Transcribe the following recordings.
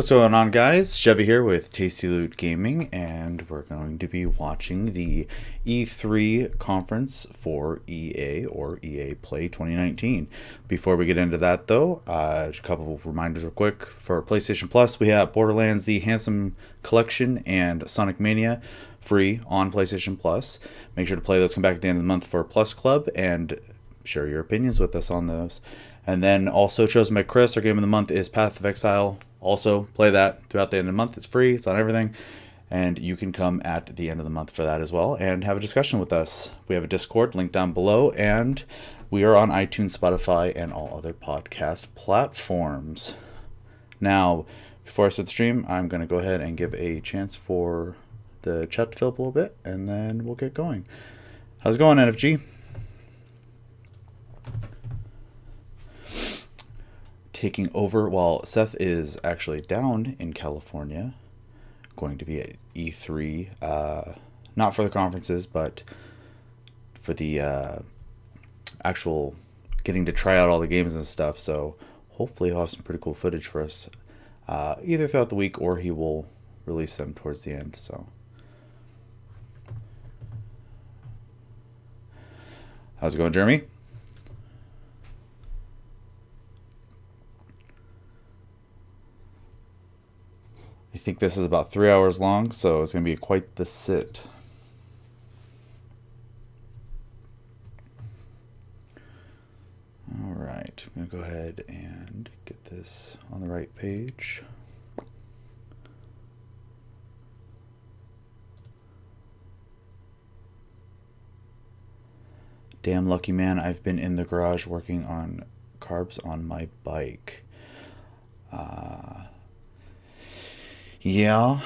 What's going on, guys? Chevy here with Tasty Loot Gaming, and we're going to be watching the E3 conference for EA, or EA Play 2019. Before we get into that, though, a couple of reminders real quick. For PlayStation Plus, we have Borderlands The Handsome Collection and Sonic Mania free on PlayStation Plus. Make sure to play those. Come back at the end of the month for Plus Club, and share your opinions with us on those. And then also chosen by Chris, our game of the month is Path of Exile. Also, play that throughout the end of the month. It's free. It's on everything. And you can come at the end of the month for that as well and have a discussion with us. We have a Discord link down below, and we are on iTunes, Spotify, and all other podcast platforms. Now, before I start the stream, I'm going to go ahead and give a chance for the chat to fill up a little bit, and then we'll get going. How's it going, NFG? Taking over while Seth is actually down in California, going to be at E3, not for the conferences, but for the actual getting to try out all the games and stuff. So hopefully he'll have some pretty cool footage for us, either throughout the week or he will release them towards the end. So how's it going, Jeremy? I think this is about 3 hours long, so it's going to be quite the sit. All right, I'm going to go ahead and get this on the right page. Damn lucky man, I've been in the garage working on carbs on my bike. Yeah,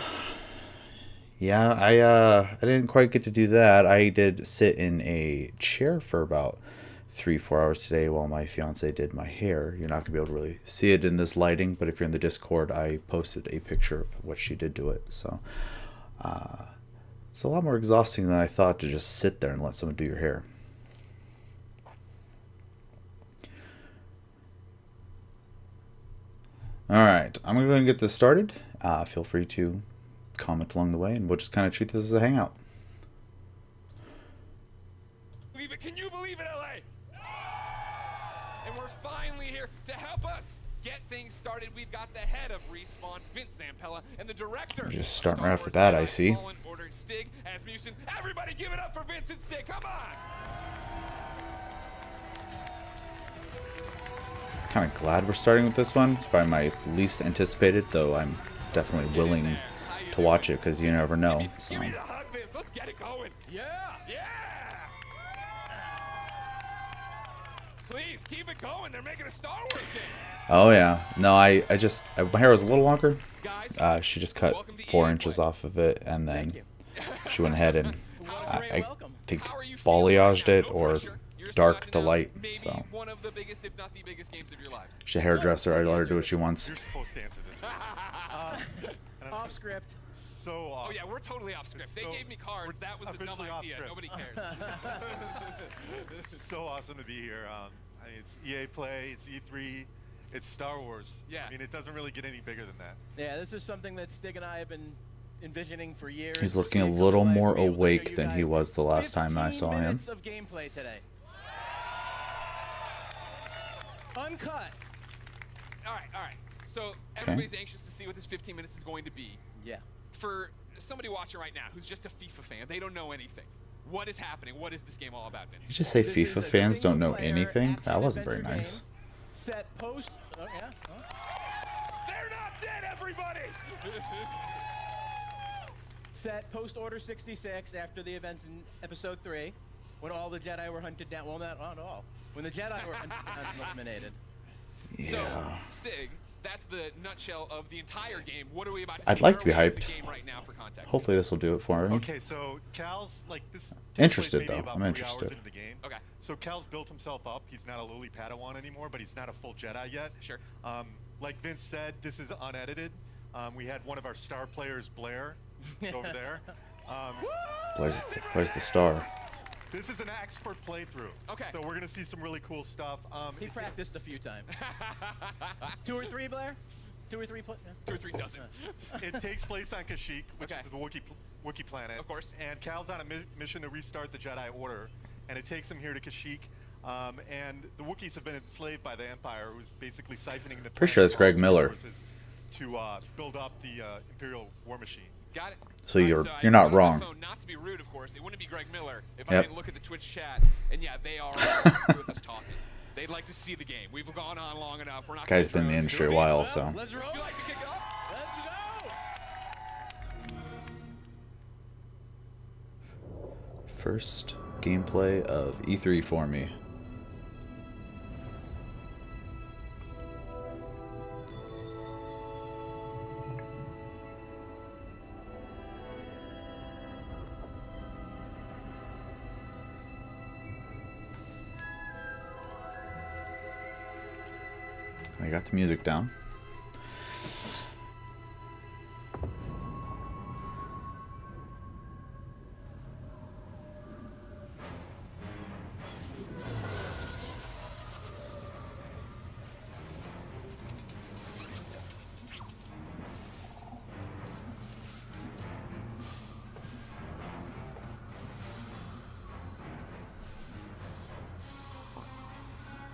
I didn't quite get to do that. I did sit in a chair for about 3-4 hours today while my fiance did my hair. You're not gonna be able to really see it in this lighting, but if you're in the Discord, I posted a picture of what she did to it. So it's a lot more exhausting than I thought to just sit there and let someone do your hair. All right, I'm gonna go ahead and get this started. Feel free to comment along the way, and we'll just kind of treat this as a hangout. Believe it. Can you believe it, LA? And we're finally here to help us get things started. We've got the head of Respawn, Vince Zampella, and the director. Just starting right off with that, I see. Order, Stig, Asmussen. Everybody give it up for Vince and Stig. Come on! Kind of glad we're starting with this one. It's probably my least anticipated, though I'm definitely willing to watch it because you never know. So. Give me the hug, Vince. Let's get it going. Yeah. Please keep it going. They're making a Star Wars game. Oh yeah. No, my hair was a little longer. She just cut 4 inches off of it, and then she went ahead and I think balayaged it or dark to light. So one of the biggest, if not the biggest, games of your lives. She's a hairdresser. I let her do what she wants. You're supposed to answer this. Off script. So oh yeah, we're totally off script. They gave me cards. That was the dumb idea. Nobody cares. It's so awesome to be here. I mean, it's EA Play, it's E3, it's Star Wars. Yeah. I mean, it doesn't really get any bigger than that. Yeah, this is something that Stig and I have been envisioning for years. He's looking a little more awake than he was the last time I saw him. 15 minutes of gameplay today. Uncut. All right. So everybody's anxious to see what this 15 minutes is going to be. Yeah. For somebody watching right now who's just a FIFA fan, they don't know anything. What is happening? What is this game all about, Vince? Did you just say FIFA fans don't know anything? That wasn't very nice. Set post. Oh yeah. Oh. They're not dead, everybody. Set post Order 66 after the events in Episode 3, when all the Jedi were hunted down. Well, not all. When the Jedi were hunted down and eliminated. Yeah. So, Stig, that's the nutshell of the entire game. What are we about to I'd see? like to be Where are we at hyped. the game right now for context? Hopefully this will do it for me. Okay, so Cal's like this. takes Interested, place maybe though. about I'm 3 interested. hours into the game. Okay. So Cal's built himself up. He's not a lowly Padawan anymore, but he's not a full Jedi yet. Sure. Like Vince said, this is unedited. We had one of our star players, Blair, over there. Blair's the star. This is an expert playthrough. Okay. So we're gonna see some really cool stuff. He practiced a few times. 2 or 3, Blair? 2 or 3 2 or 3 dozen. It takes place on Kashyyyk, which Okay. is the Wookiee planet. Of course. And Cal's on a mission to restart the Jedi Order, and it takes him here to Kashyyyk. And the Wookiees have been enslaved by the Empire, who's basically siphoning the Pretty sure that's Greg Miller. resources to build up the Imperial war machine. Got it. So All right, you're I not wanted my wrong. phone not to be rude, of course. It wouldn't be Greg Miller if Yep. I didn't look at the Twitch chat. And yeah, they are with us talking. They'd like to see the game. We've gone on long enough. We're not. Guy's gonna been in the throw industry a it. while, so. Let's roll. Would you like to kick it off? Let's go. First gameplay of E3 for me. I got the music down.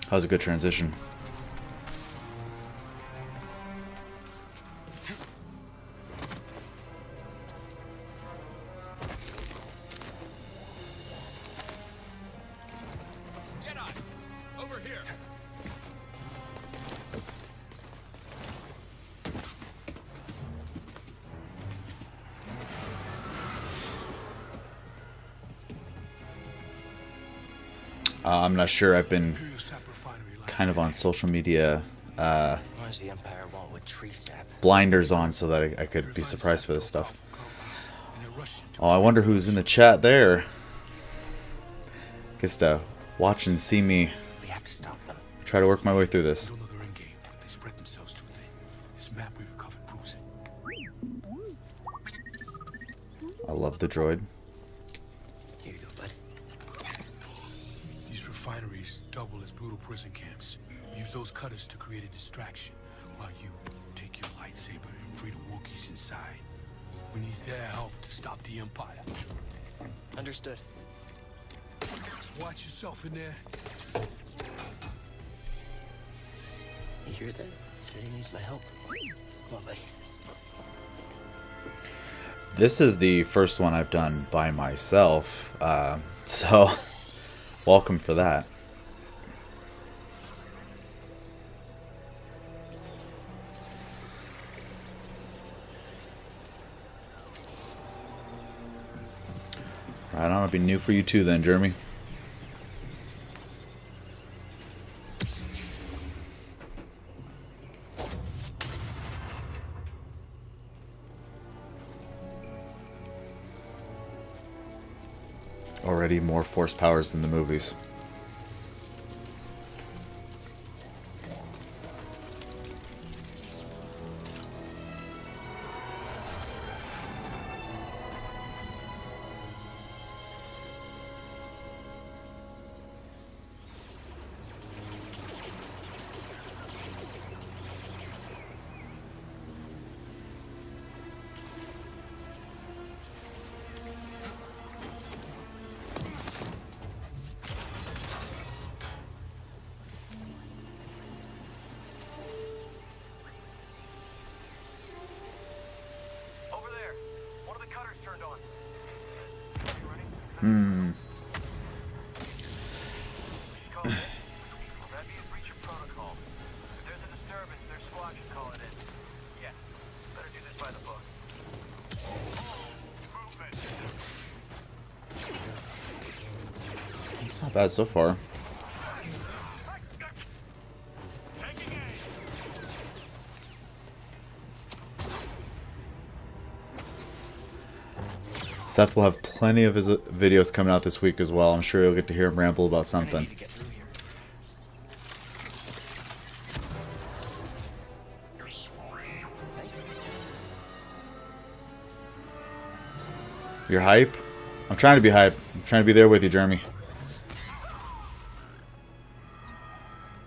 That was a good transition. Jedi, over here. I'm not sure. I've been kind of on social media Why does the Empire want with tree sap? blinders on so that I could be surprised for this stuff. Oh, I wonder who's in the chat there. Gets to watch and see me We have to stop them. try to work my way through this. Don't know their end game, but they spread themselves too thin. This map we recovered proves it. I love the droid. Here you go, bud. These refineries double as brutal prison camps. We use those cutters to create a distraction, while you take your lightsaber and free the Wookiees inside. We need their help to stop the Empire. Understood. Watch yourself in there. You hear that? He said he needs my help. Come on, buddy. This is the first one I've done by myself, so welcome for that. Right on, it'll be new for you too then, Jeremy. Already more force powers than the movies. Over there. One of the cutters turned on. You ready? Please call in. That'd be a breach of protocol. If there's a disturbance, their squad should call it in. Yeah. Better do this by the book. Movement. It's not bad so far. Taking aim. Seth will have plenty of his videos coming out this week as well. I'm sure you'll get to hear him ramble about I something. need to get through here. You're hype? I'm trying to be hype. I'm trying to be there with you, Jeremy.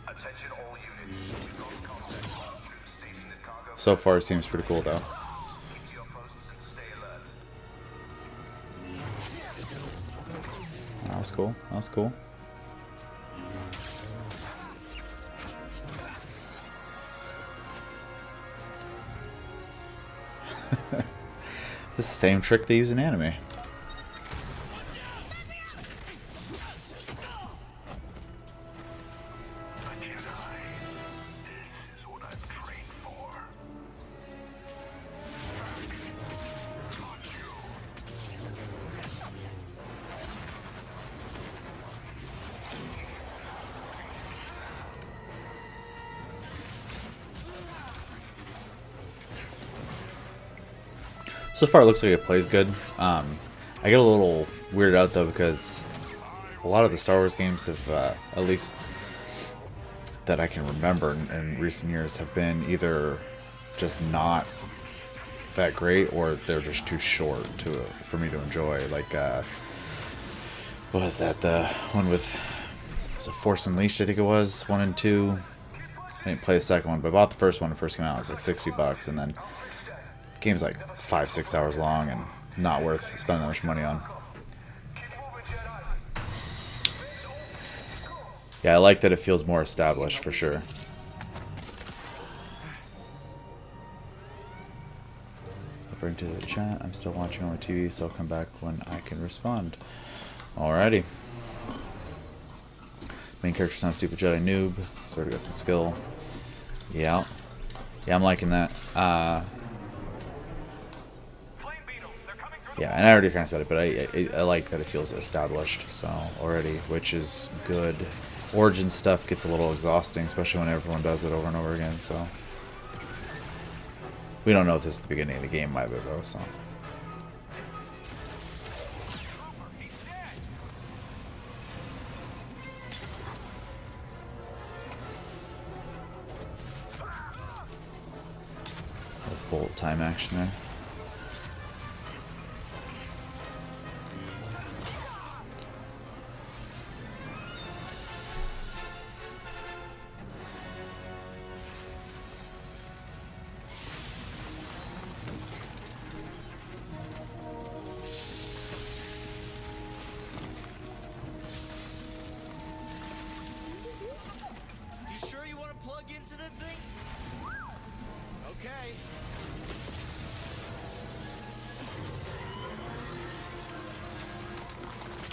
Attention all units. Ghost contact all troops stationed at cargo So far, it seems pretty cool, though. Keep to your posts and stay alert. That was cool. That was cool. It's the same trick they use in anime. So far, it looks like it plays good. I get a little weirded out though because a lot of the Star Wars games have, at least that I can remember in recent years, have been either just not that great or they're just too short for me to enjoy. Like, what was that? The one with, was it Force Unleashed? I think it was 1 and 2. I didn't play the second one, but I bought the first one when it first came out. It was like $60, and then the game's like 5-6 hours long and not worth spending that much money on. Yeah, I like that it feels more established for sure. I'll bring to the chat. I'm still watching on my TV, so I'll come back when I can respond. Alrighty. Main character sounds stupid Jedi noob. Sort of got some skill. Yeah. Yeah, I'm liking that. Yeah, and I already kind of said it, but I like that it feels established, so already, which is good. Origin stuff gets a little exhausting, especially when everyone does it over and over again, so. We don't know if this is the beginning of the game either, though, so. Bolt time action there. You sure you want to plug into this thing? Okay.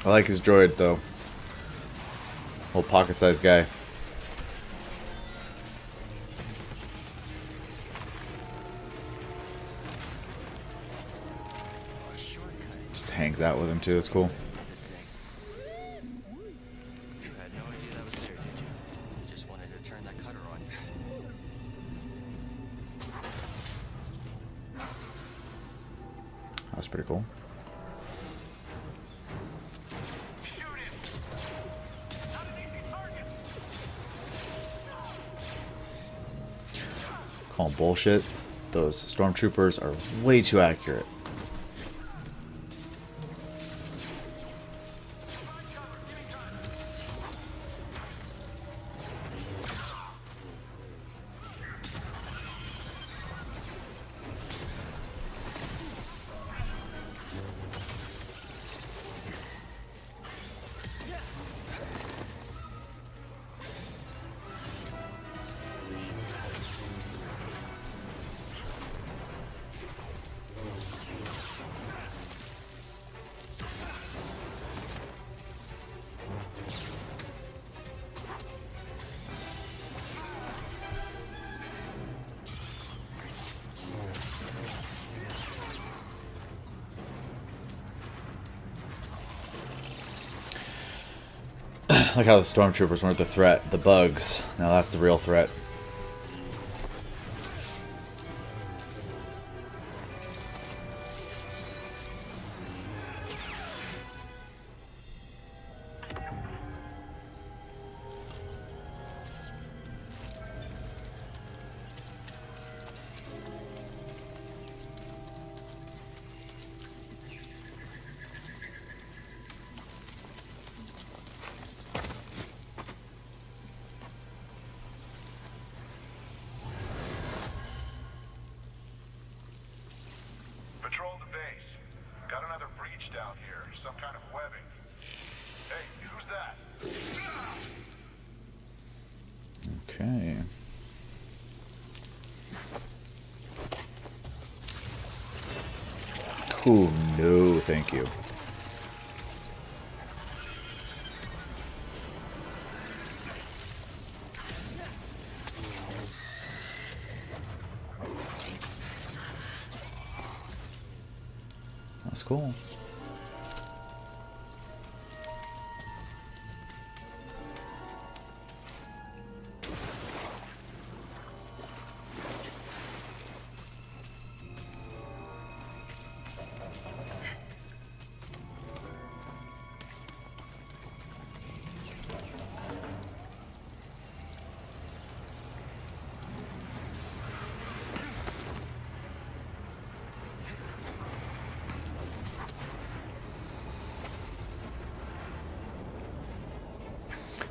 I like his droid, though. Little pocket-sized guy. Just hangs out with him, too. It's cool. This thing. You had no idea that was there, did you? You just wanted to turn that cutter on. That's pretty cool. Call bullshit. Those stormtroopers are way too accurate. Like how the stormtroopers weren't the threat, the bugs. Now that's the real threat. breach down here. Some kind of webbing. Hey, who's that? Okay. Cool. No, thank you. That's cool.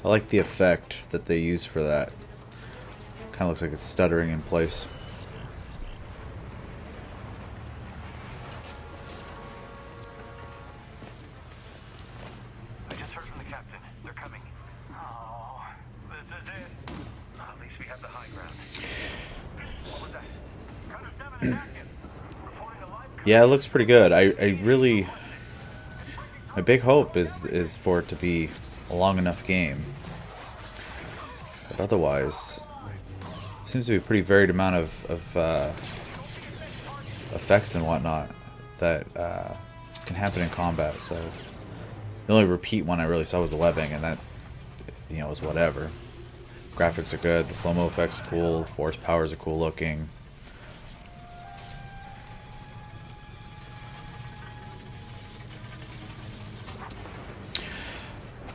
I like the effect that they use for that. Kind of looks like it's stuttering in place. I just heard from the captain. They're coming. Oh, this is it. At least we have the high ground. What was that? Cutter 7 is active. Reporting a live. Yeah, it looks pretty good. I really... My big hope is for it to be a long enough game. But otherwise, seems to be a pretty varied amount of effects and whatnot that can happen in combat. So the only repeat one I really saw was the webbing, and that, you know, was whatever. Graphics are good, the slow-mo effects are cool, force powers are cool looking.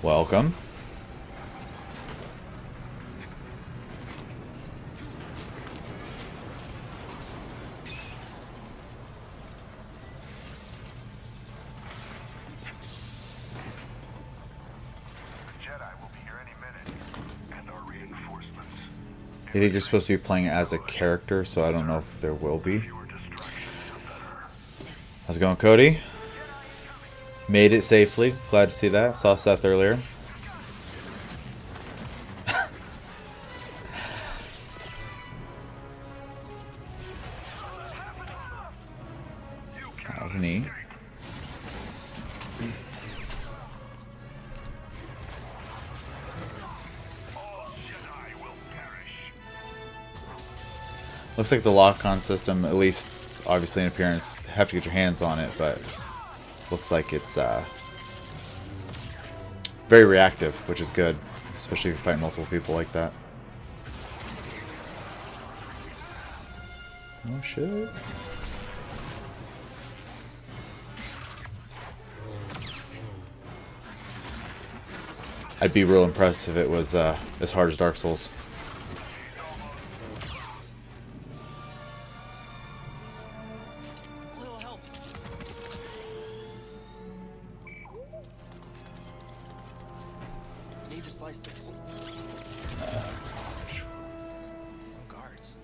Welcome. Jedi will be here any minute. And our reinforcements. I think you're supposed to be playing as a character, so I don't know if there will be. Fewer distractions, the better. How's it going, Cody? Made it safely. Glad to see that. Saw Seth earlier. That was neat. All Jedi will perish. Looks like the lock-on system, at least obviously in appearance, have to get your hands on it, but looks like it's very reactive, which is good, especially if you fight multiple people like that. Oh shit. I'd be real impressed if it was as hard as Dark Souls. Little help. Need to slice this. Guards.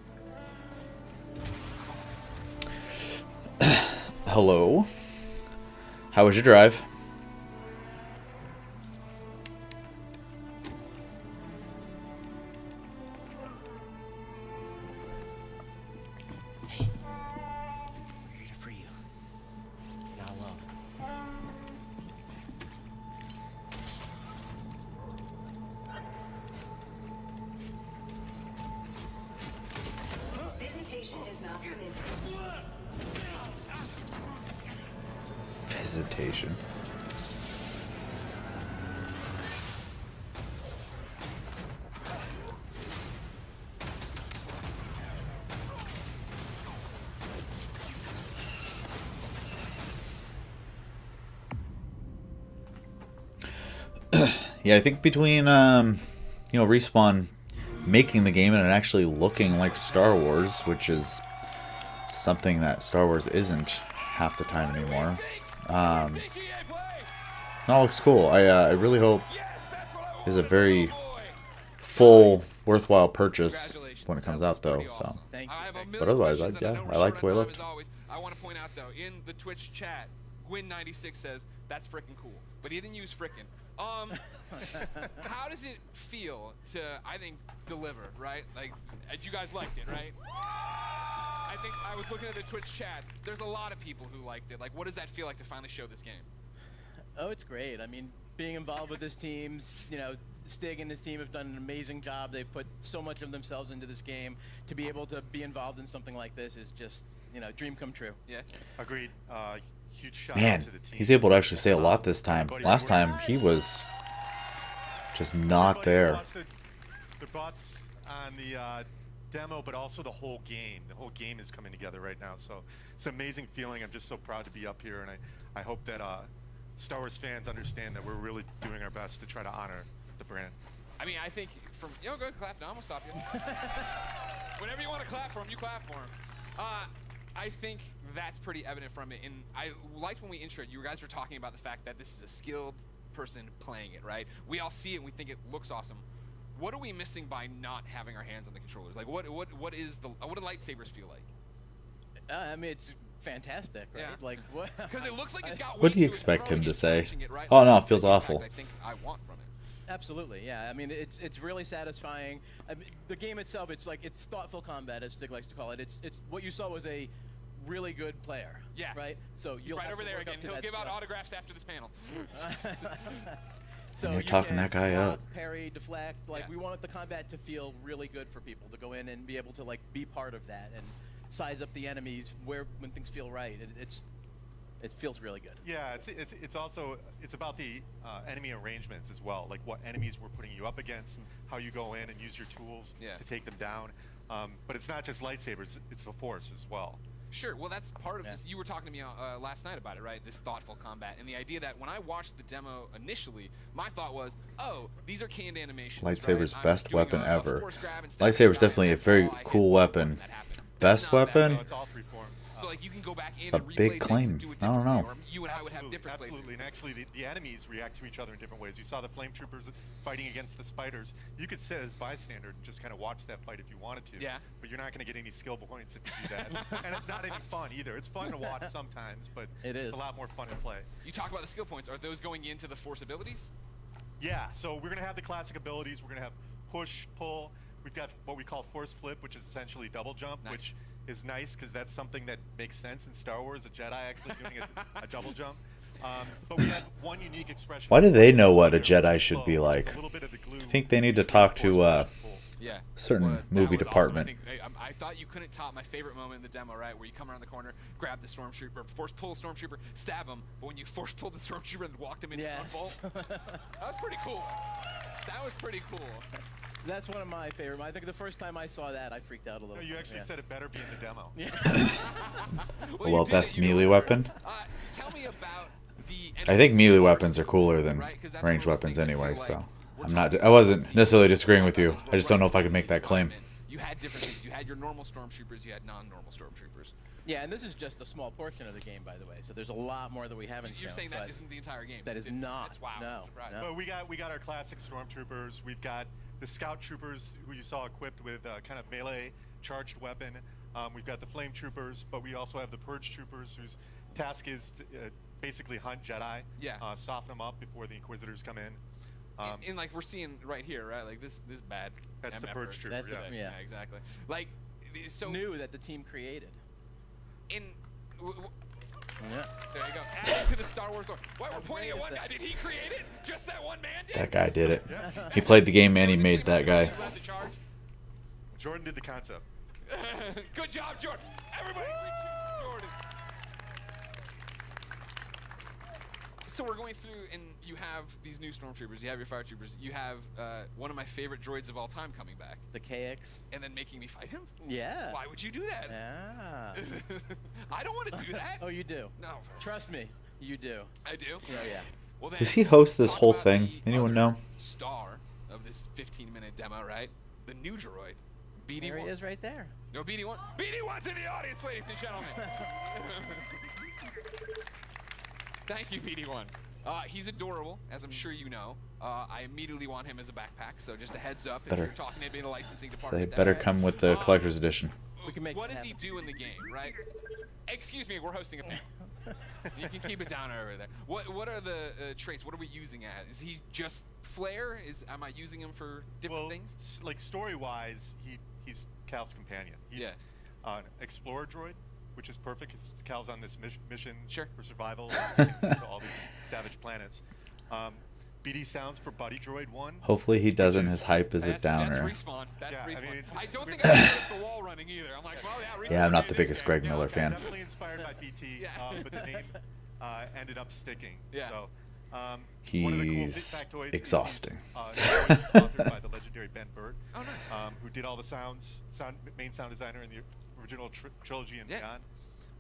Hello. How was your drive? Hey, we're here to free you. You're not alone. Visitation is not permitted. Visitation. Yeah, I think between Respawn making the game and it actually looking like Star Wars, which is something that Star Wars isn't half the time anymore. It all looks cool. I really hope it's a very full, worthwhile purchase when it comes out, though. So, Thank you. I have a million but otherwise, questions, and I know we're like short the way it on time looked. as always. I want to point out though, in the Twitch chat, Gwyn96 says, that's frickin' cool. But he didn't use frickin'. How does it feel to, I think, deliver, right? Like, you guys liked it, right? I think I was looking at the Twitch chat. There's a lot of people who liked it. Like, what does that feel like to finally show this game? Oh, it's great. I mean, being involved with this team, you know, Stig and his team have done an amazing job. They've put so much of themselves into this game. To be able to be involved in something like this is just, you know, dream come true. Yeah. Agreed. Huge shout Man, out to the team. he's able to actually say a lot this time. Last time he was just not there. Lost their butts on the demo, but also the whole game. The whole game is coming together right now. So it's an amazing feeling. I'm just so proud to be up here, and I hope that Star Wars fans understand that we're really doing our best to try to honor the brand. I mean, I think from, go ahead, clap. No, I'm gonna stop you. Whenever you want to clap for him, you clap for him. I think that's pretty evident from it. And I liked when we introed, you guys were talking about the fact that this is a skilled person playing it, right? We all see it and we think it looks awesome. What are we missing by not having our hands on the controllers? Like, what do lightsabers feel like? I mean, it's fantastic, right? Yeah. Like, what? Because it looks like it's got. What do you expect him to say? Oh no, it feels awful. I think I want from it. Absolutely, yeah. I mean, it's really satisfying. I mean, the game itself, it's thoughtful combat, as Stig likes to call it. It's what you saw was a really good player. Yeah. Right. So you'll right have over to there work up again. to He'll that give out stuff. autographs after this panel. So They're you talking can that guy block, up. Parry, deflect. Like, Yeah. we want the combat to feel really good for people to go in and be able to like be part of that and size up the enemies when things feel right. It feels really good. Yeah, it's also about the enemy arrangements as well, like what enemies we're putting you up against and how you go in and use your tools to take them down. But it's not just lightsabers; it's the Force as well. Sure. Well, that's part of this. You were talking to me last night about it, right? This thoughtful combat and the idea that when I watched the demo initially, my thought was, "Oh, these are canned animations." Lightsaber's right? best doing weapon a ever. force grab and stab Lightsaber's the guy, definitely a that's very all I had cool when weapon. that happened. Best That's not bad. weapon? No, it's all freeform. So like you can go back in It's a and replay big things claim. and do it I don't differently, know. or you and I would have different Absolutely, and actually the enemies react to each other in different ways. You saw the flame troopers fighting against the spiders. You could sit as bystander and just kind of watch that fight if you wanted to. Yeah. But you're not going to get any skill points if you do that. And it's not any fun either. It's fun to watch sometimes, but it's a lot more fun to play. You talk about the skill points. Are those going into the Force abilities? Yeah. So we're going to have the classic abilities. We're going to have push, pull. We've got what we call force flip, which is essentially double jump, which is nice because that's something that makes sense in Star Wars. A Jedi actually doing a double jump. But we have one unique expression. Why do they know what a Jedi should be like? I think they need to talk to a certain movie department. Awesome. I thought you couldn't top my favorite moment in the demo, right? Where you come around the corner, grab the stormtrooper, force pull the stormtrooper, stab him, but when you force pulled the stormtrooper and walked him into the bolt, that was pretty cool. That was pretty cool. That's one of my favorite. I think the first time I saw that, I freaked out a little. No, you actually said it better be in the demo. Well, best melee weapon. Tell me about the. I think melee weapons are cooler than ranged weapons anyway, so I wasn't necessarily disagreeing with you. I just don't know if I could make that claim. You had different things. You had your normal stormtroopers. You had non-normal stormtroopers. Yeah, and this is just a small portion of the game, by the way. So there's a lot more that we haven't shown. You're saying that isn't the entire game? That is not. That's wow. No. But we got our classic stormtroopers. We've got the scout troopers who you saw equipped with kind of melee charged weapon. We've got the flame troopers, but we also have the purge troopers whose task is to basically hunt Jedi. Yeah. Soften them up before the Inquisitors come in. And like we're seeing right here, right? Like this bad. That's MF the purge trooper. That's yeah. Exactly. Like so new that the team created. In. Yeah. There you go. Add it to the Star Wars lore. Why we're pointing at one guy? Did he create it? Just that one man did? That guy did it. He played the game and he made that guy. Jordan did the concept. Good job, Jordan. Everybody, Jordan. So we're going through, and you have these new stormtroopers. You have your fire troopers. You have one of my favorite droids of all time coming back. The KX. And then making me fight him? Yeah. Why would you do that? Yeah. I don't want to do that. Oh, you do? No. Trust me, you do. I do? Oh, yeah. Well, then, Does he host this talk whole about thing? the Anyone other know? Star of this 15-minute demo, right? The new droid. BD1. There he is right there. No, BD1. BD1's in the audience, ladies and gentlemen. Thank you, BD1. He's adorable, as I'm sure you know. I immediately want him as a backpack, so just a heads up if you're talking to me in the licensing department. Say better come with the collector's edition. We can make what it does he happen. do in the game, right? Excuse me, we're hosting a panel. You can keep it down over there. What are the traits? What are we using as? Is he just flair? Am I using him for different Well, things? like story-wise, he's Cal's companion. He's Yeah. an explorer droid, which is perfect because Cal's on this mission Sure. for survival to all these savage planets. BD sounds for Buddy Droid 1. Hopefully he doesn't. is- His hype is a That's downer. respawn. That's Yeah, I respawn. mean, I, it's- don't think I noticed the wall running either. I'm like, well, yeah. Yeah, I'm Respawn not made the this biggest game. Greg Yeah, Miller okay. fan. Definitely inspired by BT, Yeah. but the name ended up sticking. Yeah. So, one of the cool He's factoids is exhausting. he's, authored by the legendary Ben Burt, Oh, nice. who did all the main sound designer in the original trilogy and Yeah.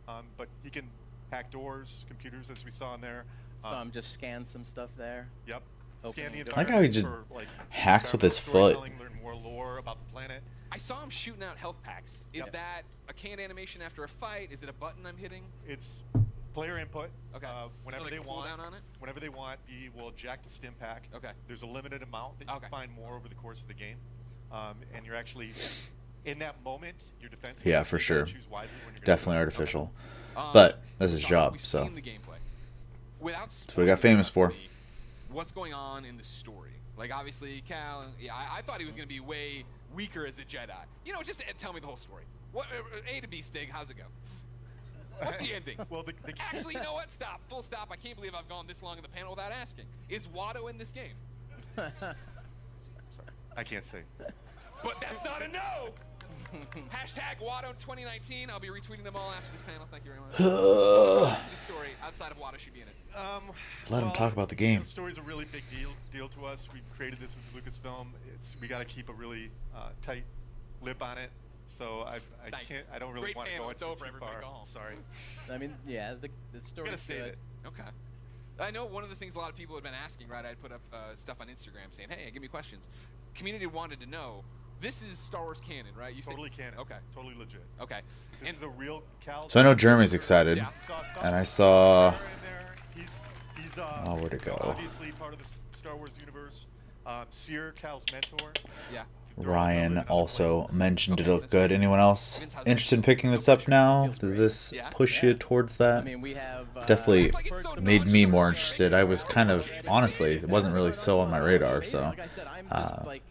beyond. But he can hack doors, computers, as we saw in there. So just scan some stuff there. Yep. Opening Scan the doors. I like how he environment just for, like, hacks with his environmental foot. storytelling, learn more lore about the planet. I saw him shooting out health packs. Is Yep. that a canned animation after a fight? Is it a button I'm hitting? It's player input. Okay. Whenever Is there, they like, a want, cooldown on it? whenever they want, BD will eject a stim pack. Okay. There's a limited amount that you Okay. can find more over the course of the game, and you're actually in that moment. Your defense. Yeah, for sure. Choose wisely when you're gonna Definitely do it. artificial. Um, But that's his so job, we've so. seen the gameplay. Without That's what he got famous for. What's going on in the story? Like, obviously, Cal, yeah, I thought he was going to be way weaker as a Jedi. You know, just tell me the whole story. What A to B, Stig, how's it go? What's the ending? Well, Actually, you know what? Stop. Full stop. I can't believe I've gone this long in the panel without asking. Is Watto in this game? Sorry, I can't say. But that's not a no! Hashtag Watto 2019. I'll be retweeting them all after this panel. Thank you very much. The story outside of Watto should be in it. Let him talk about the game. The story's a really big deal to us. We created this with Lucasfilm. We got to keep a really tight lip on it. So Thanks. I don't really Great want to panel. go It's into over. too Everybody far. go home. Sorry. I mean, yeah, the I'm story's gonna save good. it. Okay. I know one of the things a lot of people have been asking, right? I'd put up stuff on Instagram saying, hey, give me questions. Community wanted to know, this is Star Wars canon, right? You said- Totally canon. Okay. Totally legit. Okay. This And is a real Cal. So I know Jeremy's excited. Yeah. And I saw He's where'd it go? Obviously part of the Star Wars universe. Seer, Cal's mentor. yeah. Ryan also mentioned it Okay, looked that's good. fine. Anyone else Vince, how's interested in that? picking this up now? Does this Yeah. push you towards that? I mean, we have Definitely Like it's so made me more nonchalant. interested. I was kind of, honestly, it wasn't really so on my radar, so Like I said, I'm just, like,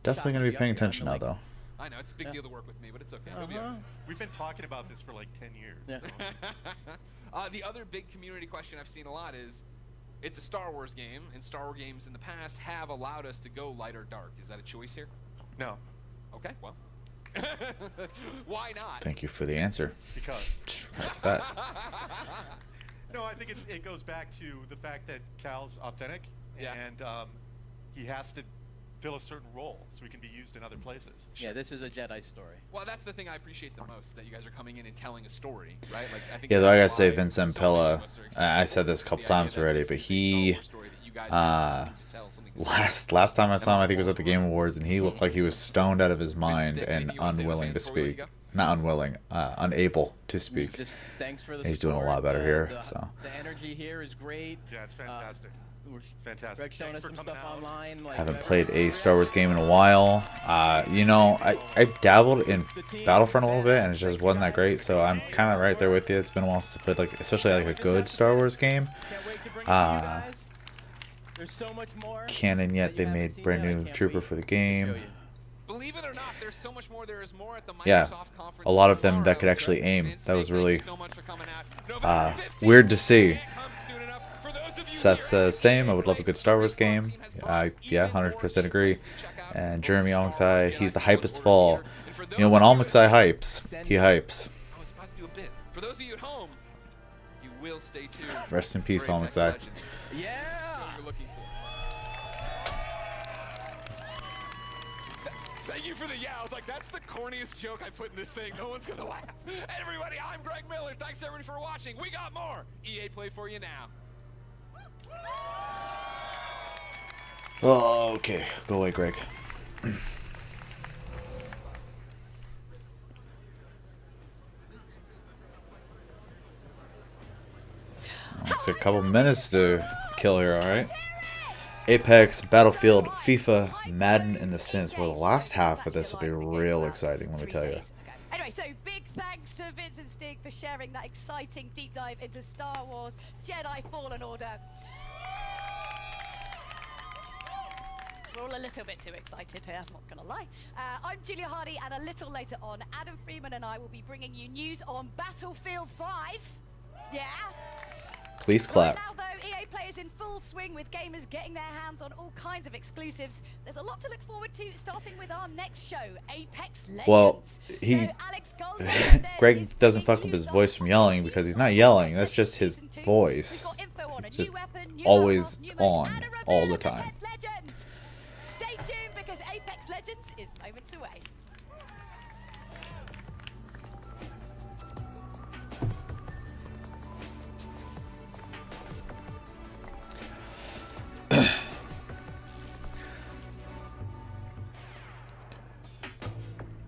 definitely going to be paying attention now, though. I know, it's a big Yeah. deal to work with me, but it's okay. It'll be all Uh-huh. right. We've been talking about this for like 10 years. Yeah. so. The other big community question I've seen a lot is, it's a Star Wars game, and Star Wars games in the past have allowed us to go light or dark. Is that a choice here? No, Okay, well. Why not? Thank you for the answer. because. That's that. No, I think it goes back to the fact that Cal's authentic, Yeah. and he has to fill a certain role so he can be used in other places. Yeah, this is a Jedi story. Well, that's the thing I appreciate the most, that you guys are coming in and telling a story, right? Like, I think Yeah, though I gotta that's say why Vince so many Zampella, of us are excited I said this a for couple the idea times that already, this but is a Star he, Wars story that you guys have something to tell, something to say. last time I saw him, I think it was at the Game Awards, and he looked like he was stoned out of his mind Stick, and anything you wanna say to the unwilling to fans before we let speak. you Not unwilling, unable to speak. Just thanks for the He's doing a support. lot better here, The, so. the energy here is great. Yeah, it's fantastic. We're Fantastic. Greg's showing Thanks us for some coming stuff out. online. Like, Haven't played a Star Wars game in a while. You know, I dabbled in Battlefront a little bit, and it just wasn't that great. So I'm kind of right there with you. It's been a while since I played, like, especially like a good Star Wars game. Can't wait to bring it to you guys. There's so much more. Canon yet that they you haven't made seen brand yet. I new can't trooper wait for the to show game. you. Believe it or not, there's so much more. There is more at the Microsoft Yeah, conference a lot of them that tomorrow. could actually aim. Vince, That was thank you really so much for coming out. November 15th, weird to see. it comes soon enough. For those of you Seth here says same. I would love a good Star Wars Respawn game. team has brought Yeah, even more 100% agree. gameplay to check out And over Jeremy Star Wars Almsai, Jedi he's the Fallen hypest of Order all. theater. And for You know, those when of you Almsai that- hypes, he hypes. I was about to do a bit. For those of you at home, you will stay tuned. Rest in peace, for Apex Almsai. Legends. Yeah. What you're looking for. Thank you for the yeah. I was like, that's the corniest joke I put in this thing. No one's gonna laugh. Everybody, I'm Greg Miller. Thanks everybody for watching. We got more EA Play for you now. Oh, okay. Go away, Greg. It's a couple minutes to kill here, alright? Apex, Battlefield, FIFA, Madden, and The Sims. Well, the last half of this will be real exciting, let me tell you. Anyway, so big thanks to Vince and Stig for sharing that exciting deep dive into Star Wars Jedi Fallen Order. We're all a little bit too excited here, I'm not gonna lie. I'm Julia Hardy, and a little later on, Adam Freeman and I will be bringing you news on Battlefield 5. Yeah? Please clap. Right now, though, EA Play is in full swing with gamers getting their hands on all kinds of exclusives. There's a lot to look forward to, starting with our next show, Apex Legends. Well, So Alex Goldberg Greg doesn't fuck up his voice from yelling because he's not yelling. That's just his voice. It's just always on all the time. Stay tuned because Apex Legends is moments away.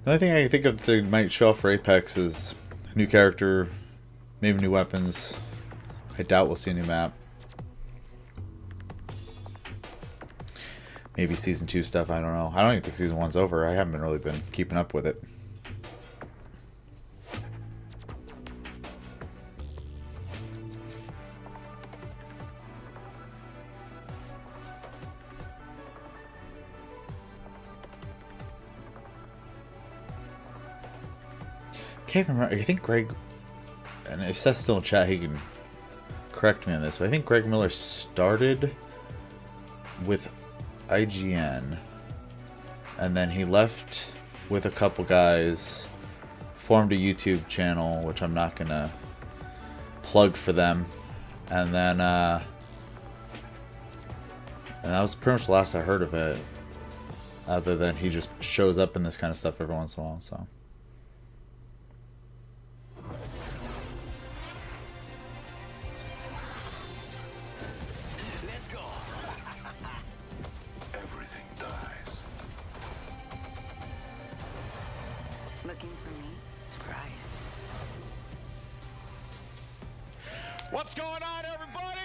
The only thing I can think of that might show off for Apex is new character, maybe new weapons. I doubt we'll see a new map. Maybe Season 2 stuff, I don't know. I don't even think Season 1's over. I haven't really been keeping up with it. Can't remember. I think Greg, and if Seth's still in chat, he can correct me on this, but I think Greg Miller started with IGN, and then he left with a couple guys, formed a YouTube channel, which I'm not gonna plug for them, and then and that was pretty much the last I heard of it, other than he just shows up in this kind of stuff every once in a while. So What's going on, everybody?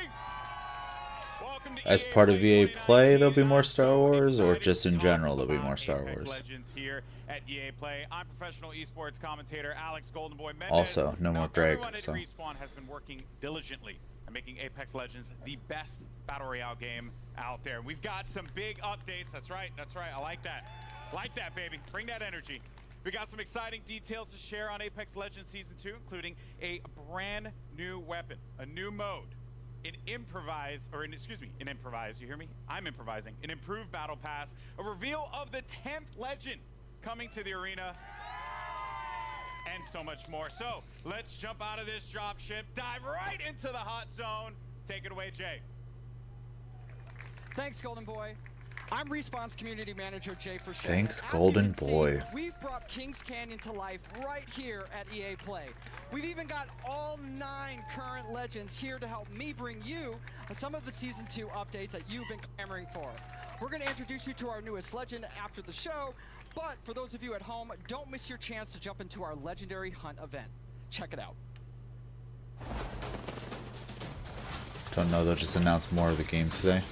Welcome to as part of EA Play, there'll be more Star Wars, or just in general there'll be more Star Wars? Legends here at EA Play. I'm professional esports commentator Alex Goldenboy Mendez. Also, no more Greg. Everyone at So Respawn has been working diligently on making Apex Legends the best battle royale game out there. We've got some big updates. That's right. That's right. I like that. Like that, baby. Bring that energy. We got some exciting details to share on Apex Legends Season 2, including a brand new weapon, a new mode, an improvise, you hear me? I'm improvising. An improved battle pass, a reveal of the 10th legend coming to the arena, and so much more. So let's jump out of this dropship, dive right into the hot zone. Take it away, Jay. Thanks, Golden Boy. I'm Respawn's community manager, Jay Frechette. thanks, Golden Boy. We've brought Kings Canyon to life right here at EA Play. We've even got all 9 current legends here to help me bring you some of the Season 2 updates that you've been clamoring for. We're going to introduce you to our newest legend after the show, but for those of you at home, don't miss your chance to jump into our Legendary Hunt event. Check it out. Don't know, they'll just announce more of the game today.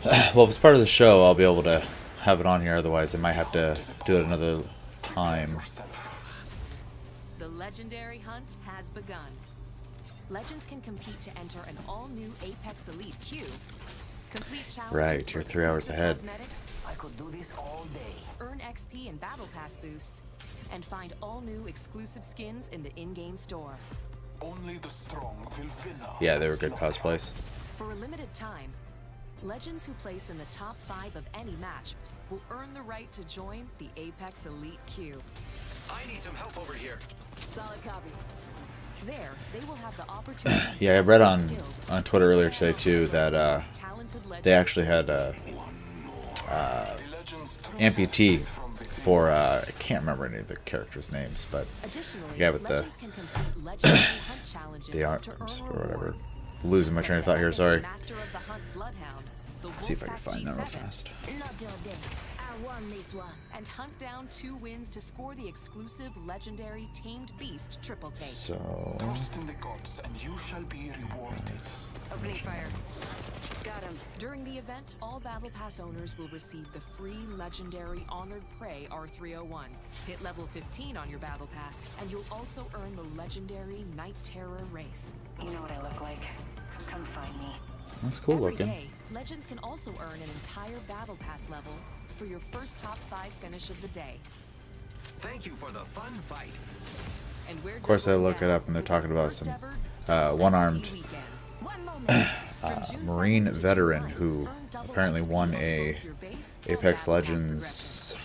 Well, if it's part of the show, I'll be able to have it on here. Otherwise, I might have to do it another time. The Legendary Hunt has begun. Legends can compete to enter an all-new Apex Elite queue. Complete challenges Right, you're 3 hours ahead. cosmetics, I could do this all day. earn XP and Battle Pass boosts, and find all-new exclusive skins in the in-game store. Only the strong fulfill. Yeah, they were good cosplays. For a limited time, Legends who place in the top 5 of any match will earn the right to join the Apex Elite queue. I need some help over here. Solid copy. There, they will have the opportunity. Yeah, I read on Twitter earlier today too that they actually had a amputee for I can't remember any of the characters' names, but the guy with the the arms or whatever. Losing my train of thought here. Sorry. Let's see if I can find them real fast. I won this one. And hunt down 2 wins to score the exclusive legendary Tamed Beast triple take. So Trust in the gods, and you shall be rewarded. Opening fire. Got him. During the event, all Battle Pass owners will receive the free legendary Honored Prey R301. Hit level 15 on your Battle Pass, and you'll also earn the legendary Night Terror Wraith. You know what I look like. Come find me. That's cool Every looking. day, Legends can also earn an entire Battle Pass level for your first top 5 finish of the day. Thank you for the fun fight. And we're Of course, I doubling look it down up and they're with talking the about first some ever one-armed XP weekend. One moment. From June Marine 7th to veteran July, who earn double apparently XP won on a both your base or Apex Battle Pass Legends.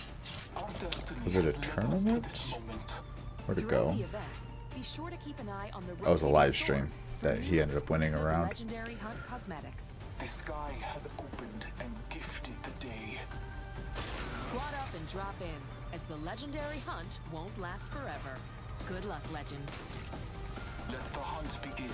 Our destiny Was it a has led us to tournament? this moment. Where'd it Throughout go? the event, be sure to keep an eye on the That was a rotating live store stream for that he new ended up winning a exclusive round. Legendary Hunt cosmetics. The sky has opened and gifted the day. Squad up and drop in, as the legendary hunt won't last forever. Good luck, Legends. Let the hunt begin.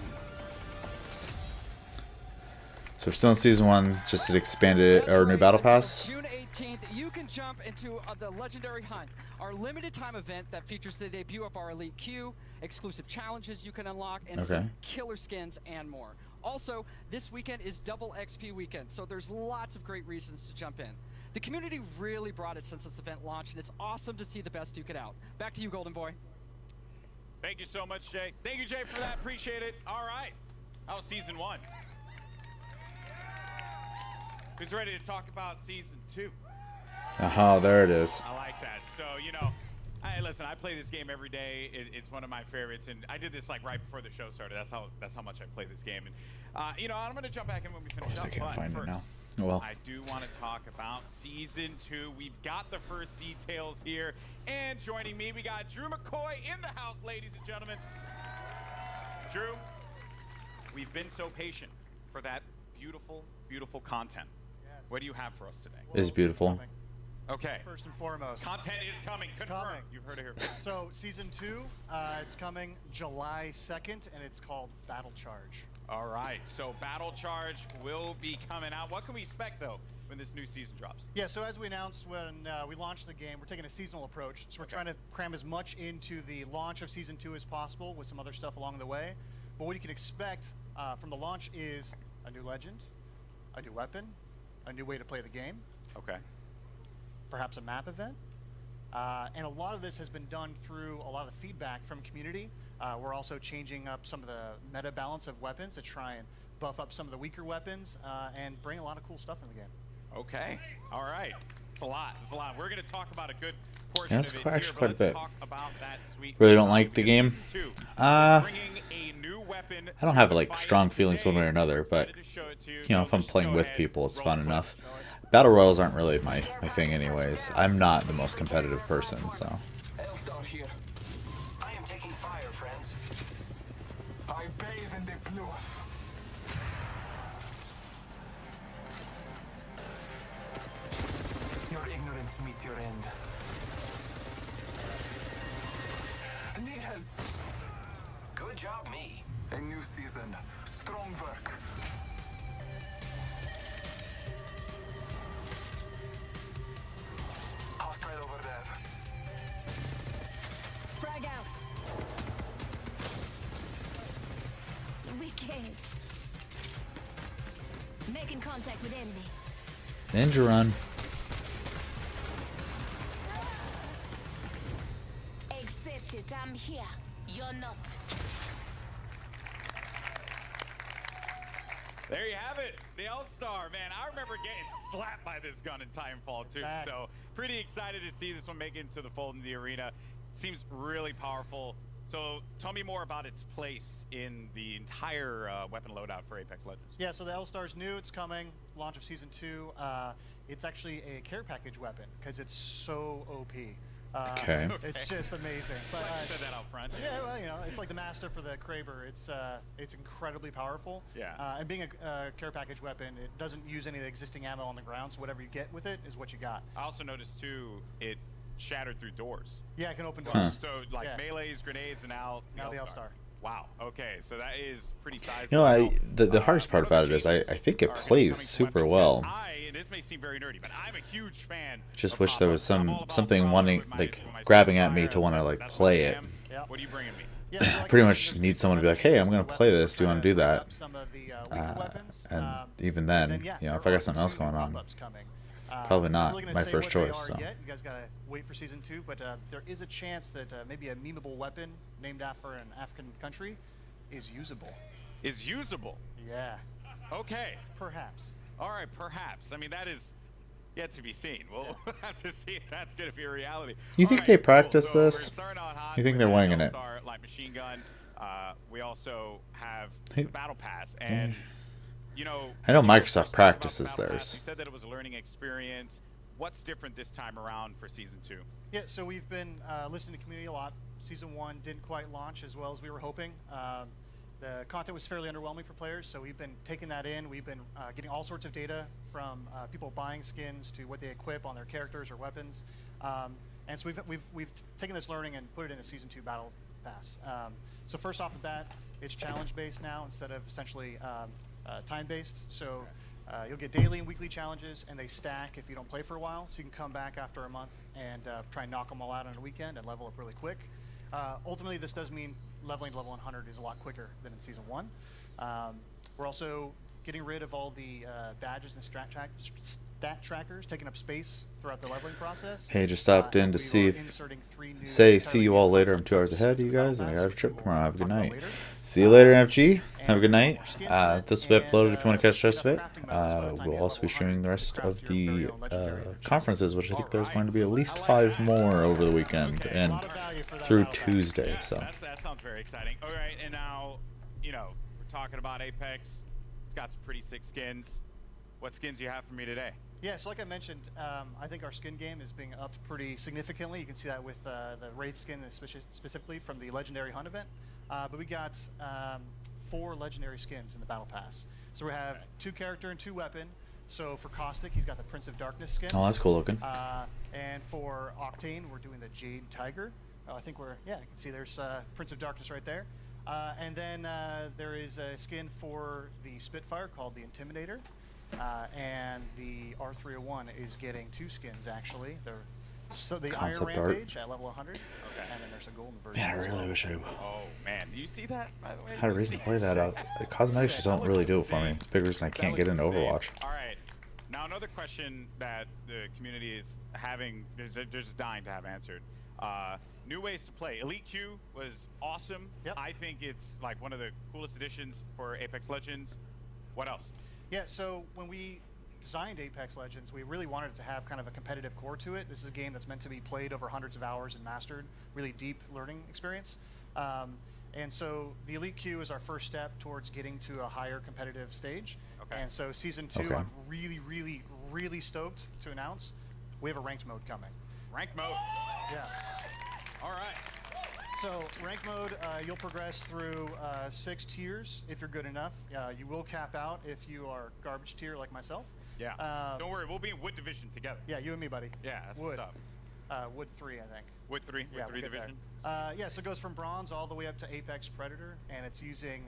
So we're still in season 1, just an expanded That's or new right, battle until pass. June 18th, you can jump into the Legendary Hunt, our limited time event that features the debut of our Elite Queue, exclusive challenges you can unlock, and Okay. some killer skins and more. Also, this weekend is double XP weekend, so there's lots of great reasons to jump in. The community really brought it since this event launched, and it's awesome to see the best duke it out. Back to you, Golden Boy. Thank you so much, Jay. Thank you, Jay, for that. Appreciate it. All right. That was season 1. Who's ready to talk about season 2? Aha, there it is. I like that. So, you know, listen, I play this game every day. It's one of my favorites, and I did this like right before the show started. That's how much I play this game. And you know, I'm gonna jump back in when we finish Of course, up. I can't but find it first, now. Oh, well. I do want to talk about season 2. We've got the first details here, and joining me, we got Drew McCoy in the house, ladies and gentlemen. Drew, we've been so patient for that beautiful, beautiful content. What do you have for us today? It is beautiful. Okay. First and foremost. Content is coming. Confirmed. coming. You've heard it here. So season 2, it's coming July 2nd, and it's called Battle Charge. All right. So Battle Charge will be coming out. What can we expect though when this new season drops? Yeah, so as we announced when we launched the game, we're taking a seasonal approach. So we're trying to cram as much into the launch of season 2 as possible with some other stuff along the way. But what you can expect from the launch is a new legend, a new weapon, a new way to play the game, Okay. perhaps a map event. And a lot of this has been done through a lot of the feedback from community. We're also changing up some of the meta balance of weapons to try and buff up some of the weaker weapons and bring a lot of cool stuff in the game. Okay. All right. It's a lot. It's a lot. We're going to talk about a good portion Yeah, that's of it actually here, quite a but bit. let's talk about that sweet Really don't like the because game. season 2 Uh, is bringing a new weapon I don't to have the like fight strong feelings one way or today. another, We're but excited to show it to you. you know, So if I'm let's playing go with ahead, people, it's roll fun the enough. clip. Battle royals aren't really my thing anyways. I'm not the most competitive person, so. Elstar here. I am taking fire, friends. I bathe in the blood. Your ignorance meets your end. Need help. Good job, me. A new season. Strong work. Hostile over there. Frag out. Wicked. Making contact with enemy. Ninja run. Accept it. I'm here. You're not. There you have it, the L-Star, man. I remember getting slapped by this gun in Titanfall 2, so pretty excited to see this one make it into the fold in the arena. Seems really powerful. So tell me more about its place in the entire weapon loadout for Apex Legends. Yeah, so the L-Star's new, it's coming, launch of Season 2. It's actually a care package weapon, because it's so OP. Okay. It's just amazing. But, Glad you said that out front. yeah, well, you know, it's like the master for the Kraber. It's incredibly powerful. Yeah. And being a care package weapon, it doesn't use any of the existing ammo on the ground, so whatever you get with it is what you got. I also noticed, too, it shattered through doors. Yeah, it can open Well, doors. so, like, Yeah. melees, grenades, and now Now the L-Star. L-Star. Wow. Okay, so that is pretty sizable. You know, the hardest part about it is I think it plays super well. And this may seem very nerdy, but I'm a huge fan. Just wish there was something wanting, like, grabbing at me to want to, like, play it. What are you bringing me? Pretty much need someone to be like, hey, I'm gonna play this. Do you want to do that? And even then, you know, if I got something else going on, probably not my first choice. So. You guys gotta wait for season 2, but there is a chance that maybe a memeable weapon named after an African country is usable. Is usable? Yeah. Okay. Perhaps. All right, perhaps. I mean, that is yet to be seen. We'll have to see if that's going to be a reality. You think they practice this? You think they're winging it? Light machine gun. We also have the battle pass, and you know. I know Microsoft practices theirs. You said that it was a learning experience. What's different this time around for season 2? Yeah, so we've been listening to community a lot. Season 1 didn't quite launch as well as we were hoping. The content was fairly underwhelming for players, so we've been taking that in. We've been getting all sorts of data from people buying skins to what they equip on their characters or weapons, and so we've taken this learning and put it in a season 2 battle pass. So first off the bat, it's challenge based now instead of essentially time based. So you'll get daily and weekly challenges, and they stack if you don't play for a while. So you can come back after a month and try and knock them all out on a weekend and level up really quick. Ultimately, this does mean leveling to level 100 is a lot quicker than in season 1. We're also getting rid of all the badges and stat trackers, taking up space throughout the leveling process. Hey, just stopped in to see you all later. I'm 2 hours ahead of you guys, and I got a trip tomorrow. Have a good night. See you later, NFG. Have a good night. This will be uploaded if you want to catch the rest of it. We'll also be streaming the rest of the conferences, which I think there's going to be at least 5 more over the weekend and through Tuesday. So that sounds very exciting. All right, and now, you know, we're talking about Apex. It's got some pretty sick skins. What skins do you have for me today? Yeah, so like I mentioned, I think our skin game is being upped pretty significantly. You can see that with the Wraith skin specifically from the Legendary Hunt event. But we got 4 legendary skins in the Battle Pass. So we have 2 character and 2 weapon. So for Caustic, he's got the Prince of Darkness skin. Oh, that's cool looking. And for Octane, we're doing the Jade Tiger. I think you can see there's Prince of Darkness right there. And then there is a skin for the Spitfire called the Intimidator. And the R301 is getting 2 skins actually. So the Concept Iron art. Rampage at level 100. Okay. And then there's a golden version. Man, I really wish I Oh man, do you see that? By the way, had a reason to play that out. The cosmetics just don't really do it for me. It's a big reason I can't get into Overwatch. All right. Now another question that the community is having, they're just dying to have answered. New ways to play. Elite Q was awesome. Yep. I think it's like one of the coolest additions for Apex Legends. What else? Yeah, so when we designed Apex Legends, we really wanted it to have kind of a competitive core to it. This is a game that's meant to be played over hundreds of hours and mastered, really deep learning experience. And so the Elite Q is our first step towards getting to a higher competitive stage. Okay. And so season 2, Okay. I'm really, really, really stoked to announce we have a ranked mode coming. Ranked mode. Yeah. All right. So ranked mode, you'll progress through 6 tiers if you're good enough. You will cap out if you are garbage tier like myself. Yeah. Don't worry, we'll be in Wood Division together. Yeah, you and me, buddy. Yeah, that's Wood. what's up. Wood 3, I think. Wood 3? Yeah, Wood 3 we'll get Division? there. Yeah, so it goes from Bronze all the way up to Apex Predator, and it's using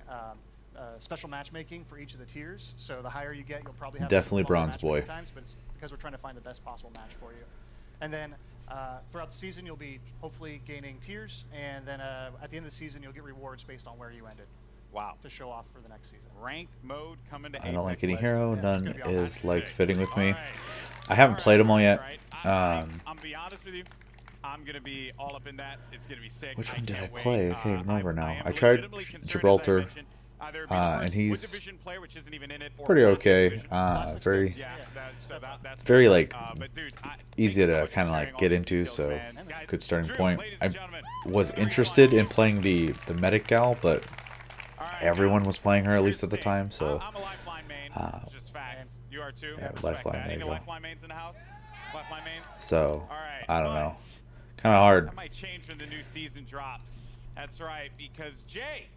special matchmaking for each of the tiers. So the higher you get, you'll probably have Definitely some smaller Bronze boy. matchmaking times, but it's because we're trying to find the best possible match for you. And then throughout the season, you'll be hopefully gaining tiers, and then at the end of the season, you'll get rewards based on where you ended. Wow. To show off for the next season. Ranked mode coming to I don't like any Apex hero. Legends. None gonna be awesome. is like Sick. fitting with me. All right. I haven't played them all yet. I'm gonna be honest with you. I'm gonna be all up in that. It's gonna be sick. Which one did I can't wait. play? I can't remember now. am I tried legitimately concerned, as I Gibraltar, mentioned. There would be the and first he's Wood Division player, which isn't even in it, or pretty Bronze okay. Division. Very Yeah, that's very like but dude, easy thank you so to much kind of for like sharing get all into. these So details, man. Guys, good starting Drew, point. ladies I and gentlemen, was very interested fun. in playing the medic gal, but All right, everyone now, was playing her at here's least at the thing. time. So I'm a Lifeline main. It's just facts. You are too. yeah, Respect Lifeline, that. there Any you go. Lifeline mains in the house? Lifeline mains. so All right. I don't but know. Kind of hard. That might change when the new season drops. That's right, because Jay,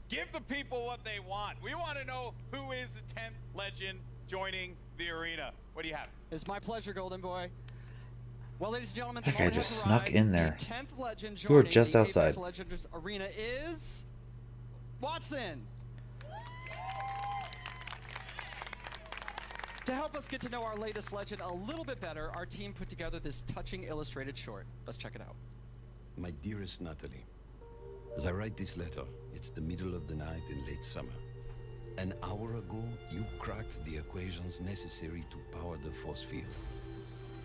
give the people what they want. We want to know who is the 10th legend joining the arena. What do you have? It's my pleasure, Golden Boy. Well, ladies and gentlemen, That the guy moment just has snuck arrived. in there. The 10th legend You were joining just the outside. Apex Legends arena is Watson. To help us get to know our latest legend a little bit better, our team put together this touching illustrated short. Let's check it out. My dearest Natalie, as I write this letter, it's the middle of the night in late summer. An hour ago, you cracked the equations necessary to power the force field.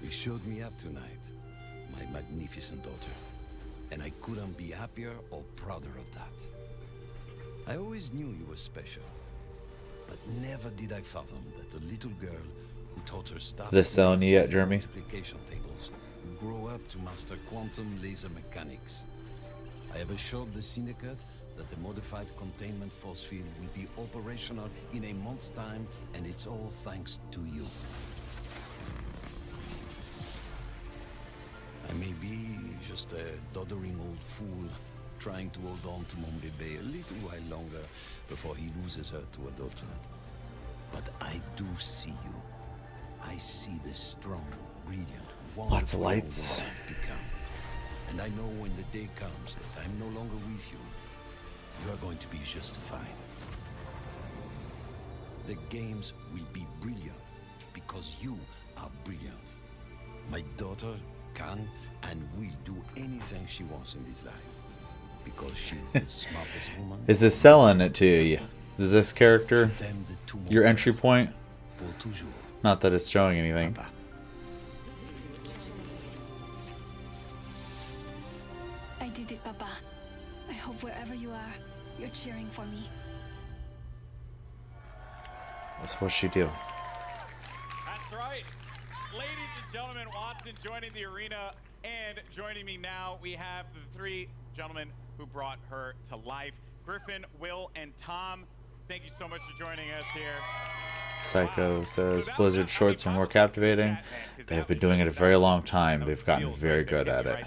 You showed me up tonight, my magnificent daughter, and I couldn't be happier or prouder of that. I always knew you were special, but never did I fathom that the little girl who taught her stuff This selling you yet, Jeremy? multiplication tables would grow up to master quantum laser mechanics. I have assured the Syndicate that the modified containment force field will be operational in a month's time, and it's all thanks to you. I may be just a doddering old fool trying to hold on to mon bébé a little while longer before he loses her to a daughter. But I do see you. I see the strong, brilliant, Lots of wonderful lights. woman you've become. And I know when the day comes that I'm no longer with you, you are going to be just fine. The games will be brilliant because you are brilliant. My daughter can and will do anything she wants in this life because she is the smartest woman. Is this selling it to you? Is this character your entry point? Not that it's showing anything. I did it, Papa. I hope wherever you are, you're cheering for me. That's what she do. That's right. Ladies and gentlemen, Watson joining the arena, and joining me now, we have the three gentlemen who brought her to life. Griffin, Will, and Tom, thank you so much for joining us here. Psycho says Blizzard shorts are more captivating. They have been doing it a very long time. They've gotten very good at it.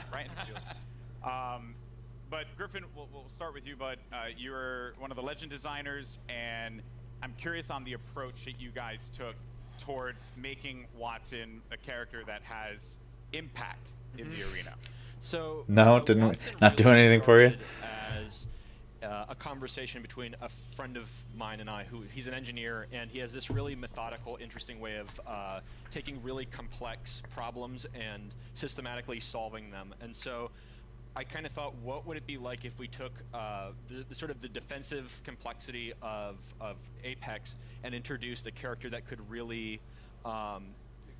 But Griffin, we'll start with you, bud. You're one of the legend designers, and I'm curious on the approach that you guys took toward making Watson a character that has impact in the arena. So No, not doing anything for you. As a conversation between a friend of mine and I, who he's an engineer, and he has this really methodical, interesting way of taking really complex problems and systematically solving them. And so I kind of thought, what would it be like if we took the sort of the defensive complexity of Apex and introduced a character that could really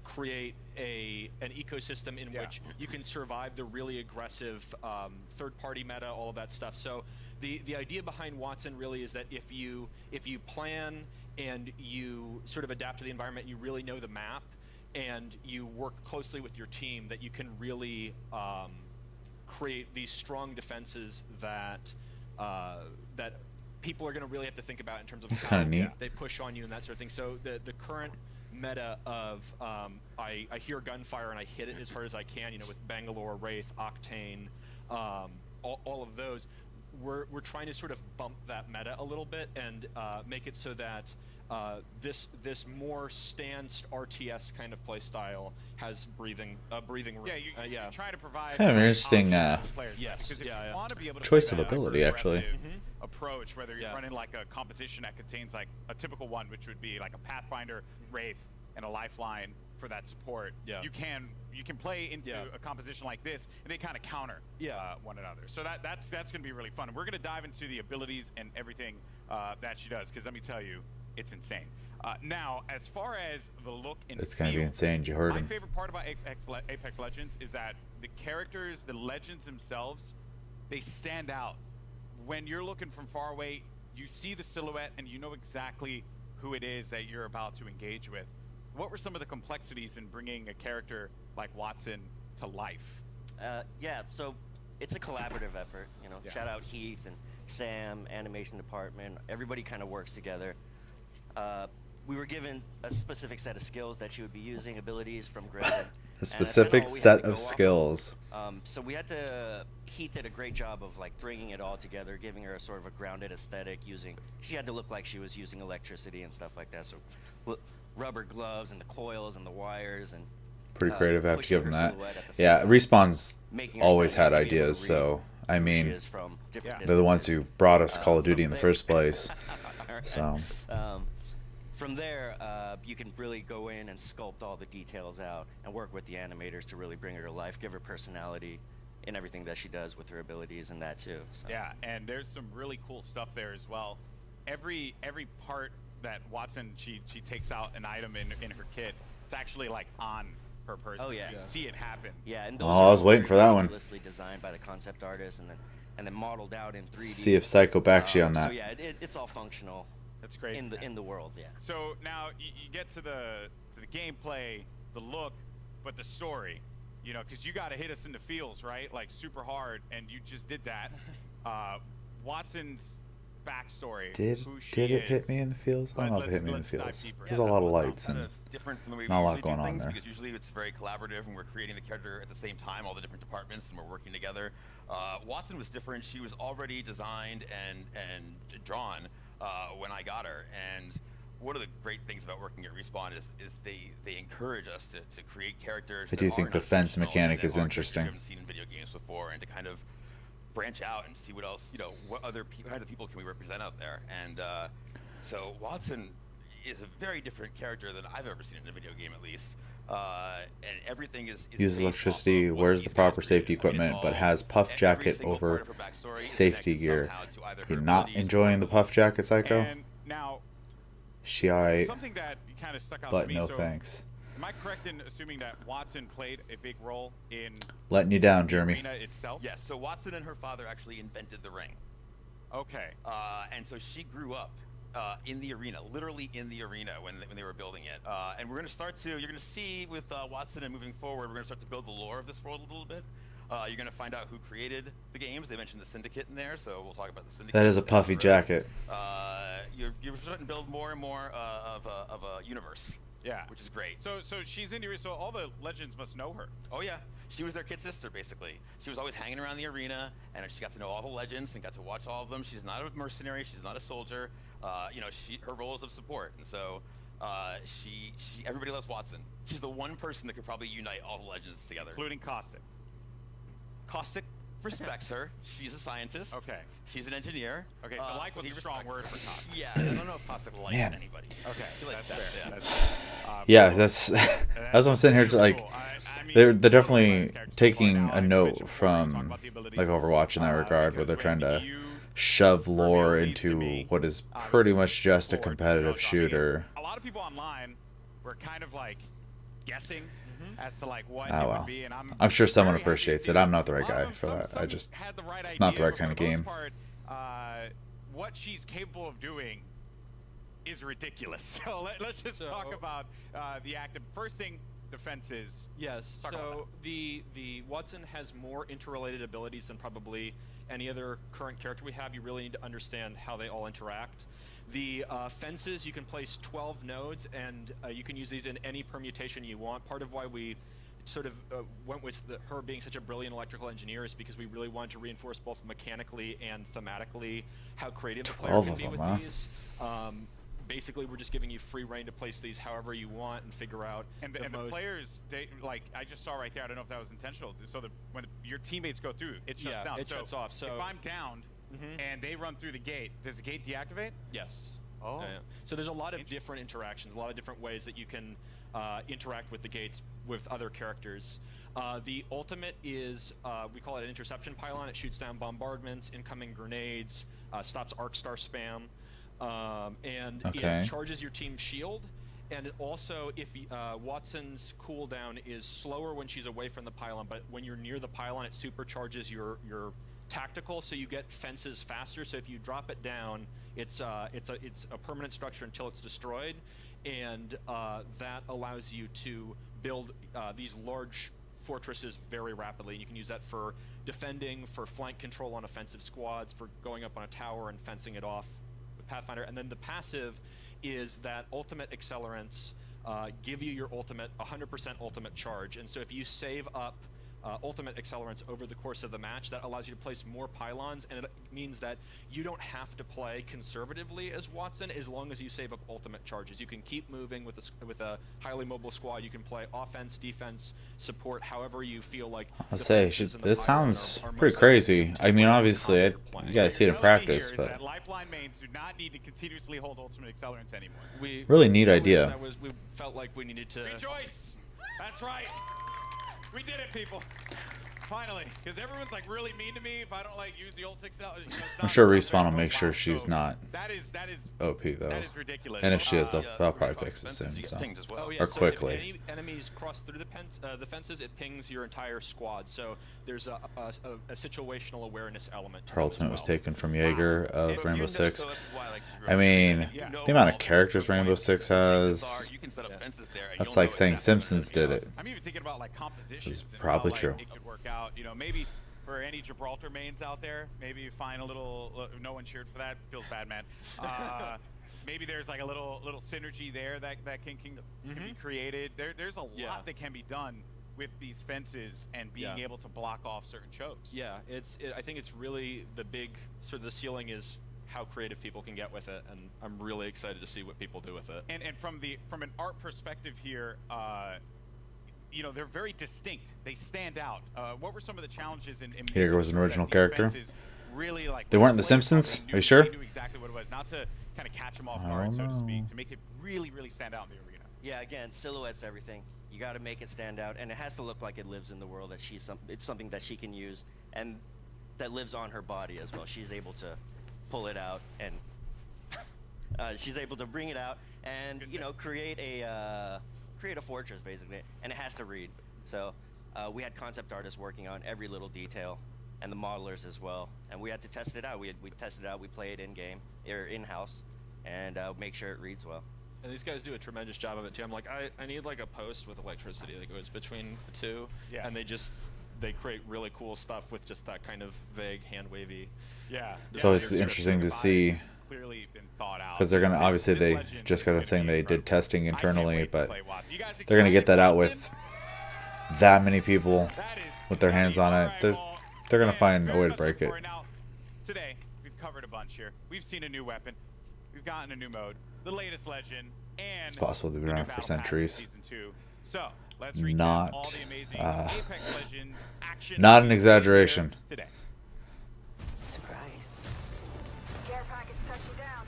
create an ecosystem in which you can survive the really aggressive third-party meta, all of that stuff. So the idea behind Watson really is that if you plan and you sort of adapt to the environment, you really know the map, and you work closely with your team, that you can really create these strong defenses that that people are going to really have to think about in terms of That's how kinda neat. they push on you and that sort of thing. So the current meta of I hear gunfire and I hit it as hard as I can, you know, with Bangalore, Wraith, Octane, all of those. We're trying to sort of bump that meta a little bit and make it so that this more stanced RTS kind of play style has breathing room. Yeah, you're trying to provide. It's kind of an interesting options for players, yes, because if yeah. you want to be able to Choice play of that ability, actually. aggressive approach, whether you're running like a composition that contains like a typical one, which would be like a Pathfinder, Wraith, and a Lifeline for that support. Yeah. You can play into a composition like this, and they kind of counter one another. So that's going to be really fun. And we're going to dive into the abilities and everything that she does, because let me tell you, it's insane. Now, as far as the look and It's gonna be feel, insane. You heard my him. favorite part about Apex Legends is that the characters, the legends themselves, they stand out. When you're looking from far away, you see the silhouette and you know exactly who it is that you're about to engage with. What were some of the complexities in bringing a character like Watson to life? Yeah, so it's a collaborative effort. You know, shout out Heath and Sam, animation department. Everybody kind of works together. We were given a specific set of skills that she would be using, abilities from Griffin. A specific set of skills. So we had to. Heath did a great job of like bringing it all together, giving her a sort of a grounded aesthetic. She had to look like she was using electricity and stuff like that. So rubber gloves and the coils and the wires and. Pretty creative. I have to pushing give them her that. silhouette at the same Yeah, time, Respawn's making her always stand had out to be able ideas, to so I who mean, she is from different they're the ones distances. who brought us Call of From Duty in the there- first place. Alright. So From there, you can really go in and sculpt all the details out and work with the animators to really bring her to life, give her personality in everything that she does with her abilities and that too. So. Yeah, and there's some really cool stuff there as well. Every part that Watson she takes out an item in her kit, it's actually like on her person. Oh yeah, You can see it happen. Yeah, and Oh, those I was are waiting for that one. meticulously designed by the concept artist and then modeled out in 3D. See if Psycho backs you on that. So yeah, it's all functional. That's great. In the world, yeah. So now you get to the gameplay, the look, but the story, you know, because you got to hit us in the feels, right? Like super hard, and you just did that. Watson's backstory. Did who she it is. hit me in the feels? I don't know if it hit me in the dive feels. deeper. There's a lot of lights kind and of different from the way we not a lot usually going do on things, there. because usually it's very collaborative and we're creating the character at the same time, all the different departments, and we're working together. Watson was different. She was already designed and drawn when I got her, and one of the great things about working at Respawn is they encourage us to create characters. I that do are think the not fence traditional, mechanic that is are characters interesting. you haven't seen in video games before, and to kind of branch out and see what else, you know, what other kinds of people can we represent out there. And so Watson is a very different character than I've ever seen in a video game, at least. And everything is Uses based electricity, off of what wears these the proper guys safety created. I mean, equipment, it's but all- has puff every jacket single over part of her backstory is safety connected gear. somehow to either You're her not abilities enjoying the puff jacket, Psycho? And now, She alright, something that kind of stuck out but to me. no so thanks. Am I correct in assuming that Watson played a big role in Letting you down, the Jeremy. arena itself? Yes, so Watson and her father actually invented the ring. Okay. And so she grew up in the arena, literally in the arena when they were building it. And we're going to start to, you're going to see with Watson and moving forward, we're going to start to build the lore of this world a little bit. You're going to find out who created the games. They mentioned the Syndicate in there, so we'll talk about the Syndicate. That is a puffy down the road. jacket. You're starting to build more and more of a universe. Yeah. Which is great. So she's in the arena, so all the legends must know her. Oh yeah, she was their kid sister basically. She was always hanging around the arena, and she got to know all the legends and got to watch all of them. She's not a mercenary. She's not a soldier. You know, her role is of support, and so everybody loves Watson. She's the one person that could probably unite all the legends together, Including Caustic. Caustic respects her. She's a scientist. Okay. She's an engineer. Okay, so like was he a strong respects word her. for Caustic. Yeah, I don't know if Caustic likes Man. anybody. Okay, I feel like that's fair. yeah. That's fair. Yeah, that's that's what I'm sitting here to, like. They're definitely taking a note from like Overwatch in that regard, where they're trying to shove lore into what is pretty much just a competitive shooter. A lot of people online were kind of like guessing as to like what Oh it well, would be, and I'm sure someone very happy to appreciates see it. that I'm not the right a lot guy of them- for that. some I just had the right it's not the idea, right but kind of for the most game. part, what she's capable of doing is ridiculous. So let's just talk about the active. First thing, defenses. Yes. Talk about So the Watson has more interrelated abilities than probably any other current character we have. You really need to understand how they all interact. The fences, you can place 12 nodes, and you can use these in any permutation you want. Part of why we sort of went with her being such a brilliant electrical engineer is because we really wanted to reinforce both mechanically and thematically how creative the player 12 can of be them, with huh? these. Basically, we're just giving you free reign to place these however you want and figure out And the the most. players, they like I just saw right there. I don't know if that was intentional. So when your teammates go through, it shuts Yeah, down. it so shuts off, so- if I'm downed and they run through the gate, does the gate deactivate? Yes. Oh. Yeah. So there's a lot of different interactions, a lot of different ways that you can interact with the gates with other characters. The ultimate is, we call it an interception pylon. It shoots down bombardments, incoming grenades, stops arc star spam, and Okay. it charges your team's shield. And it also, if Watson's cooldown is slower when she's away from the pylon, but when you're near the pylon, it supercharges your tactical, so you get fences faster. So if you drop it down, it's a permanent structure until it's destroyed, and that allows you to build these large fortresses very rapidly. You can use that for defending, for flank control on offensive squads, for going up on a tower and fencing it off with Pathfinder. And then the passive is that ultimate accelerants give you your ultimate 100% ultimate charge. And so if you save up ultimate accelerants over the course of the match that allows you to place more pylons, and it means that you don't have to play conservatively as Wattson as long as you save up ultimate charges. You can keep moving with a highly mobile squad. You can play offense, defense, support, however you feel like. I'll say, this sounds pretty crazy. I mean, obviously, you guys see it in practice, but Lifeline mains do not need to continuously hold ultimate accelerants anymore. Really neat idea. We felt like we needed to rejoice. That's right. We did it, people. Finally, because everyone's like really mean to me if I don't like use the ult accelerant. I'm sure Respawn will make sure she's not that is OP though. That is ridiculous. And if she is, they'll probably fix it soon. So. Or quickly. If any enemies cross through the fences, it pings your entire squad. So there's a situational awareness element to Her ultimate was taken from Jaeger of Rainbow Six. I mean, the amount of characters Rainbow Six has, that's like saying Simpsons did it. I'm even thinking about like compositions. It's probably true. It could work out. You know, maybe for any Gibraltar mains out there, maybe you find a little. No one cheered for that. Feels bad, man. Maybe there's like a little synergy there that can be created. There's a lot that can be done with these fences and being able to block off certain chokes. Yeah, I think it's really the big sort of the ceiling is how creative people can get with it, and I'm really excited to see what people do with it. And from an art perspective here, you know, they're very distinct. They stand out. What were some of the challenges in Jaeger was an original character. Really, like, they weren't in The Simpsons? Are you sure? They knew exactly what it was, not to kind of catch them off guard, so to speak, to make it really, really stand out in the arena. Yeah, again, silhouette's everything. You got to make it stand out, and it has to look like it lives in the world. That it's something that she can use, and that lives on her body as well. She's able to pull it out, and she's able to bring it out, and create a fortress basically, and it has to read. So we had concept artists working on every little detail, and the modelers as well, and we had to test it out. We tested it out. We play it in game or in house, and make sure it reads well. And these guys do a tremendous job of it too. I'm like, I need like a post with electricity that goes between the two, and they create really cool stuff with just that kind of vague hand wavy. Yeah, it's always interesting to see, because they're gonna obviously they just got saying they did testing internally, but they're gonna get that out with that many people with their hands on it. They're gonna find a way to break it. Now, today we've covered a bunch here. We've seen a new weapon, we've gotten a new mode, the latest legend, and it's possible they've been around for centuries. So let's not all the amazing Apex Legends action not an exaggeration. Today. Surprise. Care package touching down.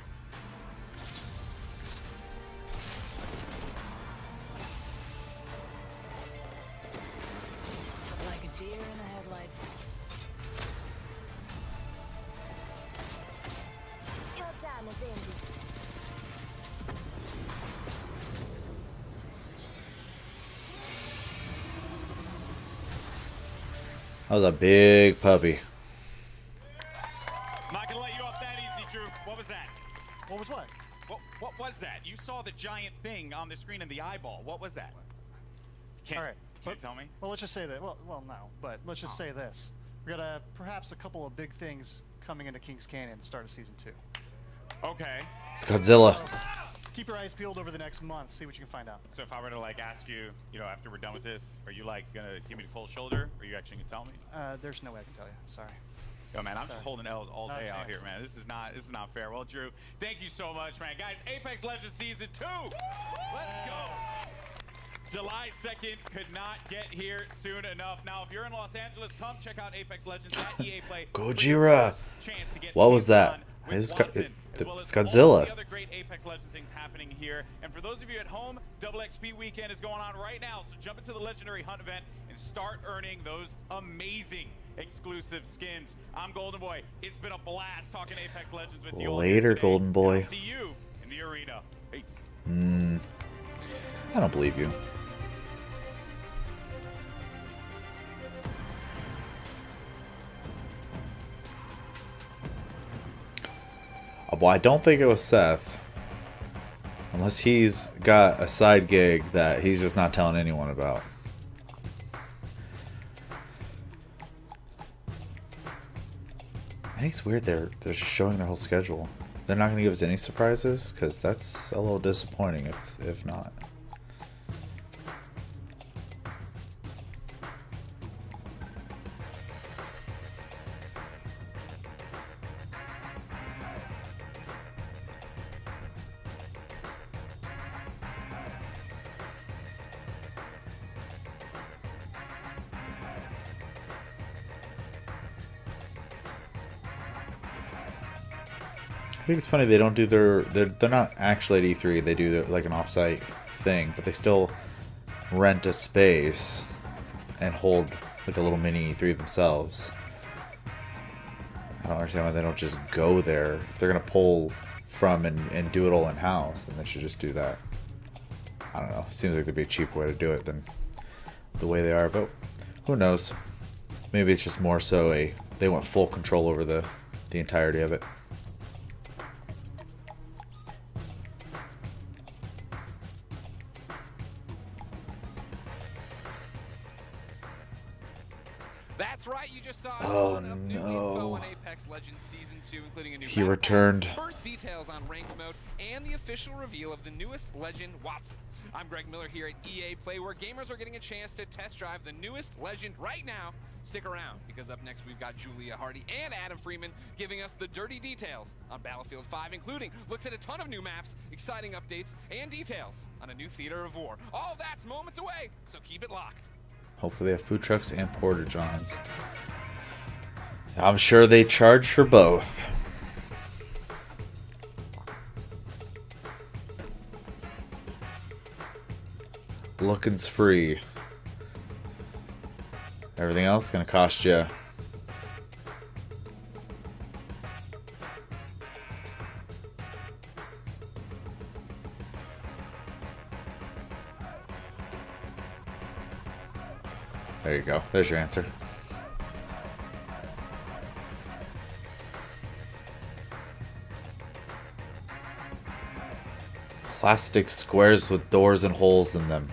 Like a deer in the headlights. Your time is ended. That was a big puppy. I'm not gonna let you off that easy, Drew. What was that? What was what? What was that? You saw the giant thing on the screen in the eyeball. What was that? All right. Can you tell me? Well, let's just say that. Well, no, but let's just say this. We got perhaps a couple of big things coming into Kings Canyon at the start of season 2. Okay. It's Godzilla. So, keep your eyes peeled over the next month. See what you can find out. So if I were to like ask you, after we're done with this, are you like gonna give me the cold shoulder? Or are you actually gonna tell me? There's no way I can tell you. Sorry. Yo, man, I'm just holding L's all day out here, man. This is not fair. Well, Drew, thank you so much, man. Guys, Apex Legends Season 2. Let's go. July 2nd could not get here soon enough. Now, if you're in Los Angeles, come check out Apex Legends at EA Play. Gojira. What was that? It's Godzilla. The other great Apex Legends things happening here. And for those of you at home, Double XP weekend is going on right now. So jump into the Legendary Hunt event and start earning those amazing exclusive skins. I'm Golden Boy. It's been a blast talking Apex Legends with you. Later, Golden Boy. See you in the arena. Peace. I don't believe you. Well, I don't think it was Seth. Unless he's got a side gig that he's just not telling anyone about. I think it's weird they're just showing their whole schedule. They're not going to give us any surprises, because that's a little disappointing if not. think it's funny they don't do they're not actually at E3. They do like an offsite thing, but they still rent a space and hold like a little mini E3 themselves. I don't understand why they don't just go there. If they're gonna pull from and do it all in house, then they should just do that. I don't know. Seems like there'd be a cheaper way to do it than the way they are, but who knows? Maybe it's just more so they want full control over the entirety of it. That's right, you just saw a Oh, ton of new no. info on Apex Legends Season 2, including a new He map returned. pass, first details on ranked mode, and the official reveal of the newest legend, Watson. I'm Greg Miller here at EA Play, where gamers are getting a chance to test drive the newest legend right now. Stick around, because up next we've got Julia Hardy and Adam Freeman giving us the dirty details on Battlefield 5, including looks at a ton of new maps, exciting updates, and details on a new theater of war. All that's moments away, so keep it locked. Hopefully they have food trucks and porta johns. I'm sure they charge for both. Looking's free. Everything else is gonna cost you. There you go. There's your answer. Plastic squares with doors and holes in them.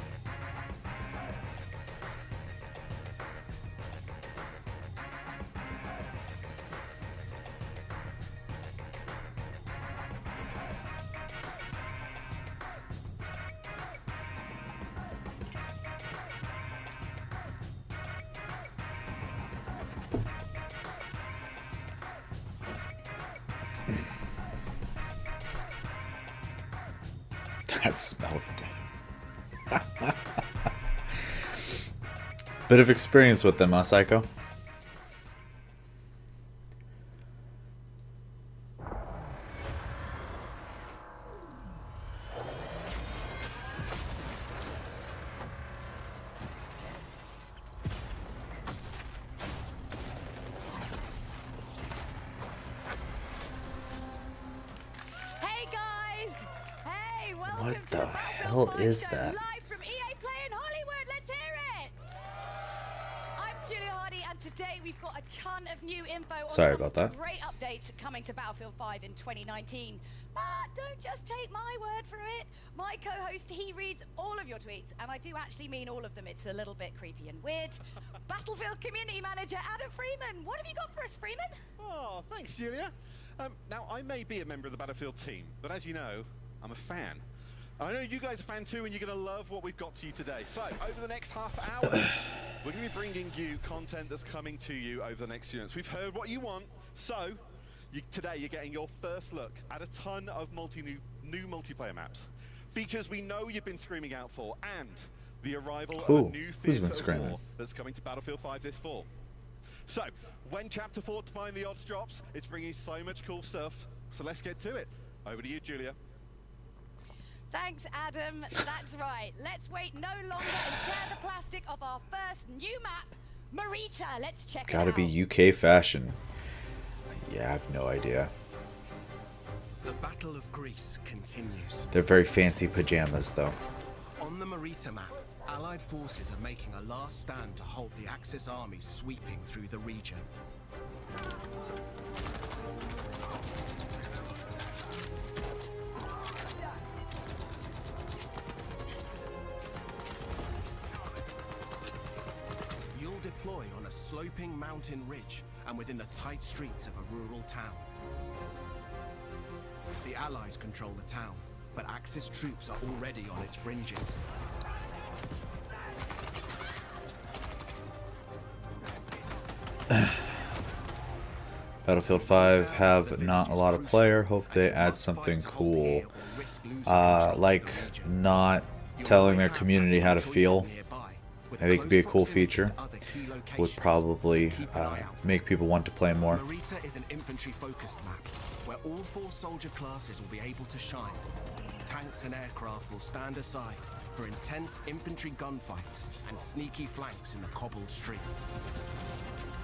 That smell of death. Bit of experience with them, huh, Psycho? Hey guys! Hey, welcome What to the the hell Battlefield is Show, that? live from EA Play in Hollywood. Let's hear it! I'm Julia Hardy, and today we've got a ton of new info on Sorry some about of the that. great updates coming to Battlefield 5 in 2019. But don't just take my word for it. My co-host, he reads all of your tweets, and I do actually mean all of them. It's a little bit creepy and weird. Battlefield Community Manager Adam Freeman. What have you got for us, Freeman? Oh, thanks, Julia. Now, I may be a member of the Battlefield team, but as you know, I'm a fan. I know you guys are a fan too, and you're going to love what we've got to you today. So, over the next half hour, we're going to be bringing you content that's coming to you over the next few minutes. We've heard what you want, so today you're getting your first look at a ton of new multiplayer maps. Features we know you've been screaming out for, and the arrival of a new who's been theatre of screaming? war that's coming to Battlefield 5 this fall. So, when Chapter 4 Define the Odds drops, it's bringing so much cool stuff, so let's get to it. Over to you, Julia. Thanks, Adam. That's right. Let's wait no longer and tear the plastic off our first new map, Marita. Let's check it Gotta out. be UK fashion. Yeah, I have no idea. The Battle of Greece continues. They're very fancy pajamas, though. On the Marita map, Allied forces are making a last stand to halt the Axis armies sweeping through the region. You'll deploy on a sloping mountain ridge and within the tight streets of a rural town. The Allies control the town, but Axis troops are already on its fringes. Battlefield 5 have not a lot of player. Hope they add something cool. Like not telling their community how to feel. With I think it'd be a close cool proximity feature. to other key locations, Would probably so keep an eye out for make people want to play more. Marita is an infantry-focused map, where all 4 soldier classes will be able to shine. Tanks and aircraft will stand aside for intense infantry gunfights and sneaky flanks in the cobbled streets.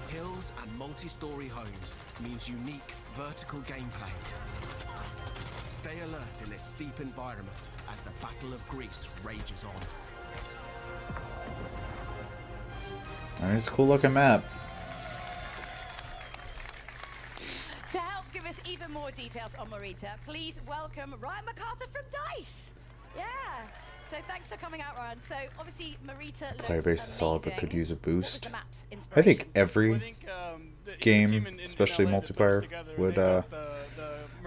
Hills and multi-story homes means unique vertical gameplay. Stay alert in this steep environment as the Battle of Greece rages on. It's a cool looking map. To help give us even more details on Marita, please welcome Ryan MacArthur from DICE. Yeah. So thanks for coming out, Ryan. So obviously Marita looks Player base is solid, but amazing. could use a What was boost. the map's I think inspiration? every game, especially multiplayer, would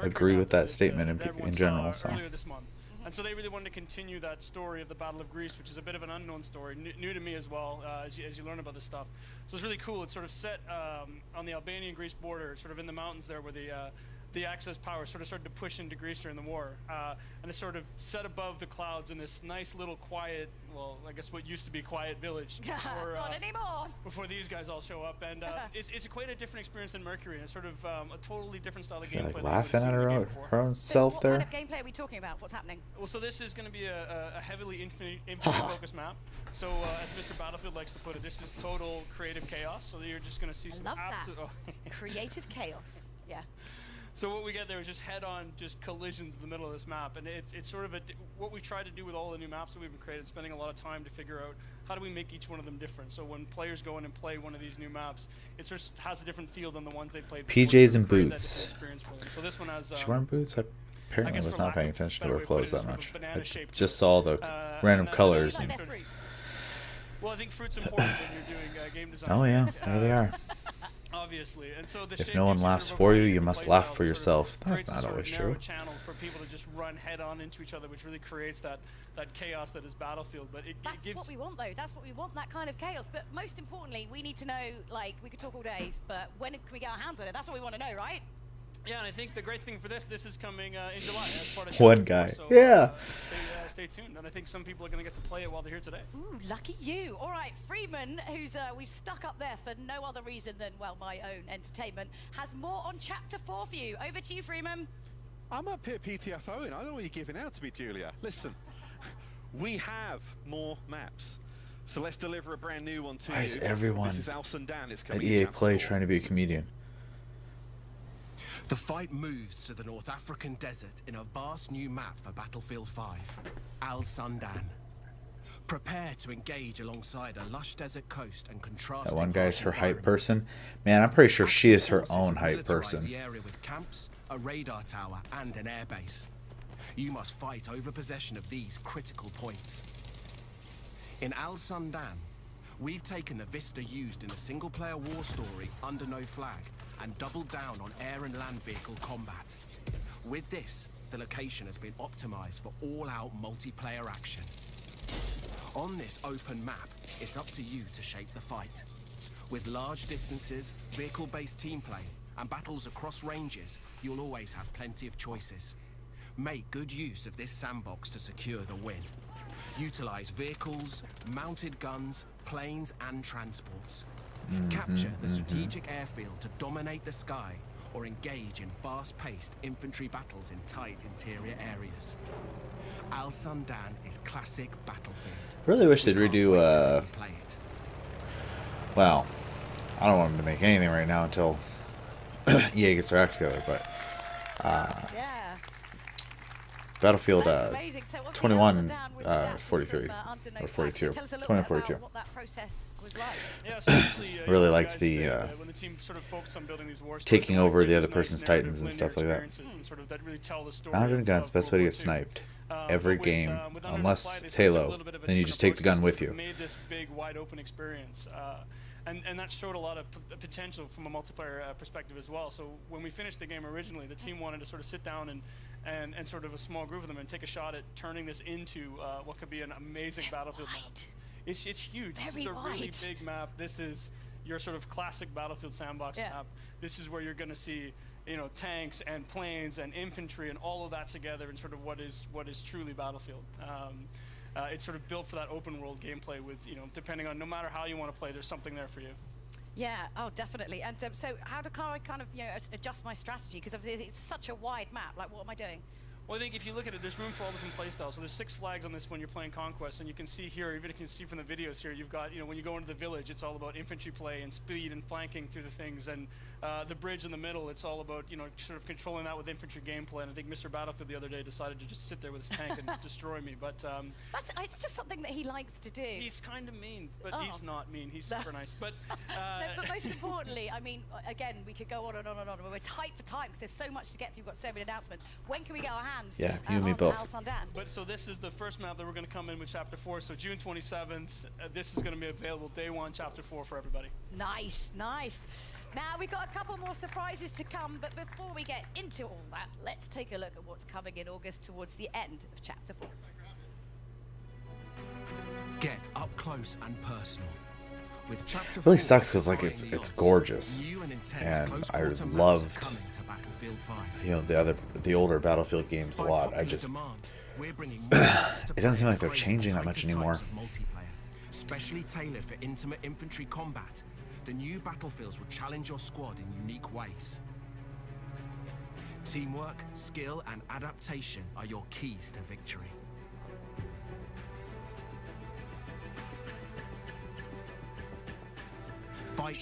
agree with that statement in general. So. Earlier this month. And so they really wanted to continue that story of the Battle of Greece, which is a bit of an unknown story, new to me as well, as you learn about this stuff. So it's really cool. It's sort of set on the Albanian-Greece border, sort of in the mountains there, where the Axis power sort of started to push into Greece during the war. And it's sort of set above the clouds in this nice little quiet, well, I guess what used to be quiet village. Before, Not anymore. Before these guys all show up. And it's quite a different experience than Mercury. And it's sort of a totally different style of gameplay. Like than laughing we've at seen in the her game before. her own So self what there. kind of gameplay are we talking about? What's happening? Well, so this is going to be a heavily infantry-focused map. So, as Mr. Battlefield likes to put it, this is total creative chaos. So you're just going to see some Love that. absolute Creative chaos. Yeah. So what we get there is just head-on, just collisions in the middle of this map, and it's sort of what we try to do with all the new maps that we've been created, spending a lot of time to figure out how do we make each one of them different. So when players go in and play one of these new maps, it sort of has a different feel than the ones they played before. PJs to and create that boots. different experience for them. So this one has. Is she wearing boots? I apparently guess was for not lack paying of attention better to her way to put clothes it, that it's much. sort of I banana-shaped just saw the random colors. And, well, I think fruit's important when you're doing game design. oh yeah, there they are. Obviously, and so the If shape no one gives laughs sort of a for you, variety you of must play laugh styles. for It sort of yourself. That's creates not a sort of always narrow true. channels for people to just run head-on into each other, which really creates that chaos that is Battlefield. But it That's gives what we want, though. That's what we want, that kind of chaos. But most importantly, we need to know, like, we could talk all day, but when can we get our hands on it? That's what we want to know, right? Yeah, and I think the great thing for this is coming in July as part of One Chapter guy. 4, so, Yeah. Stay tuned, and I think some people are going to get to play it while they're here today. Ooh, lucky you. All right, Freeman, who's we've stuck up there for no other reason than, well, my own entertainment, has more on Chapter 4 for you. Over to you, Freeman. I'm up here PTFOing. I don't know what you're giving out to me, Julia. Listen, we have more maps. So let's deliver a brand new one to you. Why is everyone This is Al Sundan. It's at coming EA in Chapter Play 4. trying to be a comedian? The fight moves to the North African desert in a vast new map for Battlefield 5, Al Sundan. Prepare to engage alongside a lush desert coast and contrast. That one guy's her hype person. Man, I'm pretty sure she is her own hype person. The area with camps, a radar tower, and an airbase. You must fight over possession of these critical points. In Al Sundan, we've taken the vista used in the single-player war story Under No Flag and doubled down on air and land vehicle combat. With this, the location has been optimized for all-out multiplayer action. On this open map, it's up to you to shape the fight. With large distances, vehicle-based team play, and battles across ranges, you'll always have plenty of choices. Make good use of this sandbox to secure the win. Utilize vehicles, mounted guns, planes, and transports. Capture the strategic airfield to dominate the sky, or engage in fast-paced infantry battles in tight interior areas. Al Sundan is classic Battlefield. Really wish they'd redo. Well, I don't want them to make anything right now until EA gets their act together, but Yeah. Battlefield That's amazing. So obviously 21, Al Sundan was adapted 43 from, Under No or Flag. 42, Tell us a little 20 bit 42. about what that process was like. Yeah, so obviously, Really you liked guys, the when the team sort of focused on building these war stories, taking they wanted over to the create other these person's nice narrative, titans and linear stuff like that. experiences and sort of that really tell the story Not having of- guns, of best way to World get War II. sniped. Every But game, with Under No unless Flag, they it's took a Halo, little bit of a then you just different take the gun approach. with They you. made this big, wide open experience. And that showed a lot of potential from a multiplayer perspective as well. So when we finished the game originally, the team wanted to sort of sit down and sort of a small group of them and take a shot at turning this into what could be an amazing Battlefield map. It's huge. This is a really big map. This is your sort of classic Battlefield sandbox map. This is where you're going to see, you know, tanks and planes and infantry and all of that together in sort of what is truly Battlefield. it's sort of built for that open world gameplay with, you know, depending on no matter how you want to play, there's something there for you. Yeah, oh, definitely. And so how do I kind of, you know, adjust my strategy? Because it's such a wide map. Like, what am I doing? Well, I think if you look at it, there's room for all different playstyles. So there's 6 flags on this when you're playing Conquest, and you can see here, even if you can see from the videos here, you've got, you know, when you go into the village, it's all about infantry play and speed and flanking through the things, and the bridge in the middle, it's all about, you know, sort of controlling that with infantry gameplay. And I think Mr. Battlefield the other day decided to just sit there with his tank and destroy me. But it's just something that he likes to do. He's kind of mean, but he's not mean. He's super nice. But no, but most importantly, I mean, again, we could go on and on and on. We're tight for time because there's so much to get through. We've got so many announcements. When can we get our hands? Yeah, you and me both. But so this is the first map that we're going to come in with Chapter 4. So June 27th, this is going to be available day 1, Chapter 4 for everybody. Nice, nice. Now we've got a couple more surprises to come, but before we get into all that, let's take a look at what's coming in August towards the end of Chapter 4. Get up close and personal. With Chapter It really 4 sucks because like it's gorgeous, new and intense and close I quarter maps are loved, coming to Battlefield 5. you know, the older Battlefield games a By lot. popular I just demand, we're bringing more maps to it doesn't seem like they're players changing that greater much anymore. types of multiplayer, specially tailored for intimate infantry combat. The new battlefields will challenge your squad in unique ways. Teamwork, skill, and adaptation are your keys to victory.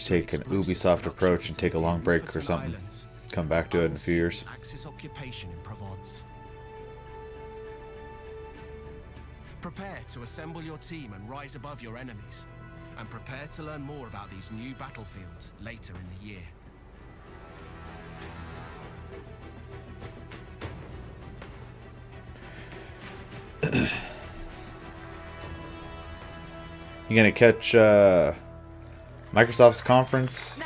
Take an Ubisoft approach and take a long break or something. Come back to it in a few years. Axis occupation in Provence. Prepare to assemble your team and rise above your enemies. And prepare to learn more about these new battlefields later in the year. You gonna catch Microsoft's conference,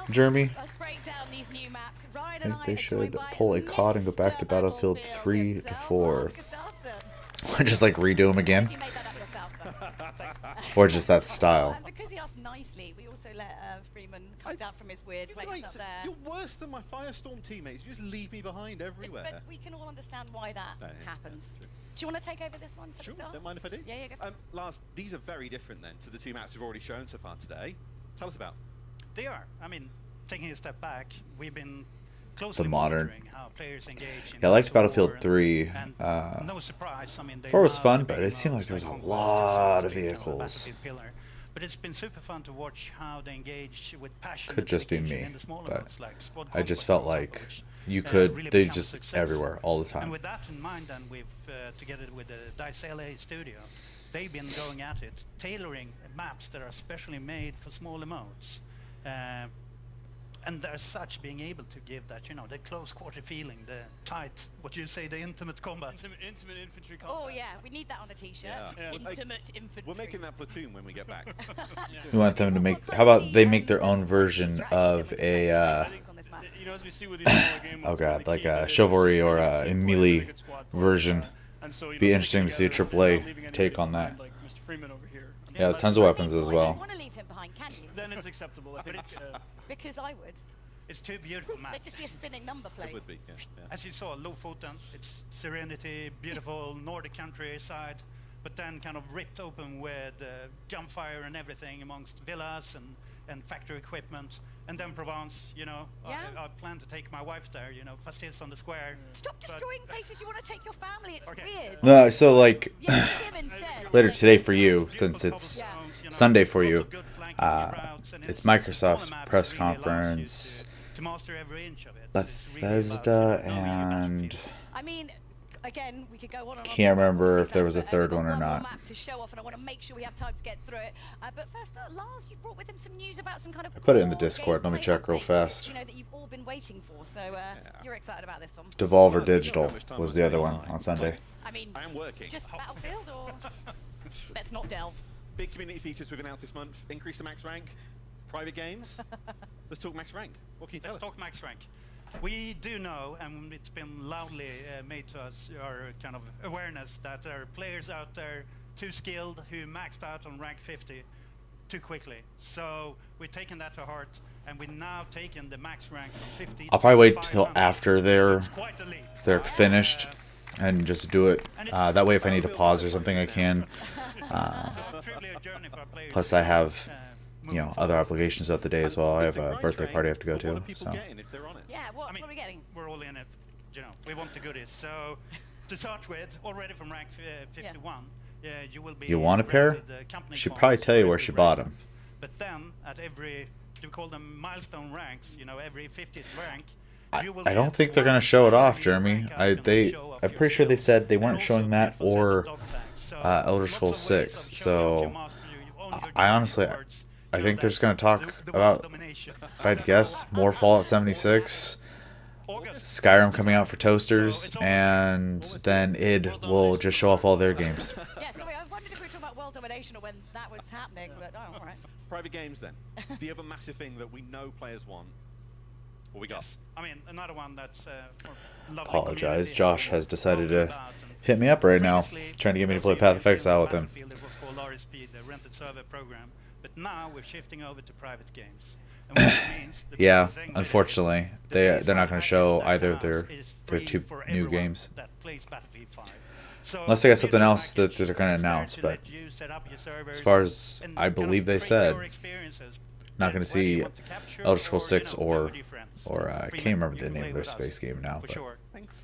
Jeremy? I think they should pull a COD and go back to Battlefield 3 to 4. Just like redo them again? Or just that style? Because he asked nicely, we also let Freeman come down from his weird place up there. You're worse than my Firestorm teammates. You just leave me behind everywhere. But we can all understand why that happens. Do you want to take over this one for the start? Don't mind if I do. Yeah, go for it. Lars, these are very different then to the 2 maps we've already shown so far today. Tell us about. They are. I mean, taking a step back, we've been The modern. how players engage in Yeah, I liked War Battlefield 3. no surprise, I mean, 4 was fun, but it seemed like there was a lot of vehicles. But it's been super fun to watch how they engage with passion. Could just be me, in the smaller but modes, like Squad I just Conquest, felt for like example, you which, could, really they become a just success. everywhere, all the And time. with that in mind, then we've together with the Dice LA studio, they've been going at it, tailoring maps that are specially made for smaller modes. And as such, being able to give that, you know, the close quarter feeling, the tight, what you say, the intimate combat. Intimate infantry combat. Oh yeah, we need that on a t-shirt. Yeah. Intimate infantry. We're making that platoon when we get back. We want them to make, how about they make their own version of a, You know, as we see with these smaller game oh modes, god, the like key to a this is chivalry just or being able a to play melee a good squad version. and so, you Be know, interesting to see a sticking together, AAA leaving any take people on that. behind, like Mr. Freeman over here. Yeah, tons of weapons as well. You want to leave him behind, can you? Then it's acceptable. I think. Because I would. It's 2 beautiful maps. There'd just be a spinning number plate. It would be, yeah. As you saw, Lofoten, it's serenity, beautiful Nordic countryside, but then kind of ripped open with gunfire and everything amongst villas and factory equipment. And then Provence, you know, Yeah. I plan to take my wife there, you know, pastilles on the square. Stop destroying places you want to take your family. It's weird. No, so like Yeah, him instead. later today for you, since it's Sunday for you, it's Microsoft's press conference, to master every inch of it. Bethesda, and I mean, again, we could go on and on. can't remember if there was a But third we've one got or one more not. map to show off, and I want to make sure we have time to get through it. But first, Lars, you brought with him some news about some kind of. I put it in the core Discord. Let me gameplay check real updates, fast. You know that you've all been waiting for, so you're excited about this one. Devolver Digital was the other one on Sunday. I mean, I am working. just Battlefield, or let's not delve. Big community features we've announced this month. Increase the max rank. Private games. Let's talk max rank. What can you tell us? Let's talk max rank. We do know, and it's been loudly made to us, our kind of awareness, that there are players out there too skilled who maxed out on rank 50 too quickly. So we're taking that to heart, and we're now taking the max rank from 50 I'll probably wait to till 500. after they're It's quite a leap. finished and just do it. That way, if I need to pause or something, I can. Plus, I have, other obligations throughout the day as well. I have a birthday party I have to go to. So. Yeah, what are we getting? We're all in it. We want the goodies. So, to start with, already from rank 51, you will be. You want a pair? Should probably tell you where she bought them. But then, at every, we call them milestone ranks. Every 50th rank. I don't think they're gonna show it off, Jeremy. I'm pretty sure they said they weren't showing that or Elder Scrolls 6. So I honestly, I think they're just gonna talk about, if I'd guess, more Fallout 76, Skyrim coming out for toasters, and then id will just show off all their games. Yeah, sorry, I wondered if we were talking about world domination or when that was happening, but all right. Private games then. The other massive thing that we know players want. What we got? I mean, another one that's Apologize. Josh has decided to hit me up right now, trying to get me to play Path of Exile with him. It was called RSP, the rented server program. But now we're shifting over to private games. And what it means, yeah, unfortunately, they're not going to show either of their two new games. Unless they got something else that they're going to announce, but as far as I believe they said, not going to see Elder Scrolls 6 or I can't remember the name of their space game now. But.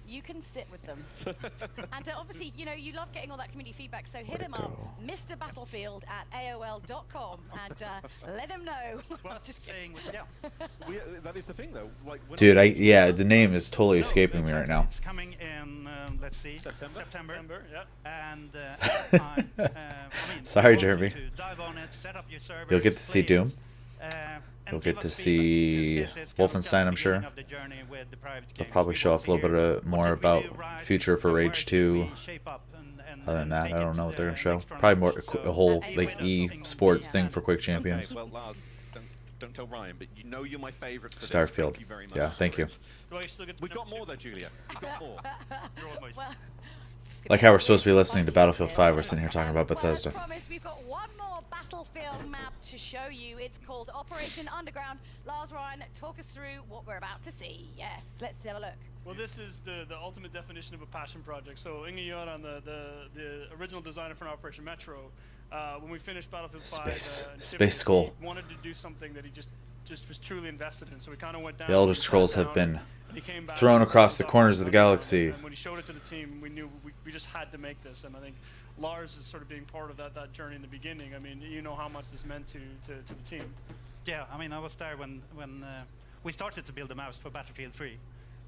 You can sit with them. And obviously, you love getting all that community feedback, so hit him up, Mr. Battlefield at AOL.com, and let him know. Just saying, that is the thing, though. Dude, the name is totally escaping me right now. It's coming in, let's see, September. Yeah. And sorry, Jeremy. You'll get to see Doom. You'll get to see Wolfenstein, I'm sure. They'll probably show off a little bit more about future for Rage 2. Other than that, I don't know what they're going to show. Probably more a whole sports thing for Quick Champions. Okay, well, Lars, don't tell Ryan, but you're my favorite for Starfield. Thank you very much. Yeah, thank you. We've got more though, Julia. We've got more. Like how we're supposed to be listening to Battlefield 5, we're sitting here talking about Bethesda. Well, as promised, we've got one more Battlefield map to show you. It's called Operation Underground. Lars, Ryan, talk us through what we're about to see. Yes, let's have a look. Well, this is the ultimate definition of a passion project. So Inge Göran, the original designer for Operation Metro, when we finished Battlefield 5, Space Skull. He wanted to do something that he just was truly invested in. So we kind of went down. The Elder Scrolls have been thrown across the corners of the galaxy. And when he showed it to the team, we knew we just had to make this. And I think Lars is sort of being part of that journey in the beginning. I mean, you know how much this meant to the team. Yeah, I mean, I was there when we started to build the maps for Battlefield 3.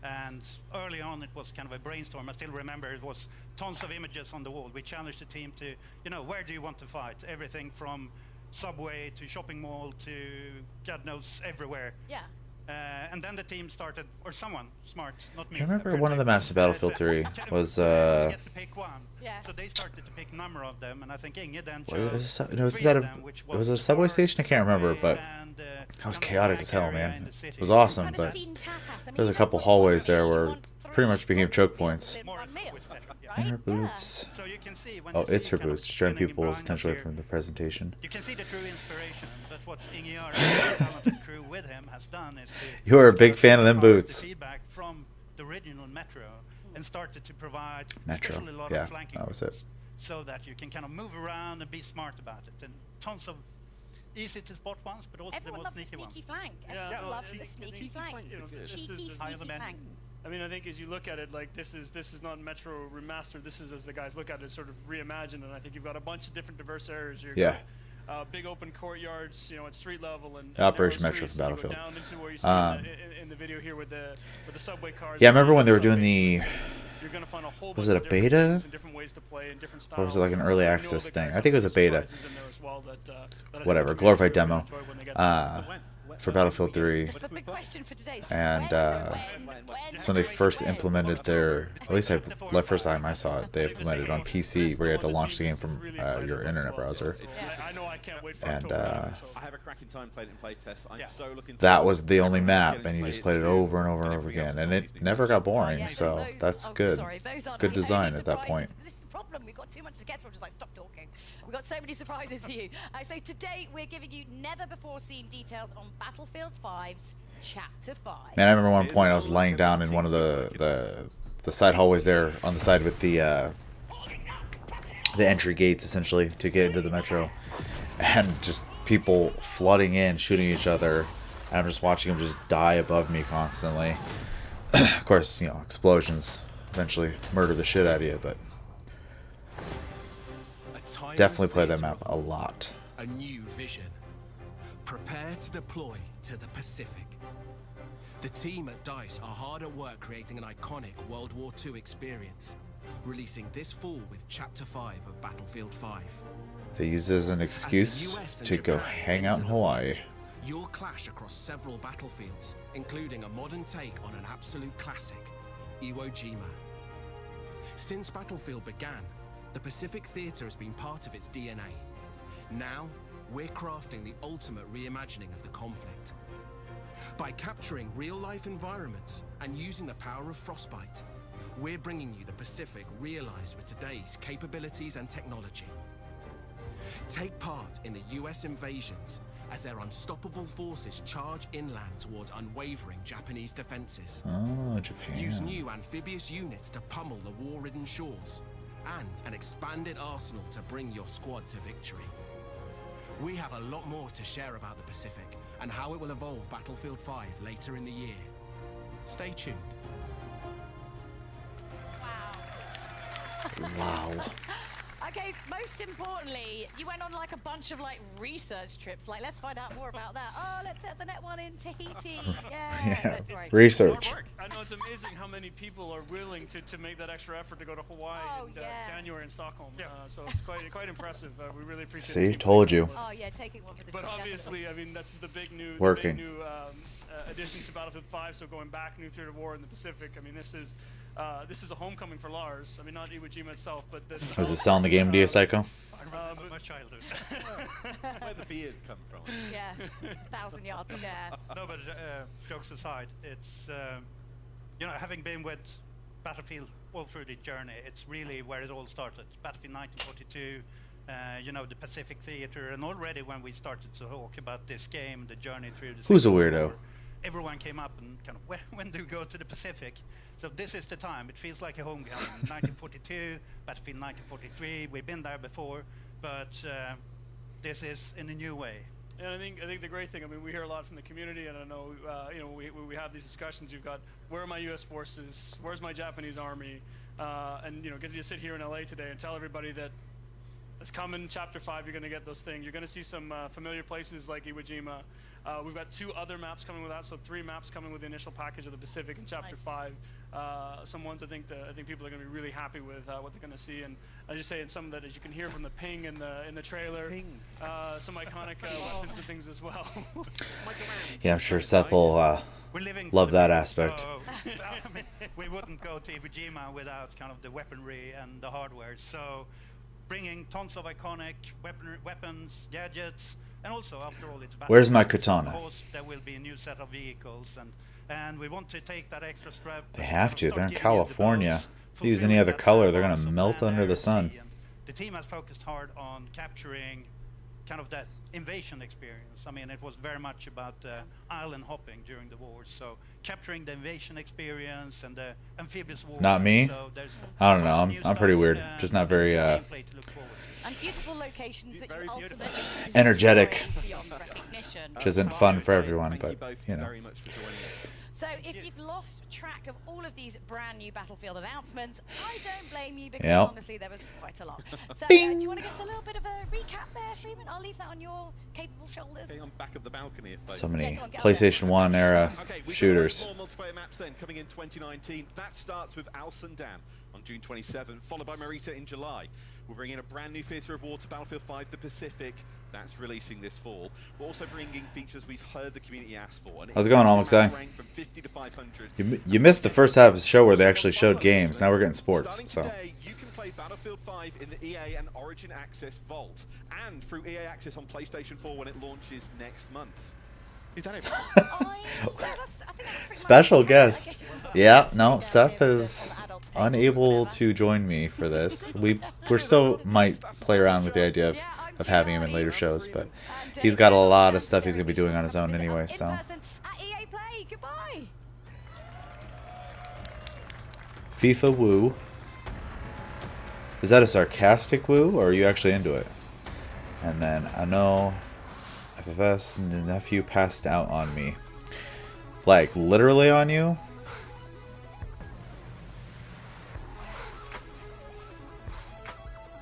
And early on, it was kind of a brainstorm. I still remember it was tons of images on the wall. We challenged the team to, where do you want to fight? Everything from subway to shopping mall to God knows everywhere. Yeah. And then the team started, or someone smart, not me. I remember one of the maps of Battlefield 3 was get to pick one. Yeah. So they started to pick a number of them, and I think Inge then chose it was a subway station. I can't remember, but that was chaotic as hell, man. It was awesome, but there's a couple hallways there where it pretty much became choke points. And her boots. Oh, it's her boots. Distracting people's attention away from the presentation. You can see the true inspiration, but what Inge and the talented crew with him has done is to. You are a big fan of them boots. Feedback from the original Metro and started to provide Metro. a lot Yeah, of flanking that was it. so that you can kind of move around and be smart about it, and tons of easy to spot ones, but also Everyone the most loves sneaky the sneaky ones. flank. Everyone loves the sneaky flank. Cheeky, sneaky flank. I mean, I think as you look at it, like this is not Metro remastered. This is, as the guys look at it, sort of reimagined. And I think you've got a bunch of different diverse areas here. Yeah. Big open courtyards, at street level and Operation Metro for Battlefield. Down into where you see in the video here with the subway cars. Yeah, I remember when they were doing the. You're gonna find a whole Was it a beta? Or was it like an early access thing? I think it was a beta. Whatever, glorified demo. For Battlefield 3. And it's when they first implemented their, at least the first time I saw it, they implemented it on PC where you had to launch the game from your internet browser. And I have a cracking time playing it in play tests. I'm so looking that was the only map, and you just played it over and over and over again, and it never got boring, so that's good. Good design at that point. Problem. We've got too much to get through. Just like stop talking. We've got so many surprises for you. So today we're giving you never before seen details on Battlefield 5's Chapter 5. Man, I remember one point I was laying down in one of the the side hallways there on the side with the entry gates essentially to get into the metro, and just people flooding in, shooting each other, and I'm just watching them just die above me constantly. Of course, you know, explosions eventually murder the shit out of you, but definitely play that map a lot. A new vision. Prepare to deploy to the Pacific. The team at DICE are hard at work creating an iconic World War II experience, releasing this fall with Chapter 5 of Battlefield 5. They use this as an excuse to go hang out in Hawaii. You'll clash across several battlefields, including a modern take on an absolute classic, Iwo Jima. Since Battlefield began, the Pacific Theater has been part of its DNA. Now, we're crafting the ultimate reimagining of the conflict. By capturing real-life environments and using the power of Frostbite, we're bringing you the Pacific realized with today's capabilities and technology. Take part in the US invasions as their unstoppable forces charge inland towards unwavering Japanese defenses. Oh, Japan. Use new amphibious units to pummel the war-ridden shores, and an expanded arsenal to bring your squad to victory. We have a lot more to share about the Pacific and how it will evolve Battlefield 5 later in the year. Stay tuned. Wow. Okay, most importantly, you went on like a bunch of like research trips. Like, let's find out more about that. Oh, let's set the net one in Tahiti. Yeah, that's right. Research. I know it's amazing how many people are willing to make that extra effort to go to Hawaii in January in Stockholm. So it's quite impressive. We really appreciate it. See, told you. Oh yeah, taking one for the But team, obviously, definitely. I mean, that's the big new, Working. addition to Battlefield 5. So going back, new theater of war in the Pacific. I mean, this is a homecoming for Lars. I mean, not Iwo Jima itself, but Was it selling the game to you, Psycho? My childhood. Where the beard come from? Yeah, 1,000 yards in there. No, but jokes aside, it's you know, having been with Battlefield all through the journey, it's really where it all started. Battlefield 1942, you know, the Pacific Theater, and already when we started to talk about this game, the journey through the Who's a Civil weirdo? War, everyone came up and kind of, when do you go to the Pacific? So this is the time. It feels like a home game. 1942, Battlefield 1943. We've been there before, but this is in a new way. And I think the great thing, I mean, we hear a lot from the community, and I know, you know, we have these discussions. You've got, where are my U.S. forces? Where's my Japanese army? And you know, getting to sit here in LA today and tell everybody that it's coming. Chapter 5, you're going to get those things. You're going to see some familiar places like Iwo Jima. We've got 2 other maps coming with that, so 3 maps coming with the initial package of the Pacific in Chapter 5. Some ones I think people are going to be really happy with what they're going to see, and I just say in some that, as you can hear from the ping in the trailer, some iconic weapons and things as well. Yeah, I'm sure Seth will love that aspect. So, I mean, we wouldn't go to Iwo Jima without kind of the weaponry and the hardware. So bringing tons of iconic weapons, gadgets, and also, after all, it's Where's my Battlefield, katana? Of course, there will be a new set of vehicles, and we want to take that extra step. They have to. start They're in giving you the California. bonus, If they use fulfilling any other that color, side they're going to of melt land, under air, the and sun. sea. And the team has focused hard on capturing kind of that invasion experience. I mean, it was very much about island hopping during the war. So capturing the invasion experience and the amphibious war. Not me. So there's I don't tons know. of I'm new pretty stuff, weird. Just not very gameplay to look forward to. And beautiful locations that you ultimately energetic, destroy beyond recognition. which isn't fun for everyone, but you know. So if you've lost track of all of these brand new Battlefield announcements, I don't blame you because Yep. honestly there was quite a lot. So do you want to give us a little bit of a recap there, Freeman? I'll leave that on your capable shoulders. Okay, I'm back of the balcony. If So many go on, get PlayStation 1 era Okay, we've shooters. got more multiplayer maps then coming in 2019. That starts with Al Sundan on June 27, followed by Marita in July. We're bringing a brand new theatre of war to Battlefield 5, the Pacific. That's releasing this fall. We're also bringing features we've heard the community ask for. How's it going, Almexai? Rank from 50 to 500. You missed the first half of the show where they actually showed games. Now we're getting sports. Starting So today, you can play Battlefield 5 in the EA and Origin Access Vault, and through EA Access on PlayStation 4 when it launches next month. Is that it? special guest. Yeah, no, Seth is unable to join me for this. We're still might play around with the idea of having him in later shows, but he's got a lot of stuff he's gonna be doing on his own anyway. So FIFA woo. Is that a sarcastic woo, or are you actually into it? And then I know FFS and the nephew passed out on me. Like, literally on you?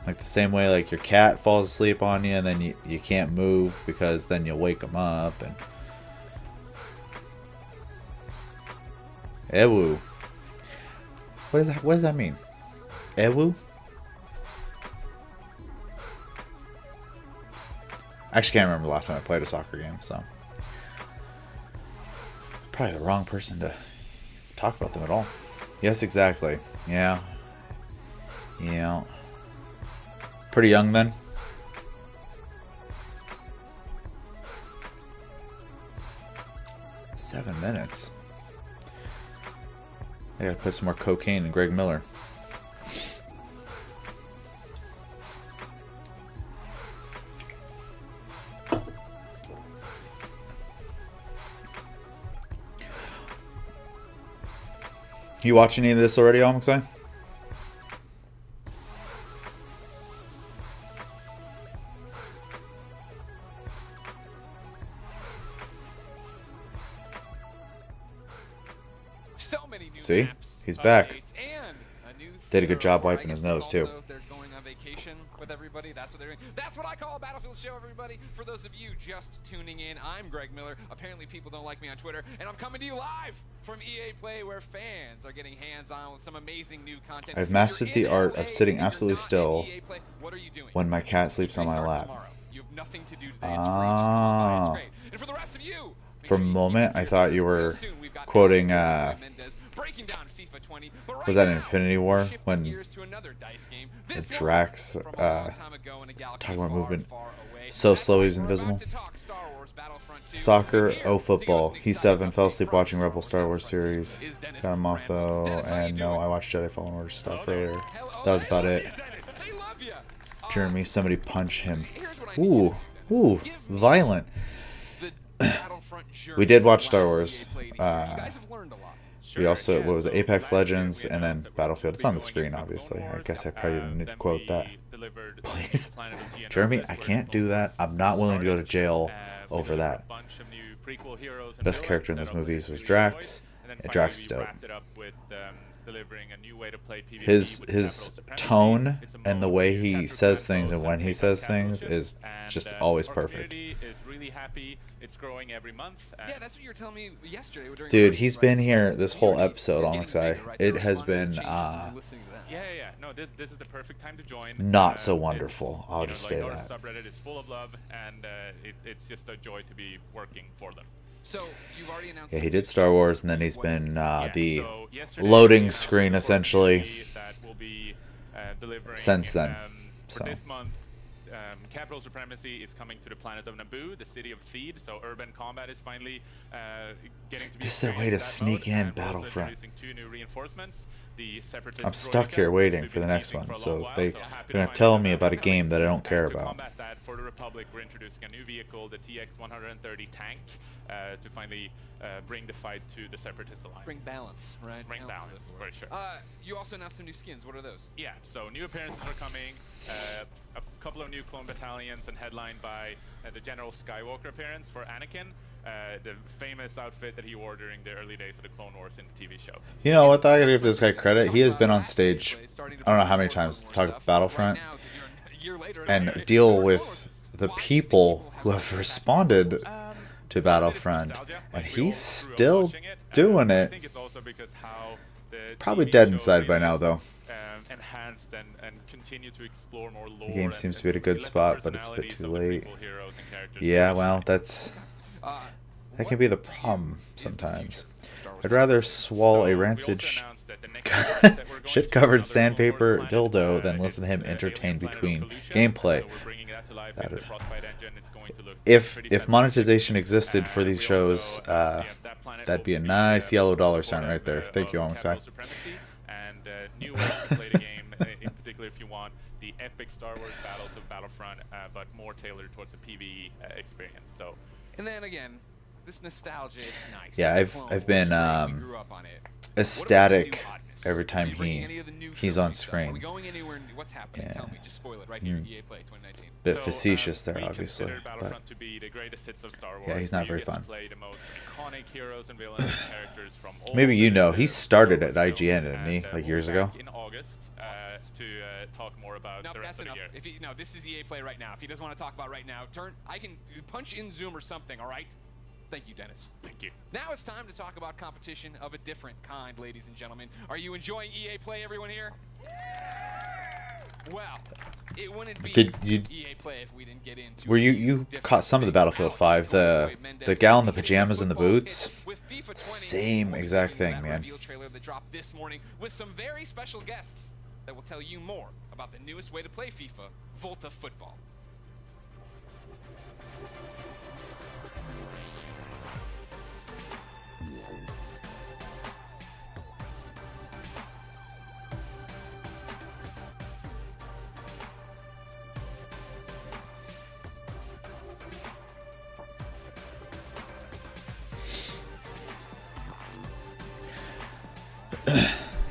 Like the same way like your cat falls asleep on you and then you can't move because then you'll wake them up. And Ewu. What does that mean? Ewu? I actually can't remember the last time I played a soccer game, so probably the wrong person to talk about them at all. Yes, exactly. Yeah. Yeah. Pretty young then. Seven minutes. I gotta put some more cocaine in Greg Miller. You watch any of this already, Almaxai? So many new See? maps, He's back. updates, and a new Did a good job theater, or I wiping his guess that's nose, too. also they're going on vacation with everybody. That's what they're doing. That's what I call a Battlefield show, everybody. For those of you just tuning in, I'm Greg Miller. Apparently people don't like me on Twitter, and I'm coming to you live from EA Play, where fans are getting hands-on with some amazing new content. I've If mastered you're the in art LA of sitting and you're absolutely not in still EA Play, what are you doing? when my cat sleeps on my Starts lap. tomorrow. You have nothing to do today. It's free. Just come on by. It's Ah. great. And for the rest of you, For a moment, I thought you were quoting, was that Infinity War? When Drax, talking about movement so slow he's invisible. Soccer, oh football. He's 7, fell asleep watching Rebel Star Wars series. Got him off though, and no, I watched Jedi Fallen Order stuff later. That was about it. Jeremy, somebody punch him. Ooh, ooh, violent. We did watch Star Wars. We also, what was it, Apex Legends, and then Battlefield. It's on the screen, obviously. I guess I probably didn't need to quote that. Please. Jeremy, I can't do that. I'm not willing to go to jail over that. Best character in those movies was Drax, and Drax is dope. His tone and the way he says things and when he says things is just always perfect. It's growing every month. Yeah, that's what you were telling me yesterday. Dude, he's been here this whole episode, Almaxai. It has been Yeah. No, this is the perfect time to join. Not so wonderful. I'll just say that. Subreddit is full of love, and it's just a joy to be working for them. So you've already announced. Yeah, he did Star Wars, and then he's been the loading screen essentially since then. For this month, Capital Supremacy is coming to the planet of Naboo, the city of Theed, so urban combat is finally getting to be. This is their way to sneak in Battlefront. I'm stuck here waiting for the next one, so they're gonna tell me about a game that I don't care about. combat that, for the Republic, we're introducing a new vehicle, the TX-130 tank, to finally bring the fight to the Separatist Alliance. Bring balance, right? Bring balance, for sure. You also announced some new skins. What are those? Yeah, so new appearances are coming. A couple of new clone battalions, and headlined by the General Skywalker appearance for Anakin, the famous outfit that he wore during the early days of the Clone Wars in the TV show. You know what, though? I gotta give this guy credit. He has been on stage, I don't know how many times, to talk about Battlefront and deal with the people who have responded to Battlefront, and he's still doing it. Probably dead inside by now, though. Enhanced and continue to explore more lore. The game seems to be at a good spot, but it's a bit too late. Yeah, well, that can be the problem sometimes. I'd rather swallow a rancid shit-covered sandpaper dildo than listen to him entertain between gameplay. If monetization existed for these shows, that'd be a nice yellow dollar sign right there. Thank you, Almaxai. New ways to play the game, in particular if you want the epic Star Wars battles of Battlefront, but more tailored towards a PvE experience. So, and then again, this nostalgia, it's nice. Yeah, I've been ecstatic every time he's on screen. Are we going anywhere? What's happening? Yeah. Tell me. Just spoil it right here. EA Play 2019. Bit facetious there, we obviously, consider but Battlefront to be the greatest hits of Star Wars. yeah, he's where not you very get to fun. play the most iconic heroes and villains and characters from all Maybe you know, the he started at Star Wars IGN, films, didn't he? and, Like we'll years be ago? back in August to talk more about Nope, the rest that's of enough. the year. If he, no, this is EA Play right now. If he doesn't want to talk about right now, I can punch in Zoom or something. All right. Thank you, Dennis. Thank you. Now it's time to talk about competition of a different kind, ladies and gentlemen. Are you enjoying EA Play, everyone here? Well, it wouldn't be EA Play if we didn't get into. Were you caught some of the Battlefield 5, the gal in the pajamas and the boots? Same exact thing, man. Reveal trailer that dropped this morning with some very special guests that will tell you more about the newest way to play FIFA, Volta Football.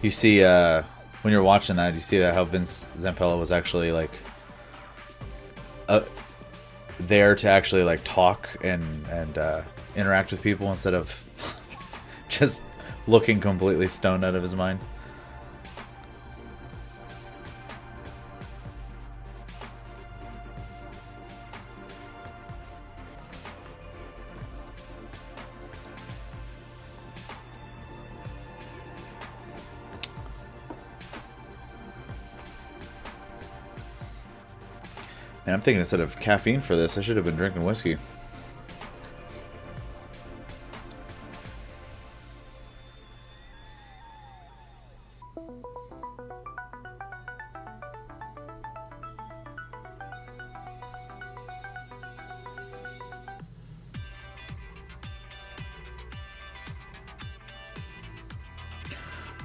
You see, when you're watching that, you see that how Vince Zampella was actually like there to actually like talk and interact with people instead of just looking completely stoned out of his mind. And I'm thinking instead of caffeine for this, I should have been drinking whiskey.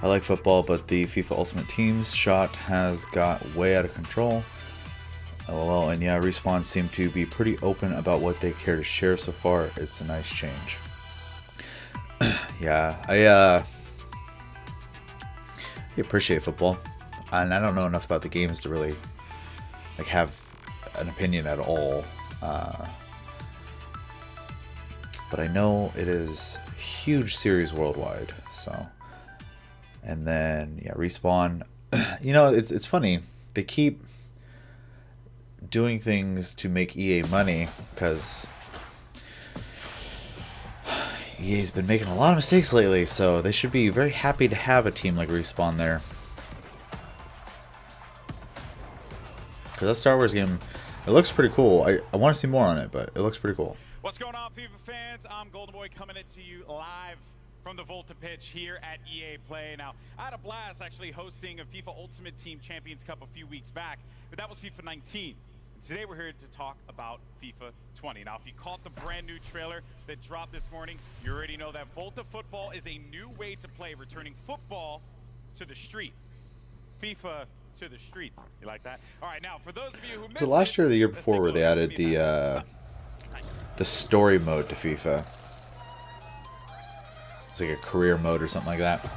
I like football, but the FIFA Ultimate Team's shot has got way out of control. LOL, and yeah, Respawn seem to be pretty open about what they care to share so far. It's a nice change. Yeah, I appreciate football, and I don't know enough about the games to really like have an opinion at all. But I know it is a huge series worldwide. So, and then yeah, Respawn. You know, it's funny. They keep doing things to make EA money because EA's been making a lot of mistakes lately, so they should be very happy to have a team like Respawn there. Because that Star Wars game, it looks pretty cool. I want to see more on it, but it looks pretty cool. What's going on, FIFA fans? I'm Golden Boy coming to you live from the Volta pitch here at EA Play. Now, I had a blast actually hosting a FIFA Ultimate Team Champions Cup a few weeks back, but that was FIFA 19. Today we're here to talk about FIFA 20. Now, if you caught the brand new trailer that dropped this morning, you already know that Volta Football is a new way to play, returning football to the street. FIFA to the streets. You like that? All right, now for those of you who missed Was it last year or the year before where they added the story mode to FIFA? It's like a career mode or something like that.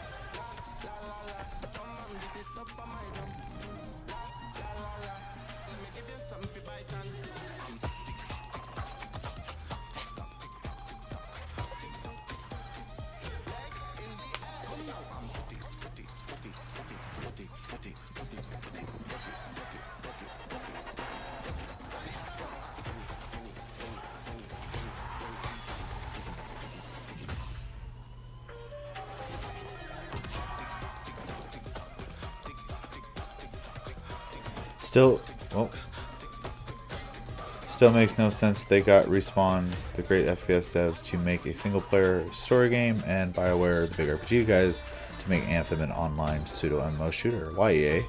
Still makes no sense they got Respawn, the great FPS devs, to make a single-player story game, and BioWare, the big RPG guys, to make Anthem an online pseudo-MMO shooter. Why EA?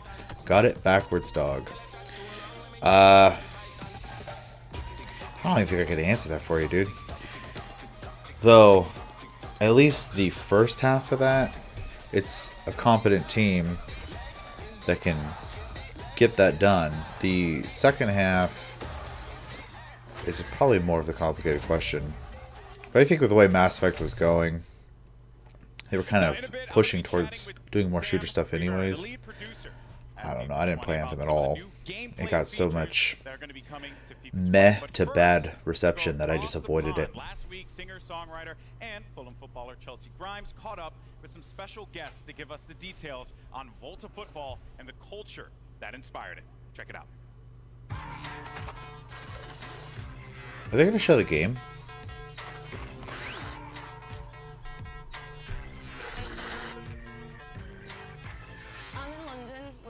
Got it backwards, dog. I don't even think I could answer that for you, dude. Though, at least the first half of that, it's a competent team that can get that done. The second half is probably more of the complicated question. But I think with the way Mass Effect was going, they were kind of pushing towards doing more shooter stuff anyways. I don't know. I didn't play Anthem at all. It got so much meh to bad reception that I just avoided it. Last week, singer-songwriter and Fulham footballer Chelsea Grimes caught up with some special guests to give us the details on Volta football and the culture that inspired it. Check it out. Are they going to show the game?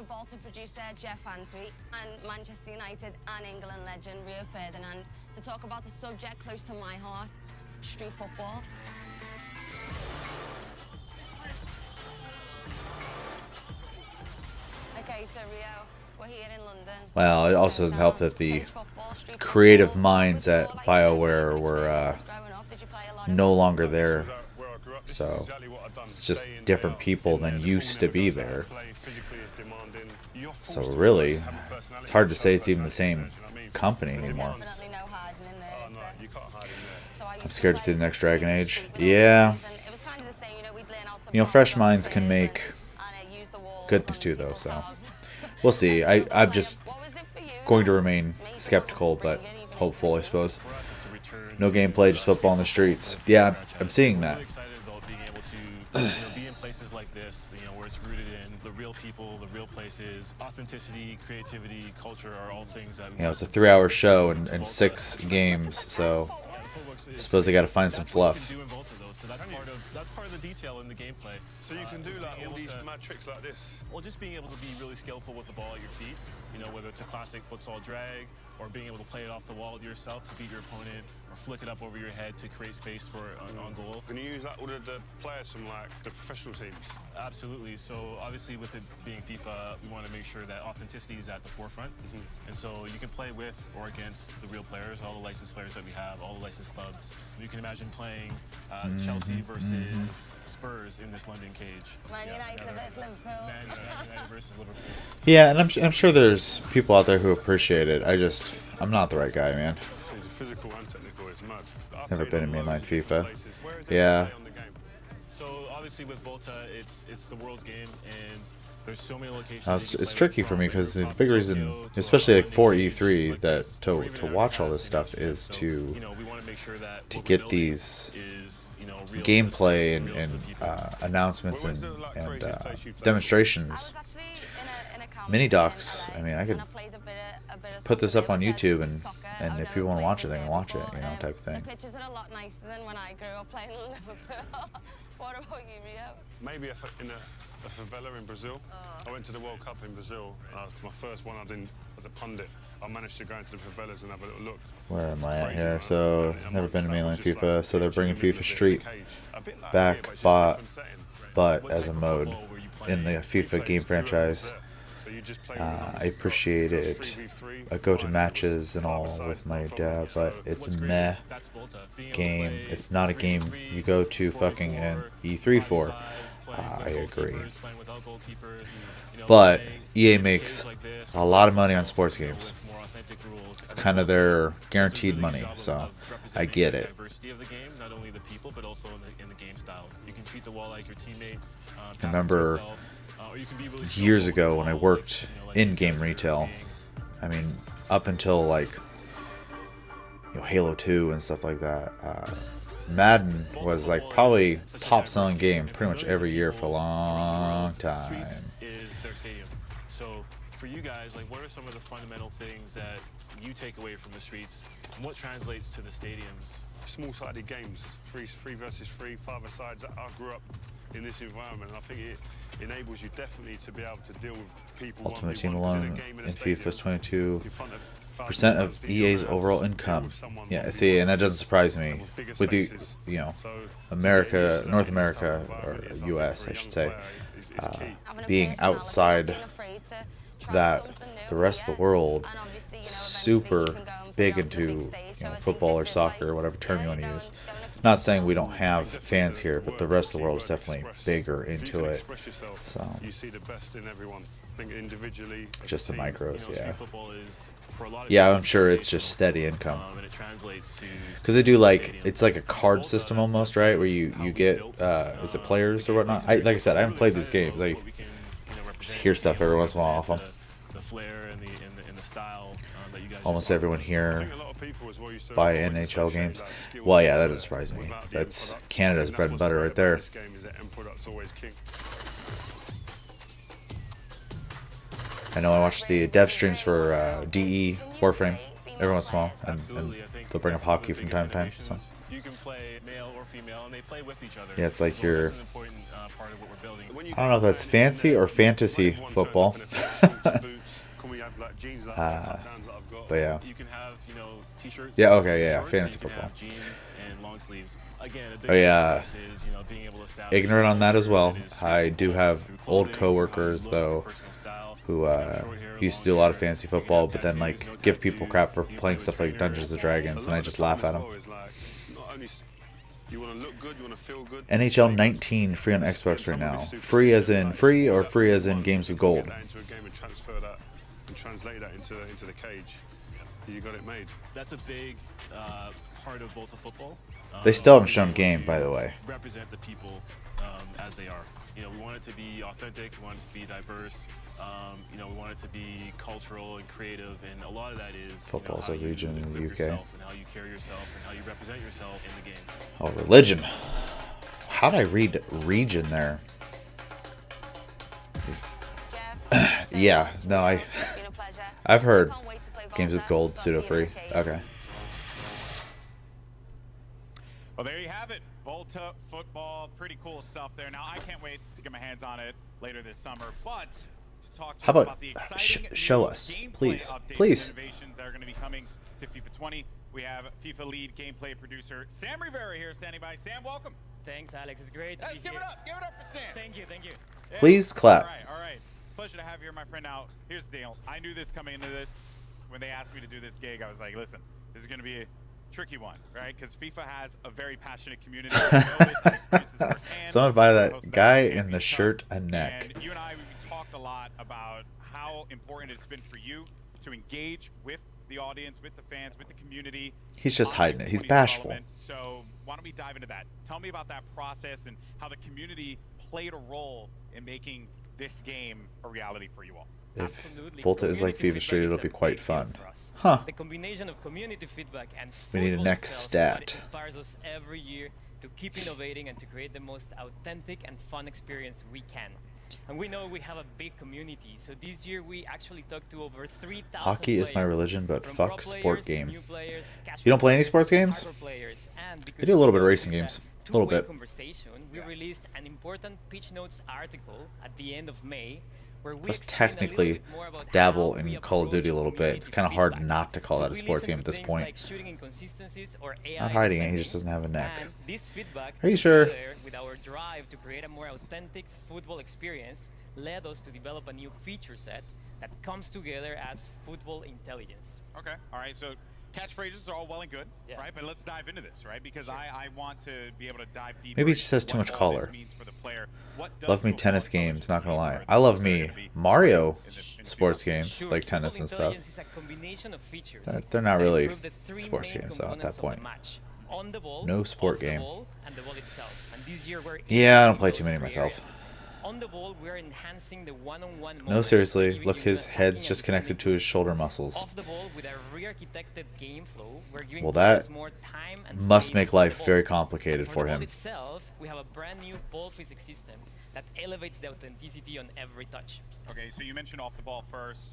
Volta producer Jeff Antwi and Manchester United and England legend Rio Ferdinand to talk about a subject close to my heart, street football. Okay, so Rio, we're here in London. Well, it also doesn't help that the creative minds at BioWare were no longer there. So it's just different people than used to be there. So really, it's hard to say it's even the same company anymore. I'm scared to see the next Dragon Age. Yeah. You know, fresh minds can make good things too, though, so we'll see. I'm just going to remain skeptical, but hopeful, I suppose. No gameplay, just football in the streets. Yeah, I'm seeing that. Be in places like this, where it's rooted in the real people, the real places, authenticity, creativity, culture are all things that. It's a 3-hour show and 6 games, so I suppose they got to find some fluff. So that's part of the detail in the gameplay. So you can do like all these mad tricks like this. Well, just being able to be really skillful with the ball at your feet. Whether it's a classic futsal drag or being able to play it off the wall with yourself to beat your opponent, or flick it up over your head to create space for on goal. Can you use that all of the players from like the professional teams? Absolutely. So obviously with it being FIFA, we want to make sure that authenticity is at the forefront. And so you can play with or against the real players, all the licensed players that we have, all the licensed clubs. You can imagine playing Chelsea versus Spurs in this London cage. Man United versus Liverpool. Man United versus Liverpool. Yeah, and I'm sure there's people out there who appreciate it. I'm not the right guy, man. Physical and technical, it's mad. Never been in mainline FIFA. Yeah. So obviously with Volta, it's the world's game, and there's so many locations. It's tricky for me because the big reason, especially like for E3, that to watch all this stuff is to get these gameplay and announcements and demonstrations, mini docs. I mean, I could put this up on YouTube and if people want to watch it, they can watch it, type of thing. The pitches are a lot nicer than when I grew up playing in Liverpool. What about you, Rio? Maybe in a favela in Brazil. I went to the World Cup in Brazil. My first one I did as a pundit. I managed to go into the favelas and have a little look. Where am I at here? So, never been to mainline FIFA, so they're bringing FIFA Street back, but as a mode in the FIFA game franchise. I appreciate it. I go to matches and all with my dad, but it's a meh game. It's not a game you go to fucking an E3 for. I agree. But EA makes a lot of money on sports games. It's kind of their guaranteed money, so I get it. I remember years ago when I worked in game retail, I mean, up until like Halo 2 and stuff like that, Madden was like probably top selling game pretty much every year for a long time. So for you guys, like, what are some of the fundamental things that you take away from the streets, and what translates to the stadiums? Small-sided games, three versus three, 5-a-sides. I grew up in this environment, and I think it enables you definitely to be able to deal with people. Ultimate Team alone in FIFA's 22% of EA's overall income. Yeah, see, and that doesn't surprise me. With the, North America, or US, I should say, being outside that, the rest of the world, super big into football or soccer, or whatever term you want to use. Not saying we don't have fans here, but the rest of the world is definitely bigger into it. So you see the best in everyone. I think individually, just the micros, You know, yeah. street football is, for a lot of Yeah, people, I'm sure it's just steady income. and it translates to Because they do like, it's like a card system almost, right? Where you get, is it players or whatnot? Like I said, I haven't played these games. I just hear stuff every once in a while off them. the flair and the style that you guys. Almost everyone here buy NHL games. Well, yeah, that doesn't surprise me. That's Canada's bread and butter right there. I know I watch the dev streams for DE Warframe every once in a while, and they'll bring up hockey from time to time. So. You can play male or female, and they play with each other. Yeah, it's like your. That's an important part of what we're building. I don't know if that's fancy or fantasy football. But yeah. You can have, you know, t-shirts. Yeah. Okay. Yeah. Fantasy football. Jeans and long sleeves. Again, Oh yeah. Ignorant on that as well. I do have old coworkers though, who used to do a lot of fantasy football, but then like give people crap for playing stuff like Dungeons and Dragons, and I just laugh at them. NHL 19 free on Xbox right now. Free as in free, or free as in games with gold? Translate that into the cage. You got it made. That's a big part of Volta football. They still haven't shown game, by the way. Represent the people as they are. You know, we want it to be authentic. We want it to be diverse. You know, we want it to be cultural and creative, and a lot of that is Football's a region in the UK. and how you carry yourself and how you represent yourself in the game. Oh, religion. How'd I read region there? Yeah, no, I've heard games with gold pseudo free. Okay. Well, there you have it. Volta football, pretty cool stuff there. Now, I can't wait to get my hands on it later this summer, but to talk to How us about the exciting show new us, gameplay please, updates please. and innovations that are going to be coming to FIFA 20, we have FIFA lead gameplay producer Sam Rivera here standing by. Sam, welcome. Thanks, Alex. It's great to Let's be give here. it up. Give it up for Sam. Thank you. Thank you. Yeah. Please clap. All right. Pleasure to have you here, my friend. Now, here's the deal. I knew this coming into this. When they asked me to do this gig, I was like, listen, this is going to be a tricky one, right? Because FIFA has a very passionate community. Someone buy that guy in the shirt and neck. And you and I, we talked a lot about how important it's been for you to engage with the audience, with the fans, with the community. He's just hiding it. He's bashful. So why don't we dive into that? Tell me about that process and how the community played a role in making this game a reality for you all. If Volta is like FIFA Street, it'll be quite fun. Huh. The combination of community feedback and We need a football next itself stat. inspires us every year to keep innovating and to create the most authentic and fun experience we can. And we know we have a big community, so this year we actually talked to over 3,000 Hockey is my religion, but from fuck pro sport players, game. new players, You don't play any sports games? hyper players, and I because do a little bit of we racing noticed games. that A little two-way bit. conversation, we released an important pitch notes article at the end of May where we Let's explain a little technically bit more about dabble how in we Call of Duty a little bit. community It's kind of hard feedback. not to call So that a we sports listen game to at this things point. like shooting inconsistencies or AI Not hiding it, he defending, just doesn't have a neck. and this feedback Are you sure? together with our drive to create a more authentic football experience led us to develop a new feature set that comes together as football intelligence. Okay. All right. So catchphrases are all well and good, right? But let's dive into this, right? Because I want to be able to dive deeper. Maybe it just has too much color. Love me tennis games, not gonna lie. I love me Mario sports games, like tennis and stuff. Intelligence is a combination of features They're not that really improve the three sports main games though at components that of the point. match. On the ball, No sport off the game. ball, and the ball itself. And this year we're Yeah, I don't integrating play those too many three myself. areas. On the ball, we're enhancing the one-on-one No, moments, seriously, giving look, you his the head's attacking just and connected to his shoulder muscles. off the ball with a re-architected game flow. We're giving Well, players that more time and must space make on the life ball. very complicated And for for the ball him. itself, we have a brand new ball physics system that elevates the authenticity on every touch. Okay, so you mentioned off the ball first.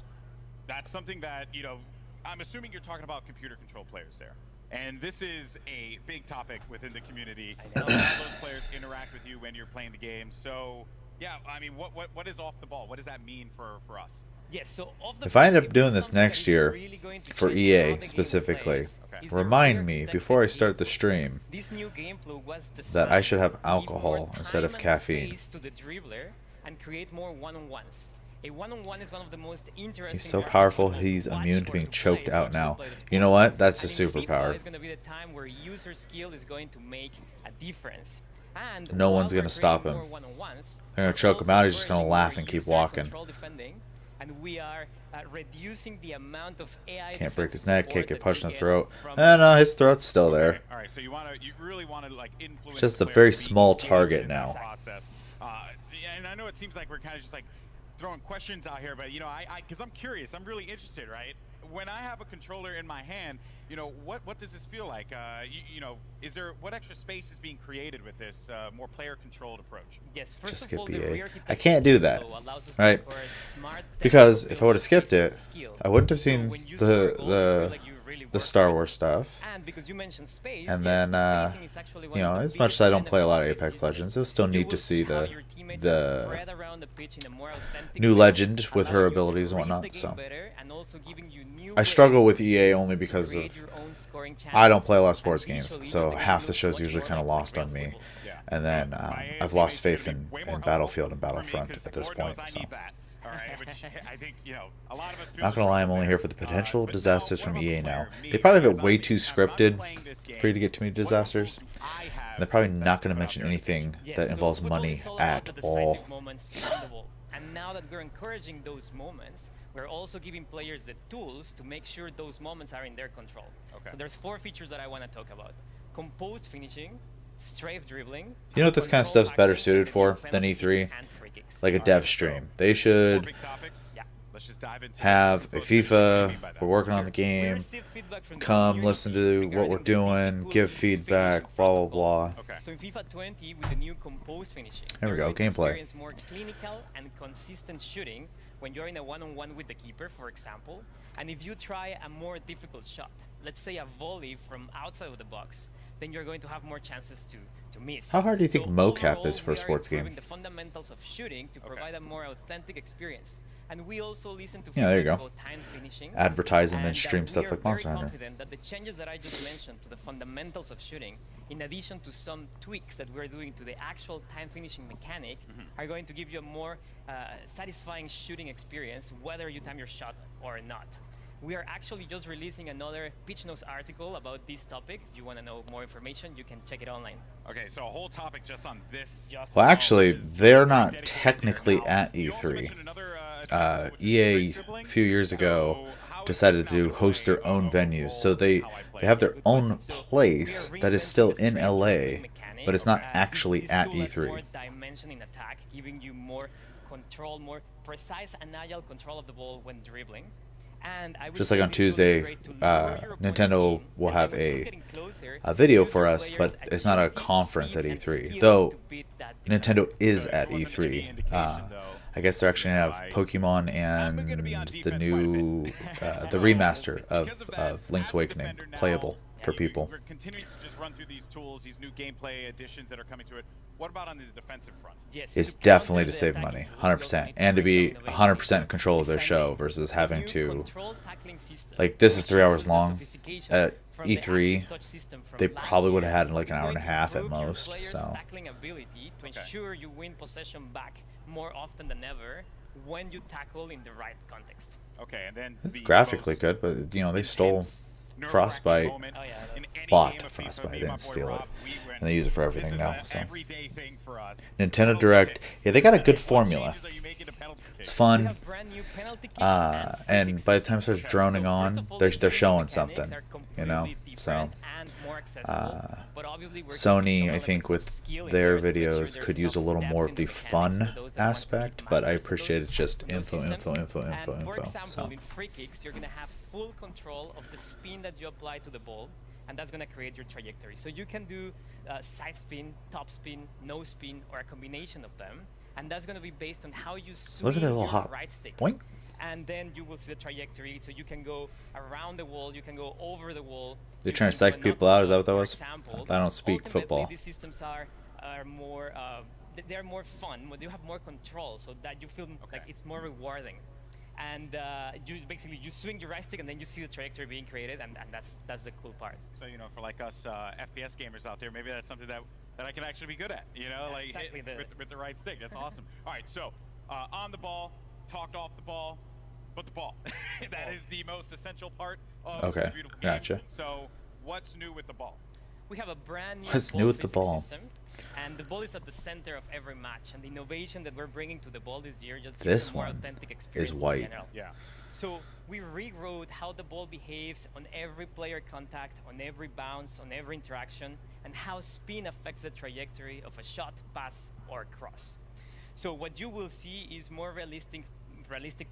That's something that, you know, I'm assuming you're talking about computer control players there. And this is a big topic within the community. How those players interact with you when you're playing the game. So, yeah, I mean, what is off the ball? What does that mean for us? Yes, so off the If I end ball, up doing it's this something that next is year really going to for change EA how the game specifically, plays. Is the remind me re-architected before I game start the flow. stream This new game flow was that I designed should have to give more alcohol instead of time and caffeine. space to the dribbler and create more one-on-ones. A one-on-one is one of the most interesting. He's so parts of powerful, football he's to watch immune to or being to choked play out once you now. play the You know sport. what? That's a And in FIFA superpower. is going to be the time where user skill is going to make a difference. And No while one's we're gonna stop creating him. more one-on-ones, They're gonna we're choke him also out, he's just gonna encouraging laugh more and keep user walking. control defending, and we are reducing the amount of AI Can't break his defensive neck, support can't get that punched we in the get throat. from And his throat's still there. All right, so you really want to like influence. Just the a player very to be small engaged target in now. this process. Yeah, and I know it seems like we're kind of just like throwing questions out here, but you know, because I'm curious, I'm really interested, right? When I have a controller in my hand, you know, what does this feel like? You know, what extra space is being created with this more player-controlled approach? Yes, Just first of skip all, the EA. rear I can't do that, allows us to right? encourage smart Because technical if I would have skipped it, skill. I wouldn't have So seen when you score a goal, you feel like you really the worked Star hard. Wars stuff. And because you mentioned space, And yes, then, spacing is actually one you know, of the as much as biggest I don't play a lot of benefits Apex this season. Legends, I still You need will to see how the your teammates the spread around the pitch in a more authentic new way, legend with her allowing you to abilities and read the whatnot. game So better and also giving you new I ways struggle with to EA only because of create your own scoring I don't chances. play a lot of And sports games, visually, so the game half the looks show's much usually more kind of like lost real on me. football. And then I've lost faith in Battlefield and For me, Battlefront 'cause at this Lord knows point. I So need that. All right, which I think, you know, a lot of us feel not gonna the lie, I'm struggle only there. here for the potential But disasters now, from what about EA the now. player, me, They probably have because it way I'm too thinking, as I'm scripted playing this for you to game, get too many what tools disasters. do I have And they're probably that not can gonna put out mention there? anything Yes, that so involves football money is all about at the decisive all. moments on the ball. And now that we're encouraging those moments, we're also giving players the tools to make sure those moments are in their control. Okay. So there's 4 features that I want to talk about: composed finishing, strafe dribbling. You know what this kind of control stuff's better tackling, suited for penalty than kicks, E3? and free kicks. Like a dev stream. They should Big topics. Yeah. Let's just dive into have a this. What do you FIFA, mean by that? we're working on the We game, received feedback from the come community listen to what we're regarding the doing, difficulty give in feedback, finishing blah from blah the blah. Okay. So in FIFA 20, with the new composed finishing, There we you're go, going to gameplay. experience more clinical and consistent shooting when you're in a one-on-one with the keeper, for example. And if you try a more difficult shot, let's say a volley from outside of the box, then you're going to have more chances to miss. How hard do you think So mocap is overall, for a we are sports game? improving the fundamentals of shooting to provide a more authentic experience. And we also listen to Yeah, there you feedback go. about time finishing. Advertise and then And, stream we stuff are like very Monster Hunter. confident that the changes that I just mentioned to the fundamentals of shooting, in addition to some tweaks that we're doing to the actual time finishing mechanic, are going to give you a more satisfying shooting experience, whether you time your shot or not. We are actually just releasing another Pitch Notes article about this topic. If you want to know more information, you can check it online. Okay, so a whole topic just on this. Well, actually, they're not technically at E3. EA a few years ago decided to host their own venues, so they have their own place that is still in LA, but it's not actually at More E3. dimension in attack, giving you more control, more precise and agile control of the ball when dribbling. And I would Just say like on this tool is Tuesday, great to lower your opponent's Nintendo game, will and have then when it's a getting closer, video use for your us, players' but it's not a agility, conference at speed, and E3. skill Though to beat that defender. Nintendo is at E3. I guess they're actually gonna have Pokemon and the new the remaster of Link's Awakening playable for people. We're continuing to just run through these tools, these new gameplay additions that are coming to it. What about on the defensive front? Yes, It's to definitely counter to the save attacking money, tools, 100%, you and to be also need 100% in control of their show versus having to, like, this is 3 hours long. At E3, they probably would have had like an hour and a half at most. So tackling ability to ensure you win possession back more often than ever when you tackle in the right context. Okay, and then it's graphically good, but you know they stole Frostbite, bought Frostbite, they didn't steal it, and they use it for everything now. So Nintendo Direct, yeah, they got a good formula. It's fun, and by the time it starts droning on, they're showing something, you know. So Sony, I think, with their videos could use a little more of the fun aspect, but I appreciate it's just info. So in free kicks, you're gonna have full control of the spin that you apply to the ball, and that's gonna create your trajectory. So you can do side spin, top spin, no spin, or a combination of them, and that's gonna be based on how you swing look at that little your hop. right stick. Boink. And then you will see the trajectory, so you can go around the wall, you can go over the wall. They're trying to psych people out. Is that what that was? I don't speak Ultimately, football. these systems are more they're more fun. You have more control, so that you feel like it's more rewarding. And you swing your right stick, and then you see the trajectory being created, and that's the cool part. So you know, for like us FPS gamers out there, maybe that's something that I can actually be good at. You know, Yeah, like exactly with the right stick. That's awesome. All right, so on the ball, talked off the ball, but the ball. That is the most essential part of Okay, the beautiful game. gotcha. So what's new with the ball? We have a brand new What's ball new with the physics ball? system, and the ball is at the center of every match. And the innovation that we're bringing to the ball this year just gives This a more one authentic experience is in white. general. Yeah. So we rewrote how the ball behaves on every player contact, on every bounce, on every interaction, and how spin affects the trajectory of a shot, pass, or cross. So what you will see is more realistic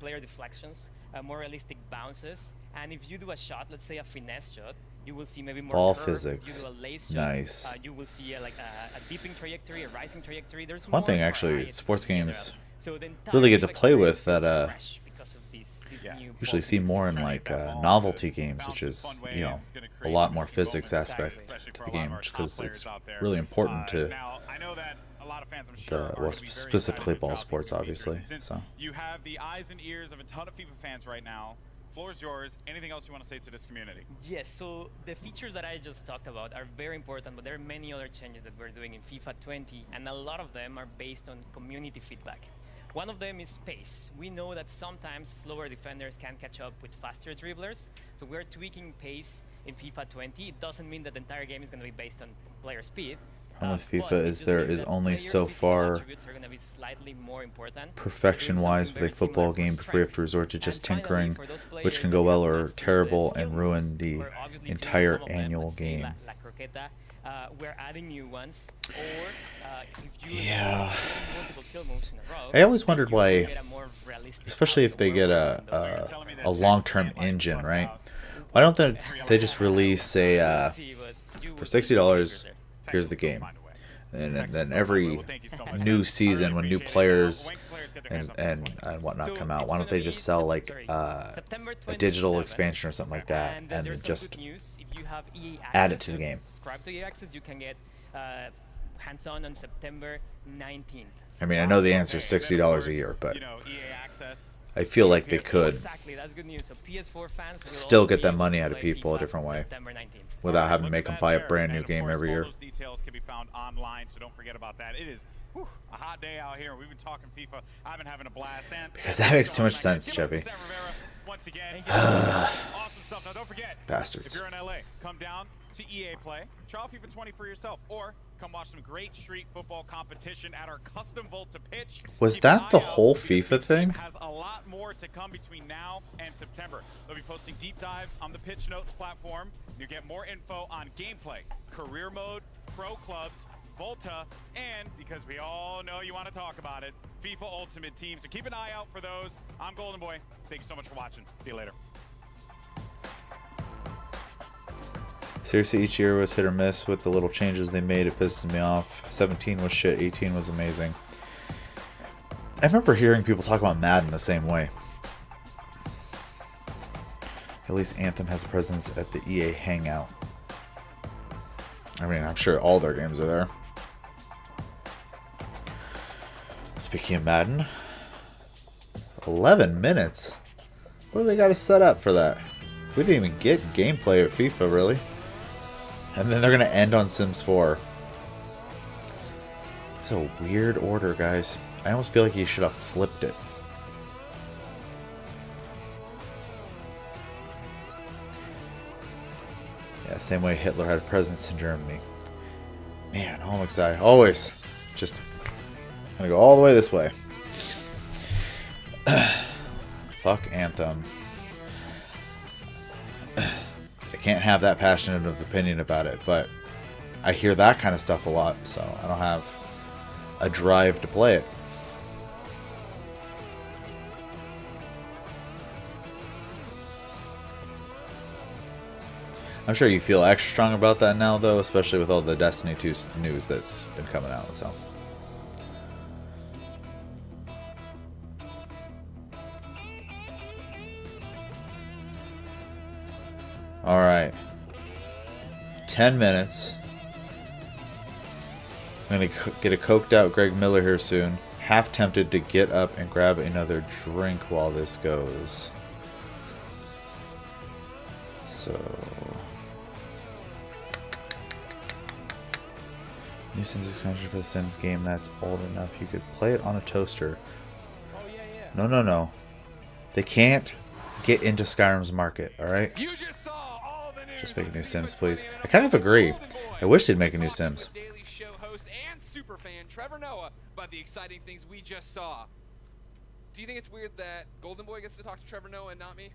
player deflections, more realistic bounces, and if you do a shot, let's say a finesse shot, you will see maybe more Ball curve. physics. You do a lace shot, Nice. you will see like a dipping trajectory, a rising trajectory. There's One more thing variety actually to sports the game games so the entire really get to game play with experience that feels fresh because of these new usually ball see physics more in systems. like novelty games, which is, you know, a lot more physics aspect to the game, because it's really important to Now, I know that a lot of fans, I'm sure, the, are well, gonna be very specifically excited ball about sports, these obviously. features. And So since you have the eyes and ears of a ton of FIFA fans right now. Floor is yours. Anything else you want to say to this community? Yes, so the features that I just talked about are very important, but there are many other changes that we're doing in FIFA 20, and a lot of them are based on community feedback. One of them is pace. We know that sometimes slower defenders can catch up with faster dribblers, so we're tweaking pace in FIFA 20. It doesn't mean that the entire game is going to be based on player speed. problem with But FIFA it is just there means is that only player so physical far attributes are gonna be slightly more important. perfection-wise with a football game before you have to resort to just tinkering, which can go well or terrible and ruin the entire annual game. La croqueta, we're adding new ones, or if you Yeah. multiple skill moves in a row, I always wondered you will why, get a more realistic especially if they get a long-term engine, right? Why don't they just release a for $60? Here's the game, and then every new season when new players and whatnot come out, why don't they just sell like a digital expansion or something like that, and then just add it to the game? Subscribe to EA Access, you can get hands-on on September 19th. I mean, I know the answer is $60 a year, but I feel like they could Exactly, that's good news. So PS4 fans will still also get be that able money to out of play people a FIFA different way September 19th. without having to make them buy a brand new And of game course, every all year. those details can be found online, so don't forget about that. It is a hot day out here. We've been talking FIFA. I've been having a blast. And Because that makes too much sense, Chevy. once again, awesome stuff. Now don't forget, Bastards. if you're in LA, come down to EA Play, try out FIFA 20 for yourself, or come watch some great street football competition at our custom Volta pitch. Was Keep an that the eye out whole because FIFA this thing? has a lot more to come between now and September. They'll be posting deep dives on the Pitch Notes platform. You'll get more info on gameplay, career mode, pro clubs, Volta, and because we all know you want to talk about it, FIFA Ultimate Team. So keep an eye out for those. I'm Golden Boy. Thank you so much for watching. See you later. Seriously, each year was hit or miss with the little changes they made. It pisses me off. 17 was shit. 18 was amazing. I remember hearing people talk about Madden the same way. At least Anthem has a presence at the EA Hangout. I mean, I'm sure all their games are there. Speaking of Madden, 11 minutes? What do they got to set up for that? We didn't even get gameplay of FIFA, really. And then they're going to end on Sims 4. It's a weird order, guys. I almost feel like you should have flipped it. Yeah, same way Hitler had a presence in Germany. Man, I'm excited. Always. Just gonna go all the way this way. Fuck Anthem. I can't have that passionate of opinion about it, but I hear that kind of stuff a lot, so I don't have a drive to play it. I'm sure you feel extra strong about that now, though, especially with all the Destiny 2 news that's been coming out, so. Alright. 10 minutes. I'm going to get a coked out Greg Miller here soon. Half tempted to get up and grab another drink while this goes. So... New Sims expansion for the Sims game that's old enough you could play it on a toaster. No. They can't get into Skyrim's market, alright? Just make a new Sims, please. I kind of agree. I wish they'd make a new Sims. Daily Show host and superfan Trevor Noah about the exciting things we just saw. Do you think it's weird that Golden Boy gets to talk to Trevor Noah and not me?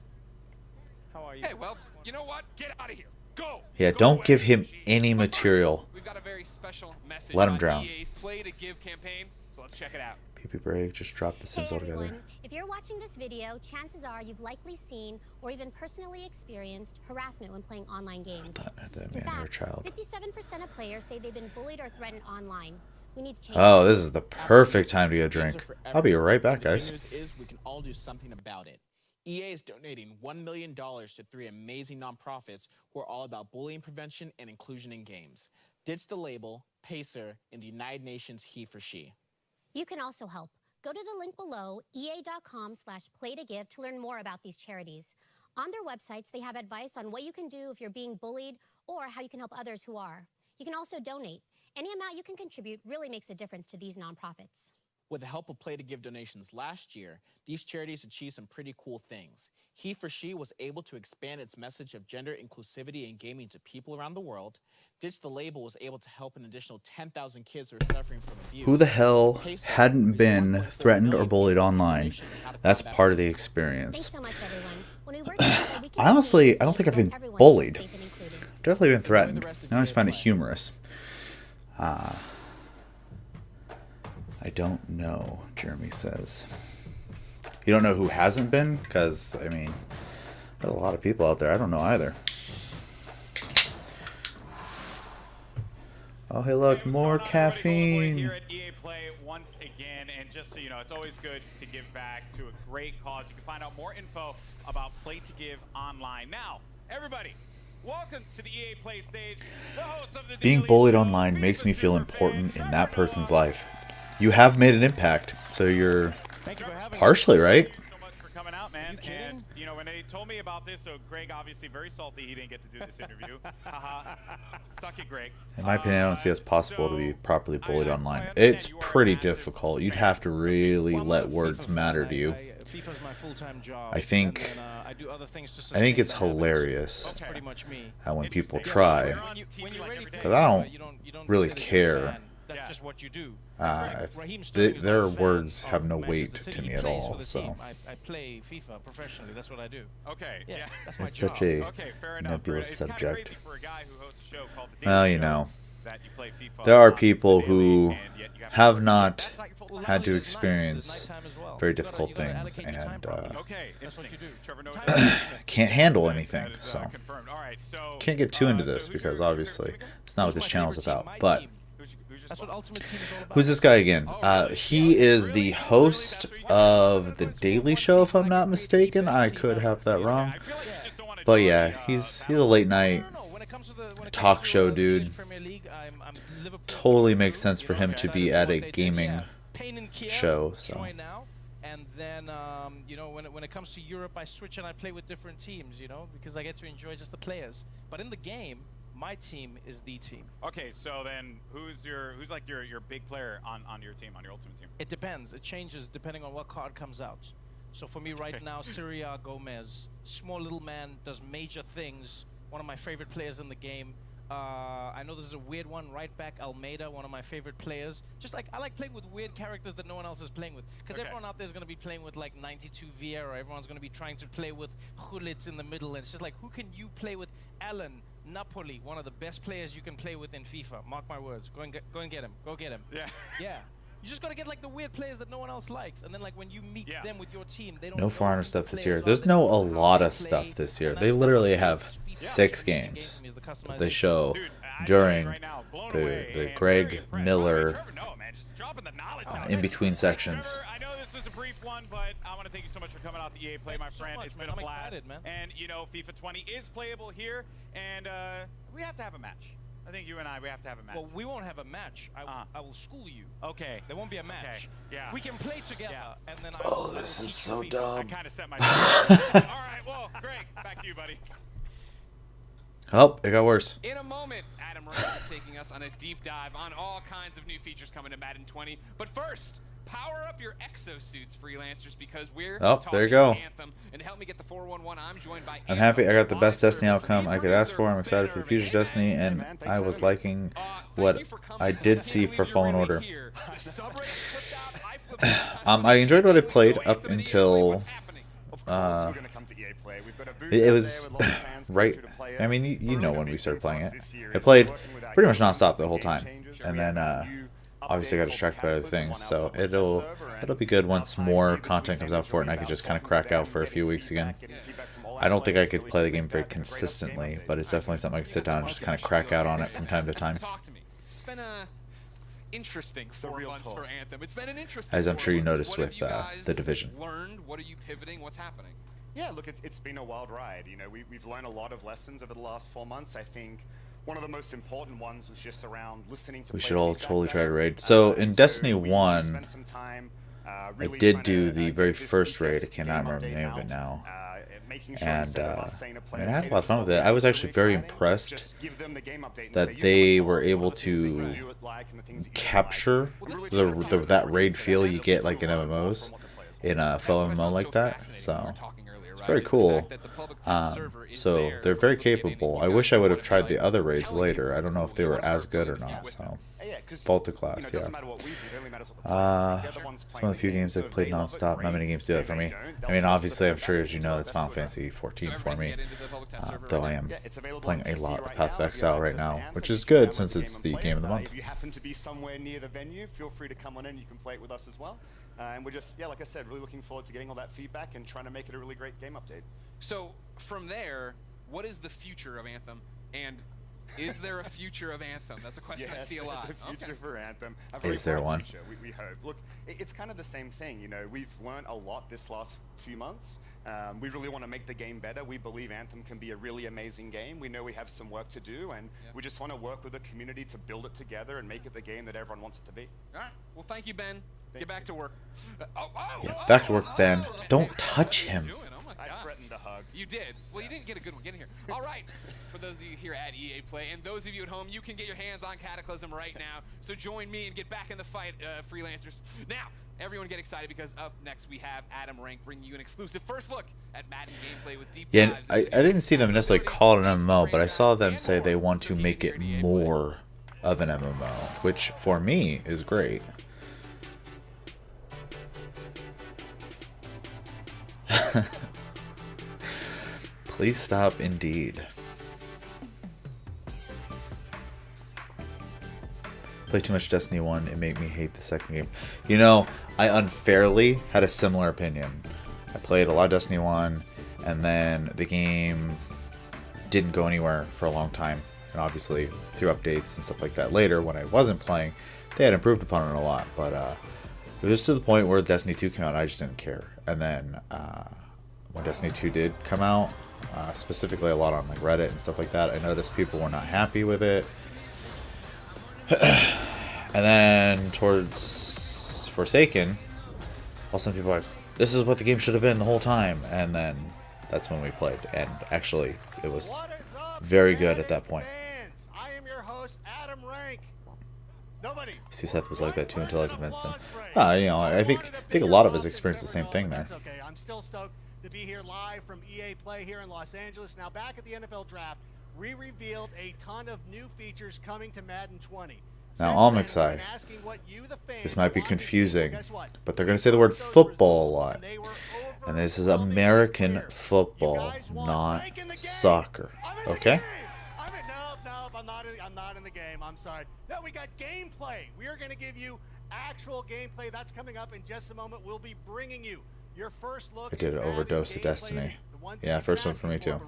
How are you? Hey, well, you know what? Get out of here. Go. Yeah, don't give him any material. We've got a very special message Let him on drown. EA's Play to Give campaign, so let's check it out. PP break, just drop the Sims Hey altogether. everyone, if you're watching this video, chances are you've likely seen or even personally experienced harassment when playing online games. That In man or fact, child. 57% of players say they've been bullied or threatened online. We need to change Oh, that. this is the perfect time to get a drink. I'll be right back, guys. The good news is we can all do something about it. EA is donating $1 million to 3 amazing nonprofits who are all about bullying prevention and inclusion in games. Ditch the label, Pacer, and the United Nations He for She. You can also help. Go to the link below, ea.com/playtogive to learn more about these charities. On their websites, they have advice on what you can do if you're being bullied or how you can help others who are. You can also donate. Any amount you can contribute really makes a difference to these nonprofits. With the help of Play to Give donations last year, these charities achieved some pretty cool things. He for She was able to expand its message of gender inclusivity in gaming to people around the world. Ditch the Label was able to help an additional 10,000 kids who are suffering from abuse. Who the hell hadn't been threatened or bullied online? That's part of the experience. Thanks so much, everyone. When we work together, we can Honestly, I don't think I've been bullied. Definitely been threatened. I always find it humorous. I don't know, Jeremy says. You don't know who hasn't been? Because, I mean, there's a lot of people out there. I don't know either. Oh, hey, look, more caffeine. Here at EA Play once again, and just so you know, it's always good to give back to a great cause. You can find out more info about Play to Give online. Now, everybody, welcome to the EA Play stage. The host of the Being bullied online makes me feel important in that person's life. You have made an impact, so you're partially right. coming out, man. And you know, when they told me about this, so Greg obviously very salty he didn't get to do this interview. Stuck it, Greg. In my opinion, I don't see it as possible to be properly bullied online. It's pretty difficult. You'd have to really let words matter to you. FIFA's my full-time job. I think it's hilarious how when people try, because I don't really care. That's just what you do. Their words have no weight to me at all. So I play FIFA professionally. That's what I do. Okay. Yeah. That's my it's job. such a nebulous subject. Well, you know, there are people who have not had to experience very difficult things and can't handle anything. So can't get too into this because obviously it's not what this channel is about. But who's this guy again? He is the host of The Daily Show, if I'm not mistaken. I could have that wrong. But yeah, he's a late night talk show dude. Totally makes sense for him to be at a gaming show. So. And then, you know, when it comes to Europe, I switch and I play with different teams, you know, because I get to enjoy just the players. But in the game, my team is the team. Okay, so then who's like your big player on your team, on your ultimate team? It depends. It changes depending on what card comes out. So for me right now, Syria Gomez, small little man, does major things. One of my favorite players in the game. I know there's a weird one, right back Almeida, one of my favorite players. Just like I like playing with weird characters that no one else is playing with, because everyone out there is going to be playing with like 92 Vieira. Everyone's going to be trying to play with Gullit in the middle, and it's just like, who can you play with? Alan Napoli, one of the best players you can play with in FIFA. Mark my words. Go and get him. Go get him. Yeah. Yeah. You just gotta get like the weird players that no one else likes, and then like when you meet them with your team, they don't. No foreigner stuff this year. There's no a lot of stuff this year. They literally have 6 games that they show during the Greg Miller in between sections. I know this was a brief one, but I want to thank you so much for coming out to EA Play, my friend. It's been a blast. And you know, FIFA 20 is playable here, and we have to have a match. I think you and we have to have a match. Well, we won't have a match. I will school you. Okay. There won't be a match. Okay. Yeah. We can play together, and then this is so dumb. I kind of set myself. All right, well, Greg, back to you, buddy. Oh, it got worse. In a moment, Adam Rose is taking us on a deep dive on all kinds of new features coming to Madden 20. But first, power up your exosuits, freelancers, because we're Oh, talking there you go. Anthem. And to help me get the 411, I'm joined by I'm happy I got the best Destiny outcome I could ask for. I'm excited for the future Destiny, and I was liking what I did see for Fallen Order. I enjoyed what I played up until it was right. I mean, you know when we started playing it. I played pretty much nonstop the whole time, and then obviously I got distracted by other things. So it'll be good once more content comes out for it, and I can just kind of crack out for a few weeks again. I don't think I could play the game very consistently, but it's definitely something I can sit down and just kind of crack out on it from time to time. It's been a interesting 4 months for Anthem. It's been an interesting. As I'm sure you noticed What with have you guys the Division. learned? What are you pivoting? What's happening? Yeah, look, it's been a wild ride. You know, we've learned a lot of lessons over the last 4 months. I think one of the most important ones was just around listening to. We should all totally try to raid. So in Destiny 1, I did do the very first raid. I cannot remember the name of it now. And I mean, I had a lot of fun with it. I was actually very impressed that they were able to capture that raid feel you get like in MMOs in a full MMO like that. So it's very cool. So they're very capable. I wish I would have tried the other raids later. I don't know if they were as good or not. So Vault of Class, yeah. Some of the few games I've played nonstop. Not many games do that for me. I mean, obviously, I'm sure as you know, that's Final Fantasy 14 for me. Though I am playing a lot of Path of Exile right now, which is good since it's the game of the month. If you happen to be somewhere near the venue, feel free to come on in. You can play it with us as well. And we're just, like I said, really looking forward to getting all that feedback and trying to make it a really great game update. So from there, what is the future of Anthem? And is there a future of Anthem? That's a question I see a lot. Yes, the future for Anthem. Is there one? We hope. Look, it's kind of the same thing. You know, we've learned a lot this last few months. We really want to make the game better. We believe Anthem can be a really amazing game. We know we have some work to do, and we just want to work with the community to build it together and make it the game that everyone wants it to be. All right. Well, thank you, Ben. Get back to work. Yeah, back to work, Ben. Don't touch him. I threatened to hug. You did. Well, you didn't get a good one. Get in here. All right. For those of you here at EA Play, and those of you at home, you can get your hands on Cataclysm right now. So join me and get back in the fight, freelancers. Now, everyone get excited because up next we have Adam Rank bringing you an exclusive first look at Madden gameplay with deep Yeah, dives. I didn't see them necessarily call it an MMO, but I saw them say they want to make it more of an MMO, which for me is great. Please stop, indeed. Play too much Destiny 1, it made me hate the second game. You know, I unfairly had a similar opinion. I played a lot of Destiny 1, and then the game didn't go anywhere for a long time. And obviously, through updates and stuff like that later, when I wasn't playing, they had improved upon it a lot. But it was just to the point where Destiny 2 came out, I just didn't care. And then when Destiny 2 did come out, specifically a lot on like Reddit and stuff like that, I noticed people were not happy with it. And then towards Forsaken, all some people were like, this is what the game should have been the whole time. And then that's when we played, and actually it was very good at that point. I am your host, Adam Rank. Nobody. See, Seth was like that too until I convinced him. You know, I think a lot of us experienced the same thing there. That's okay. I'm still stoked to be here live from EA Play here in Los Angeles. Now, back at the NFL Draft, we revealed a ton of new features coming to Madden 20. Now, I'm excited. This might be confusing, but they're going to say the word football a lot. And this is American football, not soccer. Okay? I'm not in the game. I'm sorry. No, we got gameplay. We are going to give you actual gameplay. That's coming up in just a moment. We'll be bringing you your first look. I did an overdose of Destiny. Yeah, first one for me too.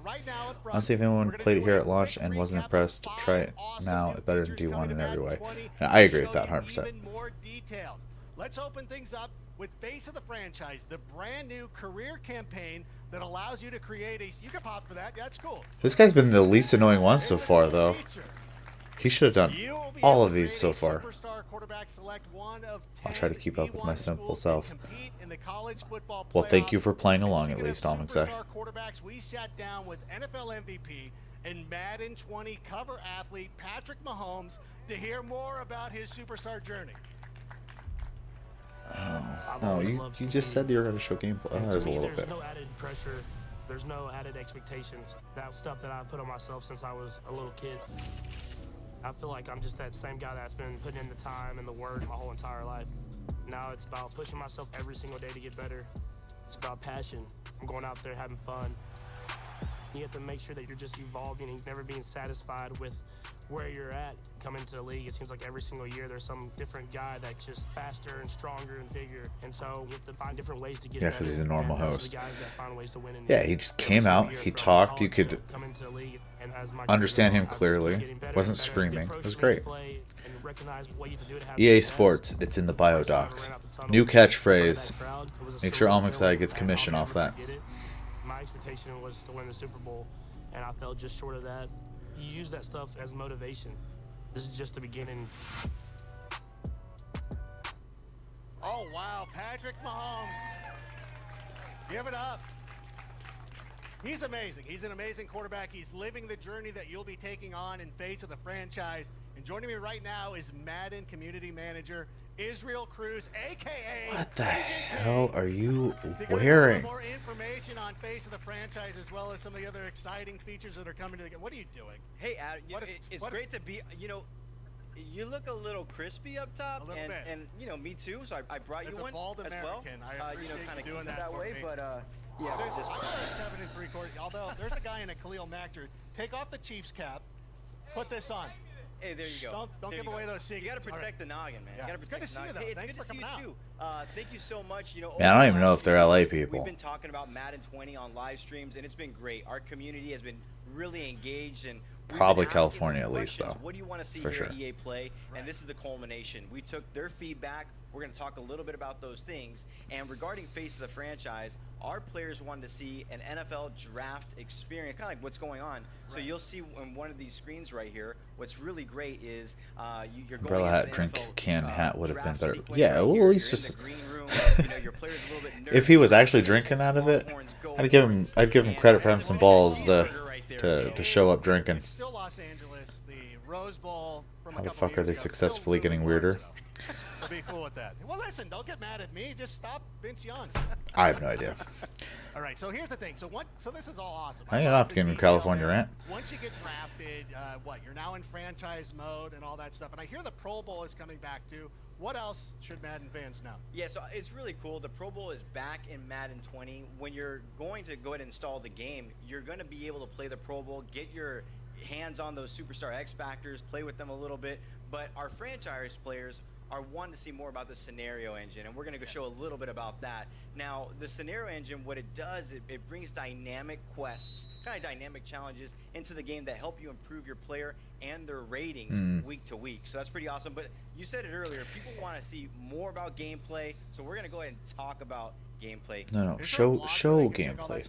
Honestly, if anyone played it here at launch and wasn't impressed, try it now. It's better than D1 in every way. And I agree with that 100%. Let's open things up with Face of the Franchise, the brand new career campaign that allows you to create a... You can pop for that. Yeah, that's cool. This guy's been the least annoying one so far, though. He should have done all of these so far. I'll try to keep up with my simple self. Well, thank you for playing along, at least, all I'm saying. We sat down with NFL MVP and Madden 20 cover athlete Patrick Mahomes to hear more about his superstar journey. Oh, you just said you were going to show gameplay. Oh, there's a little bit. There's no added pressure. There's no added expectations. That's stuff that I've put on myself since I was a little kid. I feel like I'm just that same guy that's been putting in the time and the work my whole entire life. Now it's about pushing myself every single day to get better. It's about passion. I'm going out there having fun. You have to make sure that you're just evolving and never being satisfied with where you're at. Coming to the league, it seems like every single year there's some different guy that's just faster and stronger and bigger. And so you have to find different ways to get better. Yeah, because he's a normal And those are host. the guys that find ways to win. And Yeah, he just came out, he talked, you could understand him clearly, wasn't screaming. It was great. EA Sports, it's in the bio docs. New catchphrase. Make sure Almixai gets commission off that. My expectation was to win the Super Bowl, and I fell just short of that. You use that stuff as motivation. This is just the beginning. Oh, wow. Patrick Mahomes. Give it up. He's amazing. He's an amazing quarterback. He's living the journey that you'll be taking on in face of the franchise. And joining me right now is Madden Community Manager Israel Cruz, a.k.a. What the hell are you wearing? wearing? More information on face of the franchise as well as some of the other exciting features that are coming to the game. What are you doing? Hey, Adam, it's great to be, you know, you look a little crispy up top, A little and, bit. and you know, me too. So I brought As you a one bald as well. American, I You know, appreciate kind of you doing keep it that that for way, me. but yeah. There's this- 7 3/4. Although there's a guy in a Khalil Mack jersey. Take off the Chiefs cap. Put this on. Hey, there you go. Don't There give you away go. those secrets. You got to protect the noggin, man. Yeah. You got to Good protect to the see you, noggin. though. Hey, it's Thanks good to for see you coming too. Thank you so much. You know, Man, I don't over even the know last if they're few LA weeks, people. We've been talking about Madden 20 on live streams, and it's been great. Our community has been really engaged, and we've Probably been asking California them at least, questions. though, What do you want to see for here sure. at EA Play? And this is the culmination. We took their feedback. We're going to talk a little bit about those things. And regarding face of the franchise, our players wanted to see an NFL draft experience, kind of like what's going on. So you'll see on one of these screens right here, what's really great is you're going Umbrella into hat, the drink NFL, can, hat would have been draft better. sequence Yeah, right well, here. at least You're in just the green room. You know, your player's a little bit nervous. if he was actually drinking out of it, I'd give him credit for having some balls to show up drinking. It's still Los Angeles, the Rose Bowl from How a the couple fuck are years they ago. successfully Still getting really weirder? works, though. So be cool with that. Well, listen, don't get mad at me. Just stop Vince Young. I have no idea. All right, so here's the thing. So this is all awesome. I ain't love off the getting detail California there. rant. Once you get drafted, you're now in franchise mode and all that stuff. And I hear the Pro Bowl is coming back too. What else should Madden fans know? Yeah, so it's really cool. The Pro Bowl is back in Madden 20. When you're going to go ahead and install the game, you're going to be able to play the Pro Bowl, get your hands on those superstar X Factors, play with them a little bit. But our franchise players are wanting to see more about the scenario engine, and we're going to show a little bit about that. Now, the scenario engine, what it does, it brings dynamic quests, kind of dynamic challenges into the game that help you improve your player and their ratings week to week. So that's pretty awesome. But you said it earlier, people want to see more about gameplay, so we're going to go ahead and talk about gameplay. No, show gameplay.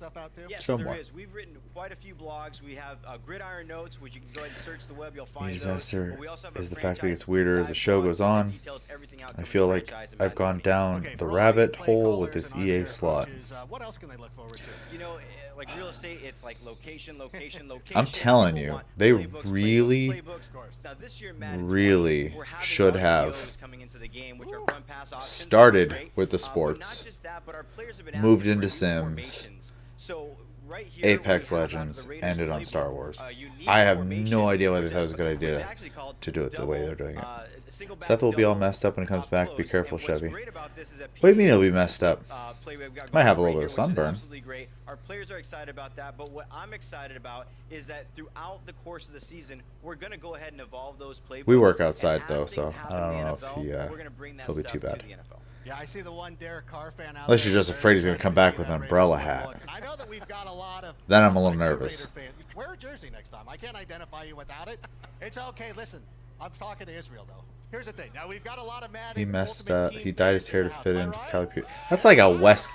Yes, Show there more. is. We've written quite a few blogs. We have Gridiron Notes, which you can go ahead and search the web. You'll find The those. disaster But we also have a is the fact that it franchise gets weirder as the show goes on. details everything out I coming feel to like franchise and I've Madden gone 20. down the rabbit hole with this EA slot. What else can they look forward to? You know, like real estate, it's like location, location, location. I'm telling People you, want they playbooks, really, playbooks. Now, this year, Madden 20, really we're having should RPOs have coming into the game, which are run pass options, started which is great. with the But not sports, just that, but our players have been moved asking into for new Sims, formations. So right here, Apex we have out of the Legends, Raiders ended on playbook, Star Wars. unique I have formation, no idea whether which that was a good which is idea actually called to do it the way they're doing it. single back Seth will be all double, messed up when he comes back. Be close. careful, And what's Chevy. great about this is that What do you mean he'll be messed up? play we've got Might have a going little right bit of here, which is sunburn. absolutely great. Our players are excited about that, but what I'm excited about is that throughout the course of the season, we're going to go ahead and evolve those playbooks. We work and outside as though, things so happen I don't in the know if NFL, we're gonna bring that he'll be stuff too to bad. the NFL. Yeah, I see the one Derek Carr fan out Unless there. you're just Very afraid he's going to excited come to back see with that an Raiders umbrella look. hat. And I know that we've got a lot of Then I'm a little Raider nervous. fan. Wear a jersey next time. I can't identify you without it. It's okay. Listen, I'm talking to Israel though. Here's the thing. Now we've got a lot of Madden. He messed Ultimate up. Team He dyed his fans hair in to the house. fit Am I into right? Calipu. That's like a West.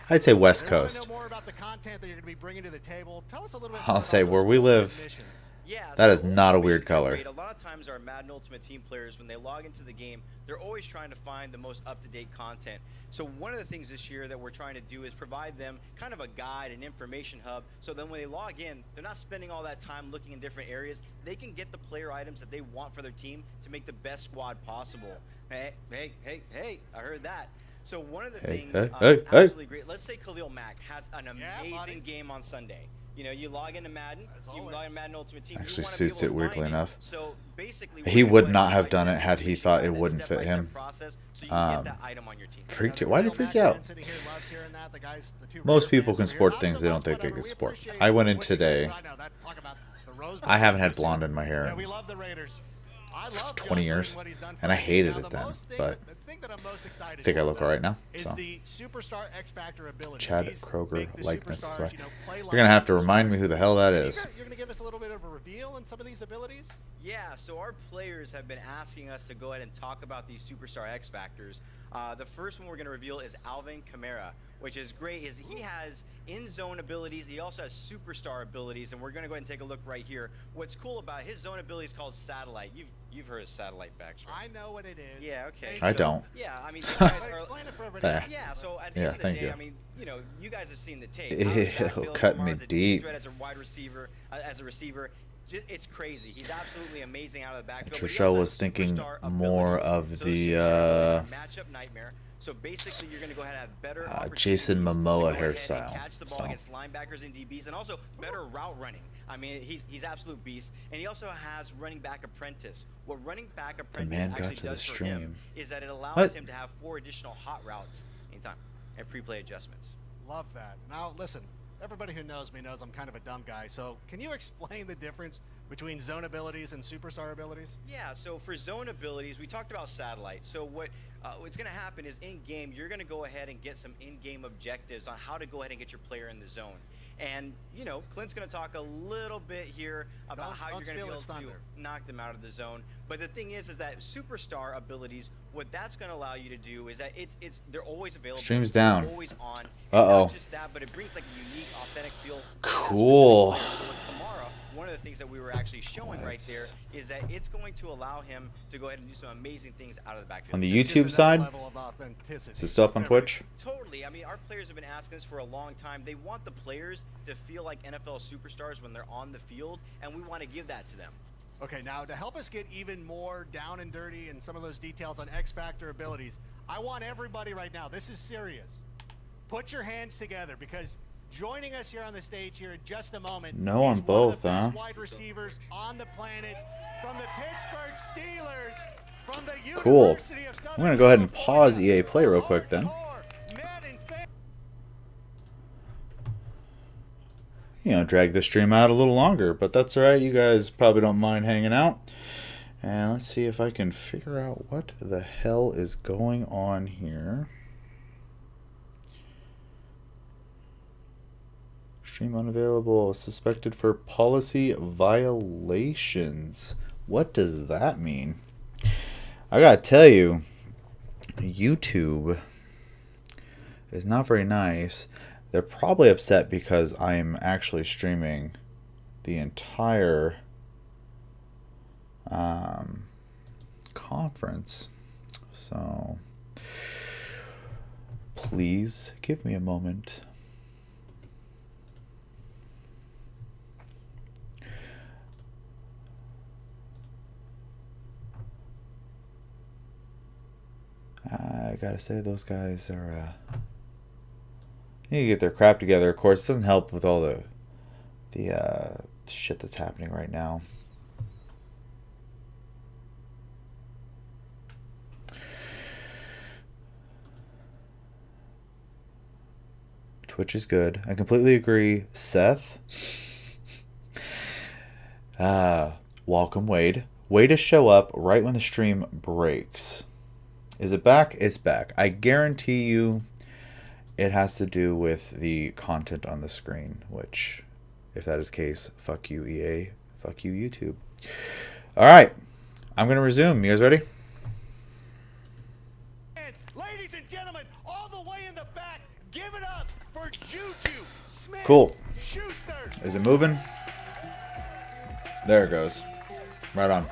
I'd say West They wanna Coast. know more about the content that you're going to be bringing to the table. Tell us a little bit. I'll more say about where those we ultimate live. missions. Yeah, That so is not a weird missions are color. great. A lot of times our Madden Ultimate Team players, when they log into the game, they're always trying to find the most up-to-date content. So one of the things this year that we're trying to do is provide them kind of a guide, an information hub, so then when they log in, they're not spending all that time looking in different areas. They can get the player items that they want for their team to make the best squad possible. Hey, I heard that. So one of the Hey, things hey, that's hey, hey. absolutely great. Let's say Khalil Mack has an amazing game on Sunday. You know, you log into Madden, you log into Madden Ultimate Team. Actually you suits it weirdly enough. So basically, He would not have done it had he thought it wouldn't fit him. Freaked out. Why did he freak out? Most people can sport things they don't think they can sport. I went in today. I haven't had blonde in my hair in 20 years, and I hated it then, but I think I look alright now. So, Chad Kroger likeness. So you're gonna have to remind me who the hell that is. You're gonna give us a little bit of a reveal on some of these abilities. Yeah, so our players have been asking us to go ahead and talk about these Superstar X Factors. The first one we're going to reveal is Alvin Kamara, which is great. He has in-zone abilities. He also has superstar abilities, and we're going to go ahead and take a look right here. What's cool about his zone ability is called Satellite. You've heard of Satellite backs, right? I know what it is. Yeah, okay. I don't. Yeah, I mean, these guys are, explain it for everybody. yeah, so at the end of the day, I mean, you know, you guys have seen the tape. Ew, cut me deep. As a wide receiver, as a receiver. It's crazy. He's absolutely amazing out of the backfield. Trishelle was thinking more of the matchup nightmare. So basically, you're going to go ahead and have better Jason Momoa hairstyle. Catch the ball against linebackers and DBs, and also better route running. I mean, he's absolute beast, and he also has running back apprentice. What running back apprentice actually does for him is that it allows him to have 4 additional hot routes anytime and pre-play adjustments. Love that. Now listen. Everybody who knows me knows I'm kind of a dumb guy, so can you explain the difference between zone abilities and superstar abilities? Yeah, so for zone abilities, we talked about Satellite. So what's going to happen is in-game, you're going to go ahead and get some in-game objectives on how to go ahead and get your player in the zone. And, you know, Clint's going to talk a little bit here about how you're going to be able to knock them out of the zone. But the thing is that superstar abilities, what that's going to allow you to do is that they're always available. Stream's down. They're always on. Uh-oh. Not just that, but it brings like a unique, authentic feel. Cool. So with Kamara, one of the things that we were actually showing right there is that it's going to allow him to go ahead and do some amazing things out of the backfield. On the YouTube side, is it still up on Twitch? Totally. I mean, our players have been asking this for a long time. They want the players to feel like NFL superstars when they're on the field, and we want to give that to them. Okay, now to help us get even more down and dirty and some of those details on X Factor abilities, I want everybody right now, this is serious. Put your hands together because joining us here on the stage here in just a moment. No on both, huh? Wide receivers on the planet from the Pittsburgh Steelers, from the Cool. University of Southern I'm going to go ahead and pause EA Play real quick then. You know, drag the stream out a little longer, but that's alright. You guys probably don't mind hanging out. And let's see if I can figure out what the hell is going on here. Stream unavailable. Suspected for policy violations. What does that mean? I gotta tell you, YouTube is not very nice. They're probably upset because I'm actually streaming the entire conference. So please give me a moment. I gotta say, those guys are need to get their crap together. Of course, it doesn't help with all the shit that's happening right now. Twitch is good. I completely agree. Seth. Welcome, Wade. Way to show up right when the stream breaks. Is it back? It's back. I guarantee you it has to do with the content on the screen, which, if that is the case, fuck you, EA. Fuck you, YouTube. All right. I'm going to resume. You guys ready? Ladies and gentlemen, all the way in the back, give it up for Juju Smith. Cool. Schuster. Is it moving? There it goes. Right on.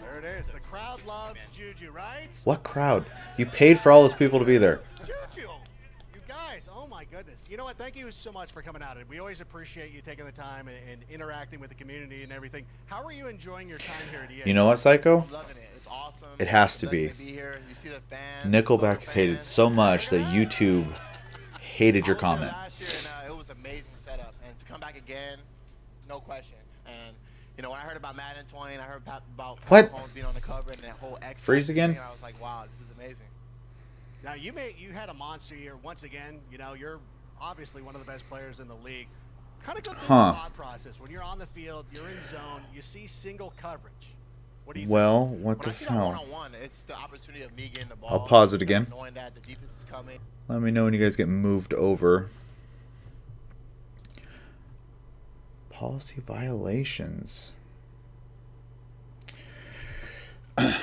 There it is. The crowd loves Juju, right? What crowd? You paid for all those people to be there. Juju, you got guys, oh my goodness. You know what? Thank you so much for coming out. We always appreciate you taking the time and interacting with the community and everything. How are you enjoying your time here at EA? You know what, Psycho? I'm loving it. It's awesome. It has to be. Here. You see the fans, Nickelback is hated so much that YouTube hated your comment. Last year, and it was amazing setup. And to come back again, no question. And you know, when I heard about Madden 20 and I heard about What? Mahomes being on the cover and that whole X Freeze again? thing, I was like, wow, this is amazing. Now you had a monster year once again. You know, you're obviously one of the best players in the league. Kind of go through the thought process when you're on the field, you're in zone, you see single coverage. What do you Well, think? what the hell? One-on-one, it's the opportunity of me getting the ball. I'll pause it again. Knowing that the defense is coming. Let me know when you guys get moved over. Policy violations.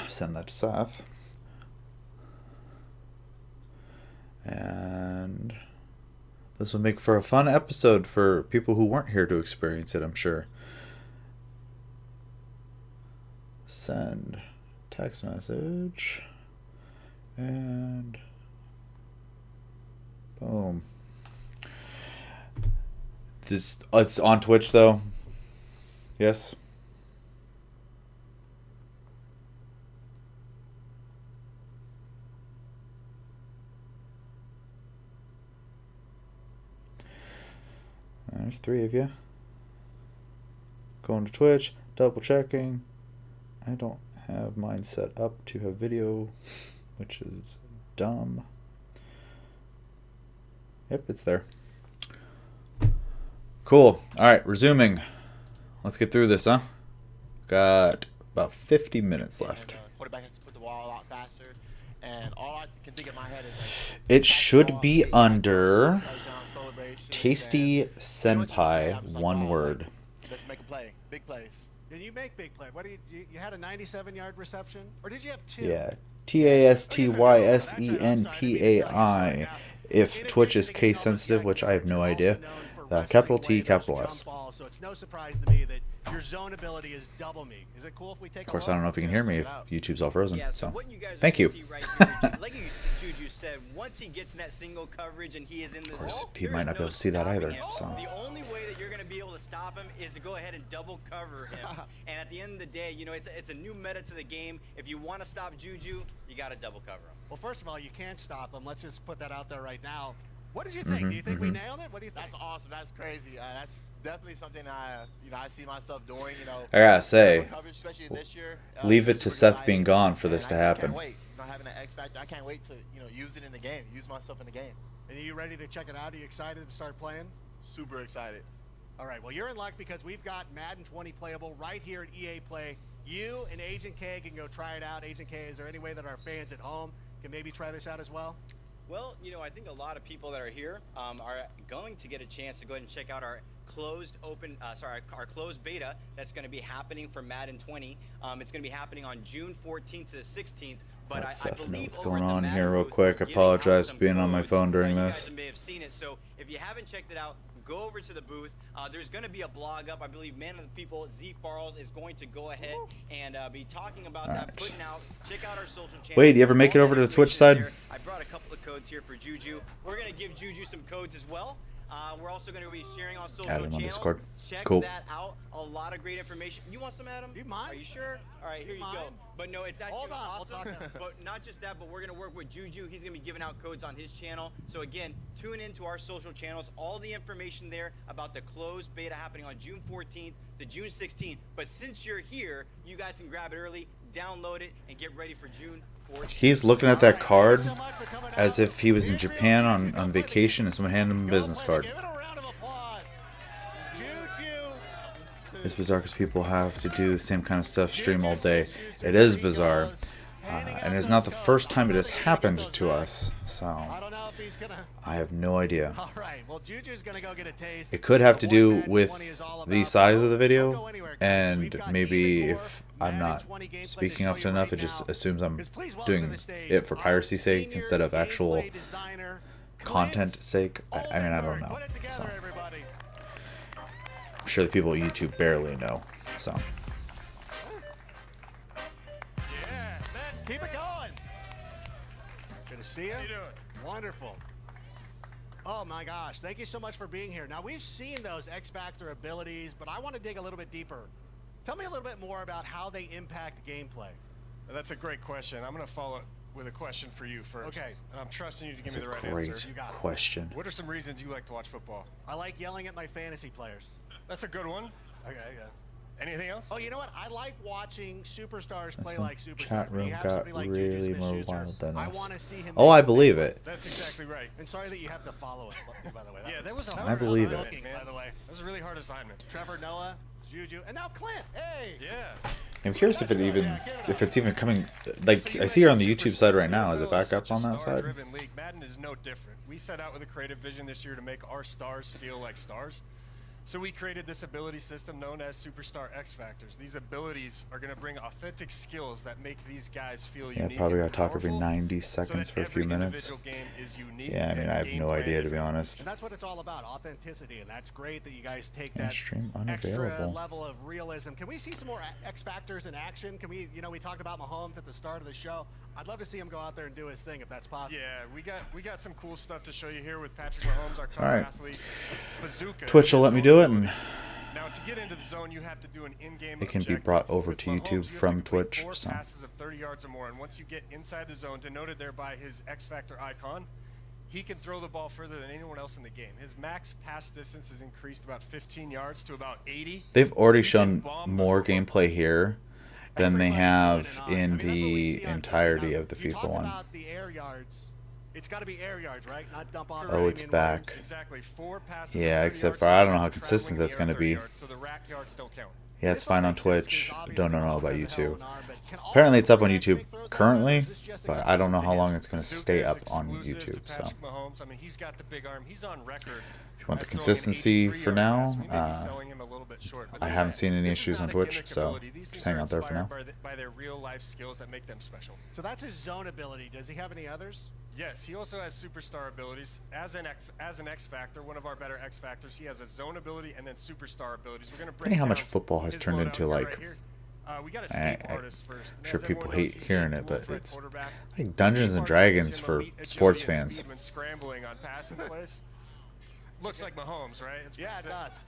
Send that to Seth. And this will make for a fun episode for people who weren't here to experience it, I'm sure. Send text message. And boom. This it's on Twitch though. Yes. There's 3 of you. Going to Twitch, double checking. I don't have mine set up to have video, which is dumb. Yep, it's there. Cool. Alright, resuming. Let's get through this, huh? Got about 50 minutes left. Quarterback has to put the ball a lot faster. And all I can think in my head is like, It should be under Tasty Senpai, one word. Let's make a play. Big plays. Did you make big play? What do you had a 97-yard reception, or did you have 2? Yeah, TASTYSENPAI. If Twitch is case sensitive, which I have no idea. Capital T, capital S. So it's no surprise to me that your zone ability is double me. Is it cool if we take? Of course, I don't know if you can hear me if YouTube's all frozen. Yeah, so, what you guys thank you. See right here, like Juju said, once he gets in that single coverage and he is in the Of course, zone, he might not be able to see that either. So. The only way that you're going to be able to stop him is to go ahead and double cover him. And at the end of the day, you know, it's a new meta to the game. If you want to stop Juju, you got to double cover him. Well, first of all, you can't stop him. Let's just put that out there right now. What did you think? Do you think we nailed it? What do you think? That's awesome. That's crazy. That's definitely something I see myself doing. You know, I gotta say, coverage, especially this year, leave it to Seth being gone for this to happen. I can't wait. You know, having an X factor, I can't wait to use it in the game, use myself in the game. And are you ready to check it out? Are you excited to start playing? Super excited. All right. Well, you're in luck because we've got Madden 20 playable right here at EA Play. You and Agent K can go try it out. Agent K, is there any way that our fans at home can maybe try this out as well? Well, you know, I think a lot of people that are here are going to get a chance to go ahead and check out our closed beta that's going to be happening for Madden 20. It's going to be happening on June 14th to the 16th. But Let I Seth know believe what's over going in the on Madden here real booth, quick. I we're giving out apologize for some being on my codes. phone during You this. guys may have seen it, so if you haven't checked it out, go over to the booth. There's going to be a blog up. I believe Man of the People, Z Farles, is going to go ahead and be talking about that, putting out. Check out our social channels. Wait, do you ever make it over to the Twitch side? There. I brought a couple of codes here for Juju. We're going to give Juju some codes as well. We're also going to be sharing on social Add him on channels. Discord. Check Cool. that out. A lot of great information. You want some, Adam? You mind? Are you sure? All right, here you go. But no, it's actually awesome. But not just that, but we're going to work with Juju. He's going to be giving out codes on his channel. So again, tune into our social channels. All the information there about the closed beta happening on June 14th to June 16th. But since you're here, you guys can grab it early, download it, and get ready for June 14th. He's looking at that card as if he was in Japan on vacation and someone handed him a business card. It's bizarre because people have to do the same kind of stuff, stream all day. It is bizarre. And it's not the first time it has happened to us. So, I have no idea. It could have to do with the size of the video. And maybe if I'm not speaking often enough, it just assumes I'm doing it for piracy's sake instead of actual content sake. I mean, I don't know. So. I'm sure the people at YouTube barely know, so. Yeah, keep it going. Good to see you. How you doing? Wonderful. Oh my gosh, thank you so much for being here. Now, we've seen those X Factor abilities, but I want to dig a little bit deeper. Tell me a little bit more about how they impact gameplay. That's a great question. I'm going to follow it with a question for you first. Okay. And I'm trusting you to That's give me the a right great answer. You got it. question. What are some reasons you like to watch football? I like yelling at my fantasy players. That's a good one. Okay, yeah. Anything else? Oh, you know what? I like watching superstars play Listen, like superstars. chat When room you have got somebody like really Juju more Smith-Schuster, wild than I us. want to see him. Oh, make I some believe big it. That's exactly right. And sorry that you have to follow it, by the way. That was a I hard believe it. assignment, man. By the way. That was a really hard assignment. Trevor Noah, Juju, and now Clint. Hey. Yeah. I'm curious if it's even coming. Like I see her on the YouTube side right now. Is it back up on that side? League. Madden is no different. We set out with a creative vision this year to make our stars feel like stars. So we created this ability system known as Superstar X Factors. These abilities are going to bring authentic skills that make these guys feel Yeah, unique. probably and gotta talk every powerful, 90 so seconds that for a few every minutes. individual game is unique Yeah, I mean, and I have no game idea, to be plan honest. And that's what it's all about, authenticity, and that's great that you guys take Yeah, that stream extra unavailable. level of realism. Can we see some more X Factors in action? Can we, we talked about Mahomes at the start of the show. I'd love to see him go out there and do his thing if that's possible. Yeah, we got some cool stuff to show you here with Patrick Mahomes, our car Alright. athlete. Bazooka. Twitch will let me do it, and Now, to get into the zone, you have to do an in-game it can be objective. brought over With to Mahomes, YouTube you have from to complete Twitch. 4 So passes of 30 yards or more, and once you get inside the zone, denoted there by his X Factor icon, he can throw the ball further than anyone else in the game. His max pass distance has increased about 15 yards to about 80. they've already shown more gameplay here than they have in the entirety of the FIFA one. About the air yards. It's got to be air yards, right? Not dump off. Oh, it's back. Exactly. 4 passes Yeah, of 30 except yards for or I more, don't know how it's consistent traveling that's the going to air 30 be. yards, so the rack yards don't count. Yeah, it's fine on Twitch. Don't know about YouTube. Apparently, it's up on YouTube currently, but I don't know how long it's going to stay up on YouTube. So Patrick Mahomes, I mean, he's got the big arm. He's on record. if you want the as throwing an consistency 83 for yard now, pass. We may be selling him a little bit short, but I this- haven't seen any this is issues on not a Twitch, gimmick so ability. These just things hang are out there for now. inspired by their real life skills that make them special. So that's his zone ability. Does he have any others? Yes, he also has superstar abilities. As an X Factor, one of our better X Factors, he has a zone ability and then superstar abilities. We're going to break Funny how much down football has his turned loadout into here, like. right here. We got escape I'm artists first. And sure as people everyone knows, hate he's hearing a it, but dual it's threat quarterback. like Dungeons Escape and artist Dragons gives him for elite agility sports and fans. speed when scrambling on passing plays. Looks like Mahomes, right? It's Yeah, it does.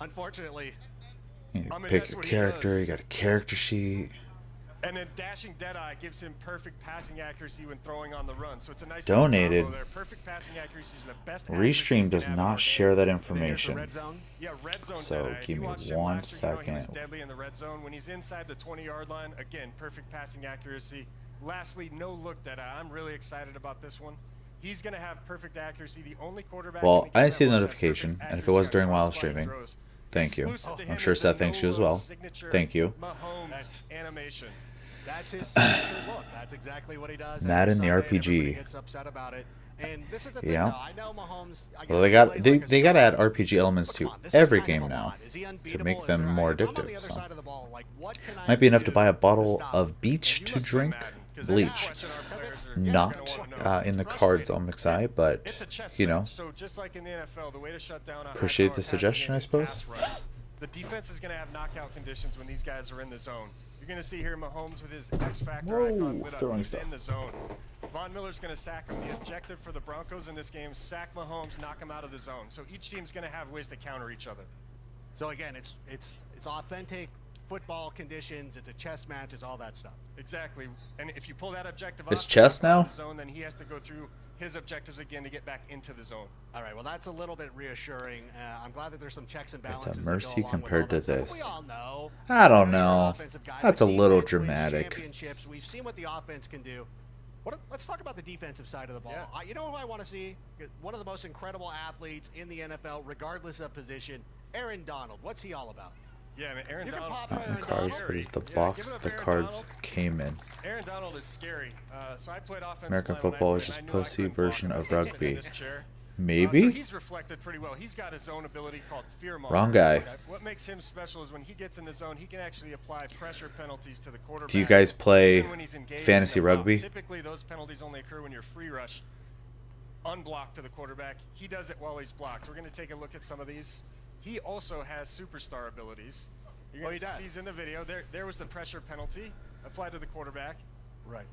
Unfortunately. You I mean, pick that's your what he character. does. You got a character sheet. And then dashing Deadeye gives him perfect passing accuracy when throwing on the run. So it's a nice Donated. combo there. Perfect passing accuracy is the best. Restream does not share that information. Yeah, red zone So Deadeye. If give you me watched him 1 last year, you know he was second. deadly in the red zone. When he's inside the 20-yard line, again, perfect passing accuracy. Lastly, no look Deadeye. I'm really excited about this one. He's going to have perfect accuracy. The only quarterback. Well, in I the game didn't see the that has notification, perfect and if it was accuracy during on while crossbody streaming, throws. thank you. Exclusive to him I'm is sure the Seth thanks you as well. signature Thank you. Mahomes animation. That's his signature look. That's exactly what he does. Madden the every Sunday, and RPG. everybody gets upset about it. And this is the thing, Yeah. though. I know Mahomes. Well, they got to add RPG elements to every game now to make them more addictive. So might be enough to buy a bottle of beach to drink bleach. Not in the cards on McSci, but you know. So just like in the NFL, the way to shut down a Appreciate high-powered the suggestion, I passing game is suppose. pass rush. The defense is going to have knockout conditions when these guys are in the zone. You're going to see here Mahomes with his X Factor Whoa, icon lit up. throwing He's stuff. in the zone. Von Miller's going to sack him. The objective for the Broncos in this game: sack Mahomes, knock him out of the zone. So each team's going to have ways to counter each other. So again, it's authentic football conditions. It's a chess match. It's all that stuff. Exactly. And if you pull that objective It's off, chess knock him out of now? the zone, then he has to go through his objectives again to get back into the zone. All right. Well, that's a little bit reassuring. I'm glad that there's some checks and It's balances. a mercy that go along with compared all to that stuff. this. We all know. I don't You're an know. offensive guy, That's but a little defense wins dramatic. championships. We've seen what the offense can do. Let's talk about the defensive side of the ball. Yeah. You know who I want to see? One of the most incredible athletes in the NFL, regardless of position, Aaron Donald. What's he all about? Yeah, I mean, Aaron You can Donald. pop Not Aaron the cards, Donald. but it's the Yeah, box give it up the for Aaron cards Donald. came in. Aaron Donald is scary. So I played offensive American line when I football played, is just and I knew I pussy couldn't block version him. I of was sitting in rugby. this chair. Maybe? So he's reflected pretty well. He's got his own ability called fear mongering. Wrong guy. What makes him special is when he gets in the zone, he can actually apply pressure penalties to the quarterback. Do you guys play even when he's engaged fantasy in a block. rugby? Typically, those penalties only occur when you're free rush, unblocked to the quarterback. He does it while he's blocked. We're going to take a look at some of these. He also has superstar abilities. You're going to see these in the video. There was the pressure penalty applied to the quarterback. Right.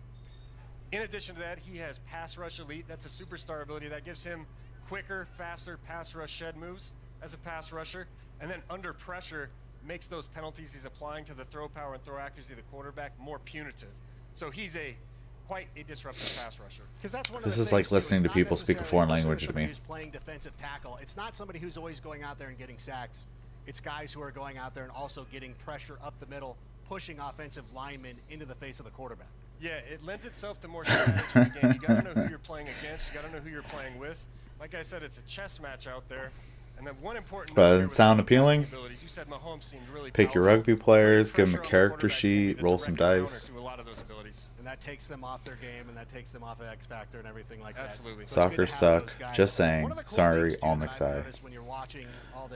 In addition to that, he has pass rush elite. That's a superstar ability that gives him quicker, faster pass rush shed moves as a pass rusher, and then under pressure makes those penalties he's applying to the throw power and throw accuracy of the quarterback more punitive. So he's quite a disruptive pass rusher. Because that's one of This the is things, like too. listening It's to not people speak a foreign necessarily language to somebody me. who's playing defensive tackle. It's not somebody who's always going out there and getting sacks. It's guys who are going out there and also getting pressure up the middle, pushing offensive linemen into the face of the quarterback. Yeah, it lends itself to more strategy in the game. You got to know who you're playing against. You got to know who you're playing with. Like I said, it's a chess match out there. And then one important But doesn't sound appealing. you said Mahomes seemed really Pick your rugby players, give them a character sheet, roll some dice. to a lot of those abilities. And that takes them off their game, and that takes them off of X Factor and everything like that. Absolutely. So it's good Soccer to have suck. those guys. Just One saying. of the cool Sorry, things, too, all that Nick's I've eye. noticed when you're watching all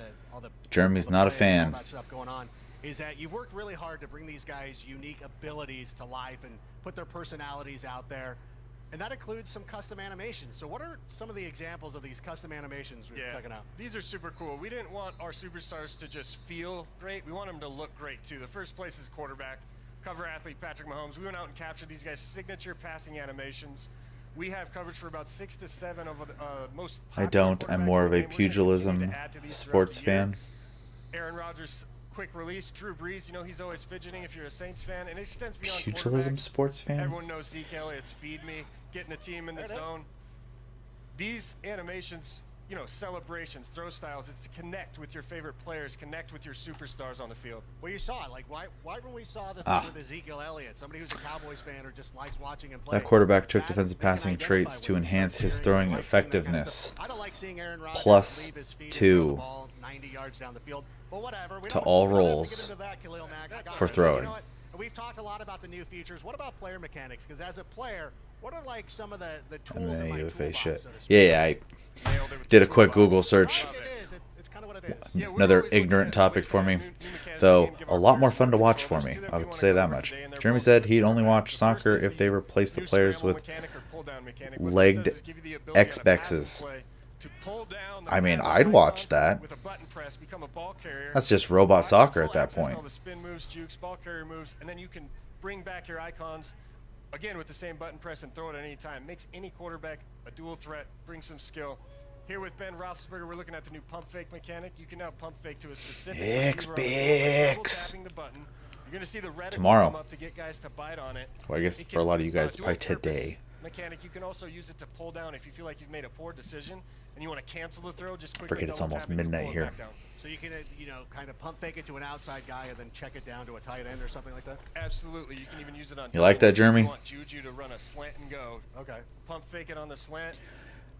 the Jeremy's not a plays and all fan. that stuff going on, is that you've worked really hard to bring these guys' unique abilities to life and put their personalities out there. And that includes some custom animations. So what are some of the examples of these custom animations we're checking out? These are super cool. We didn't want our superstars to just feel great. We want them to look great, too. The first place is quarterback, cover athlete Patrick Mahomes. We went out and captured these guys' signature passing animations. We have coverage for about 6 to 7 of the most I popular don't. I'm quarterbacks more in of the a game. We're gonna continue pugilism to add to these sports throughout the year. fan. Aaron Rodgers, quick release. Drew Brees, he's always fidgeting if you're a Saints fan. And it extends beyond Pugilism quarterbacks. sports fan? Everyone knows Zeke Elliott's feed me, getting the team in the zone. These animations, celebrations, throw styles, it's to connect with your favorite players, connect with your superstars on the field. Well, you saw it. Like, why when we saw the Ah. thing with Ezekiel Elliott, somebody who's a Cowboys fan or just likes watching him play. That quarterback took defensive passing traits to enhance his throwing effectiveness. I don't like seeing Aaron Rodgers Plus leave his feet and 2 throw the ball 90 yards down the field. But whatever. We to don't- all we don't have to get roles into that, Khalil Mack. I got for it. throwing. You know what? We've talked a lot about the new features. What about player mechanics? Because as a player, what are like some of the tools And in then my UFA toolbox, shit. so to speak? Yeah, I did a quick Google search. It's kind of what it is. Another ignorant topic for me, though a lot more fun to watch for me. I would say that much. Jeremy said he'd only watch soccer if they replace the players with legged Xboxes. I mean, I'd watch that. That's just robot soccer at that point. All the spin moves, jukes, ball carrier moves, and then you can bring back your icons again with the same button press and throw it at any time. Makes any quarterback a dual threat, brings some skill. Here with Ben Roethlisberger, we're looking at the new pump fake mechanic. You can now pump fake to a specific receiver on the field by tapping the button. You're going to see the reticle Tomorrow. come up to get guys to bite on it. Well, I guess It for a lot of can, you guys, dual probably purpose today. Mechanic. You can also use it to pull down if you feel like you've made a poor decision and you want to cancel the throw. Just quickly Forget it's double almost tap it and midnight pull it here. back down. So you can, kind of pump fake it to an outside guy and then check it down to a tight end or something like that? Absolutely. You can even use it on. You like that, if Jeremy? You want Juju to run a slant and go. Okay. Pump fake it on the slant.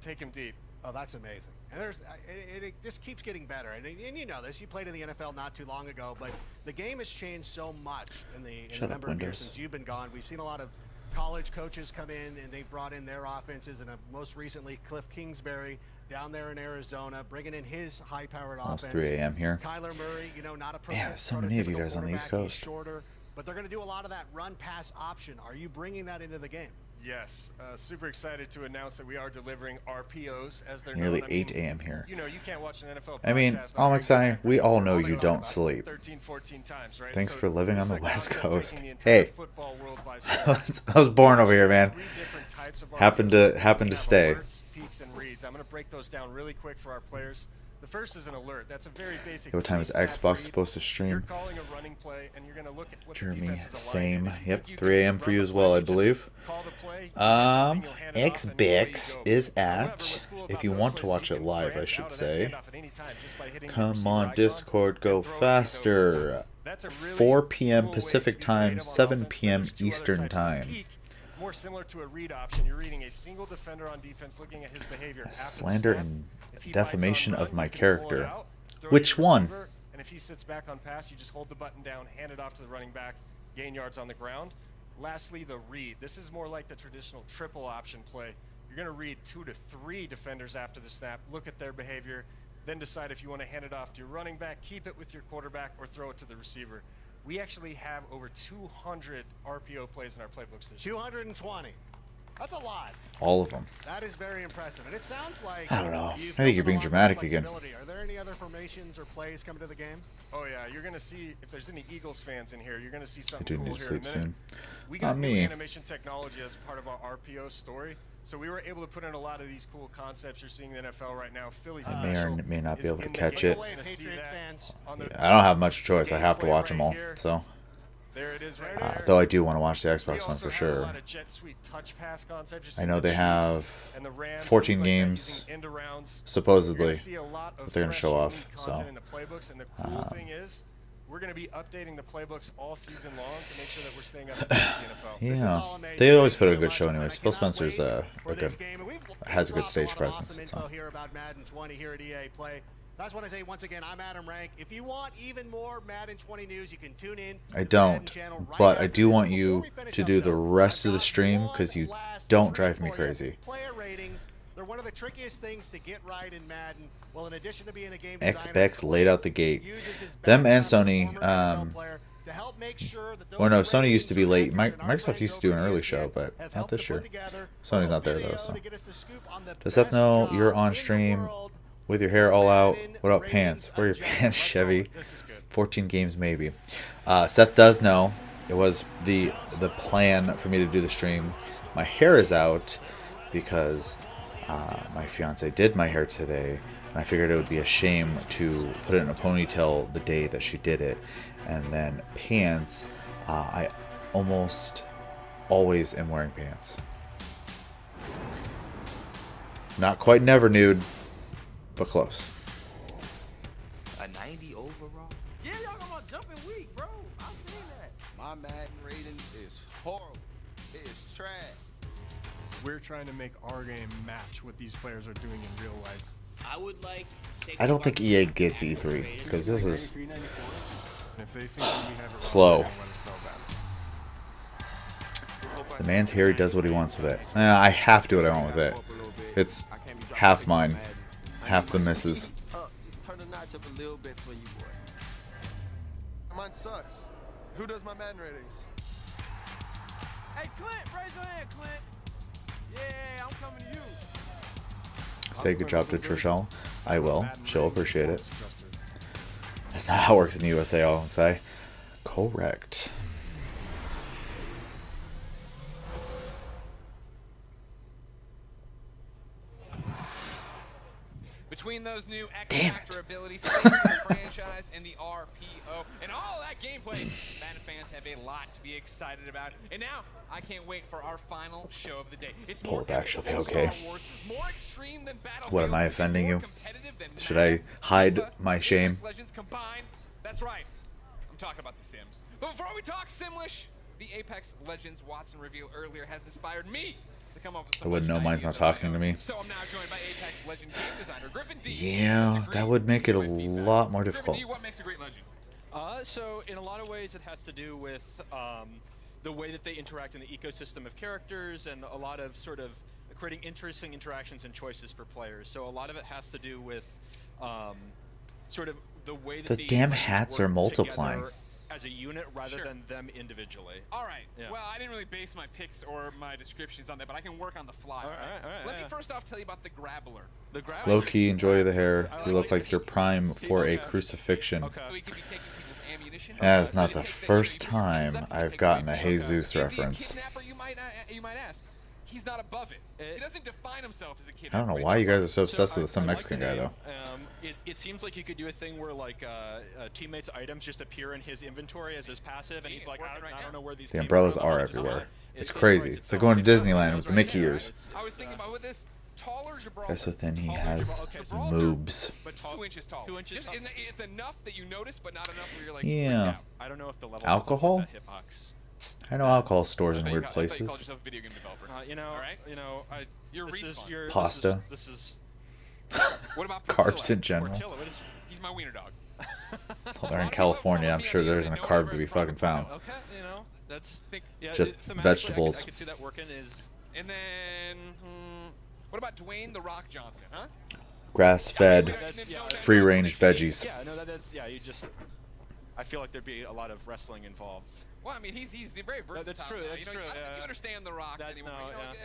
Take him deep. Oh, that's amazing. And it just keeps getting better. And you know this. You played in the NFL not too long ago, but the game has changed so much in the number of years since you've been gone. We've seen a lot of college coaches come in, and they've brought in their offenses. And most recently, Cliff Kingsbury down there in Arizona, bringing in his high-powered offense. Almost 3 a.m. here. Kyler Murray, not a Man, there's so many of you guys on the East quarterback. He's Coast. shorter, but they're going to do a lot of that run-pass option. Are you bringing that into the game? Yes, super excited to announce that we are delivering RPOs as they're Nearly known. 8 a.m. here. You can't watch an NFL. I mean, podcast Almexai, we all know you don't sleep. 13, 14 times, right? Thanks So for living on the it's West concept Coast. taking the entire Hey, football world by storm. I was born over here, man. 3 different types of Happened RPOs. to We have stay. alerts, peaks, and reads. I'm going to break those down really quick for our players. The first is an alert. That's a very basic. What time is three-step Xbox read. supposed to You're stream? calling a running play, and you're going to look at what the Jeremy, defense is aligned same. in. If you Yep, think you 3 can a.m. for run you the as play, well, I just believe. call the play, then you'll hand it off, and away Xbox you go. is However, at, what's cool if about you those want to plays, watch you it can live, I branch should out of that say. handoff at any time just by hitting the Come receiver on, icon Discord, go and throw it faster. That's a really 4 p.m. cool way Pacific to be time, creative on 7 offense. p.m. There's 2 other Eastern types. The time. peek, more similar to a read option. You're reading a single defender on defense, looking at his behavior after the Slander snap. and If he bites on defamation run, of my you can pull it character. out, throw it Which to your one? receiver, and if he sits back on pass, you just hold the button down, hand it off to the running back, gain yards on the ground. Lastly, the read. This is more like the traditional triple option play. You're going to read 2 to 3 defenders after the snap, look at their behavior, then decide if you want to hand it off to your running back, keep it with your quarterback, or throw it to the receiver. We actually have over 200 RPO plays in our playbooks this year. 220. That's a lot. All of them. That is very impressive. And it sounds like I don't know. you've I think you're built being in a lot of dramatic again. flexibility. Are there any other formations or plays coming to the game? Oh yeah, you're gonna see if there's any Eagles fans in here. You're gonna see I something do cool need to here in a sleep minute. soon. We got Not new me. animation technology as part of our RPO story. So we were able to put in a lot of these cool concepts you're seeing in the NFL right now. Philly I may or may not be able to catch it. Yeah, I don't have much choice. I have to watch them all. So, there it is right there. though I do want to watch the We Xbox one also for have a sure. lot of jet sweep touch pass concepts. You're I seeing know the they Chiefs have and the Rams, 14 things like that, games using end arounds. supposedly You're gonna see a lot of that they're going to fresh, show unique off. So, content in the playbooks, and the cool thing is, we're going to be updating the playbooks all season long to make sure that we're staying up to date with the NFL. yeah, they always put a good show, anyways. Phil Spencer's has a good stage presence. Awesome info here about Madden 20 here at EA Play. That's what I say once again. I'm Adam Rank. If you want even more Madden 20 news, you can tune in. I don't, but I do want you to do the rest of the stream because you don't drive me crazy. Player ratings. They're one of the trickiest things to get right in Madden. Well, in addition to being a game Xbox laid out the gate. Them and Sony. Or no, Sony used to be late. Microsoft used to do an early show, but not this year. Sony's not there though. So, does Seth know you're on stream with your hair all out? What about pants? Where are your pants, Chevy? 14 games maybe. Seth does know. It was the plan for me to do the stream. My hair is out because my fiance did my hair today, and I figured it would be a shame to put it in a ponytail the day that she did it. And then pants, I almost always am wearing pants. Not quite never nude, but close. A 90 overall? Yeah, y'all got my jumping weak, bro. I seen that. My Madden rating is horrible. It is trash. We're trying to make our game match what these players are doing in real life. I would like. I don't think EA gets E3 because this is If they think that we have it slow. wrong, let us know about it. The man's hair, he does what he wants with it. I have to do what I want with it. It's half mine, half the missus. Just turn the notch up a little bit for you, boy. Mine sucks. Who does my Madden ratings? Hey, Clint, raise your hand, Clint. Yeah, I'm coming to you. Say good job to Trishelle. I will. She'll appreciate it. That's not how it works in the USA, I'll say. Correct. Between those new X-Factor abilities, the franchise, and the RPO, and all that gameplay, Madden fans have a lot to be excited about. And now, I can't wait for our final show of the day. It's Pull more it back, epic she'll be than okay. Star Wars, more extreme than Battlefield, What, am I offending more you? competitive than Should I hide my shame? Apex Legends combined. That's right. I'm talking about the Sims. But before we talk Simlish, the Apex Legends Watson reveal earlier has inspired me to come up with I some wouldn't know mine's not talking to me. So I'm now joined by Apex Legend game designer Griffin D. Yeah, that would make it a lot more difficult. Griffin D, what makes a great legend? So in a lot of ways, it has to do with the way that they interact in the ecosystem of characters and a lot of sort of creating interesting interactions and choices for players. So a lot of it has to do with sort of the way that The damn hats are multiplying. as a unit rather than them individually. All right. Yeah. Well, I didn't really base my picks or my descriptions on that, but I can work on the fly. All right, Let me first off tell you about the Grappler. The Grappler. Low key, enjoy the hair. You look like you're prime for a crucifixion. So he could be taking people's ammunition. That's not the first time I've gotten a Jesus reference. Kidnapper, you might ask. He's not above it. He doesn't define himself as a kid. I don't know why you guys are so obsessed with some Mexican guy though. It seems like you could do a thing where like teammates' items just appear in his inventory as his passive, and he's like, I don't know where these. The umbrellas are everywhere. It's crazy. It's like going to Disneyland with the Mickey ears. I was thinking about with this taller Gibraltar. Guy so thin he has moobs. But 2 inches tall. 2 inches tall. It's enough that you notice, but not enough where you're like. Yeah. I don't know if the level. Alcohol? I know alcohol stores in weird I thought you called places. yourself a video game developer. You're Respawn. Pasta. This is. What about Carbs in general. He's my wiener dog. Well, they're in California. I'm sure there isn't a carb to be fucking found. Okay, that's Just vegetables. I could see that working. And then, what about Dwayne the Rock Johnson, huh? Grass-fed, free-range veggies. Yeah, no, that's you just. I feel like there'd be a lot of wrestling involved. Well, I mean, he's very versatile. That's true. Now. That's true. I don't think you understand the Rock anymore.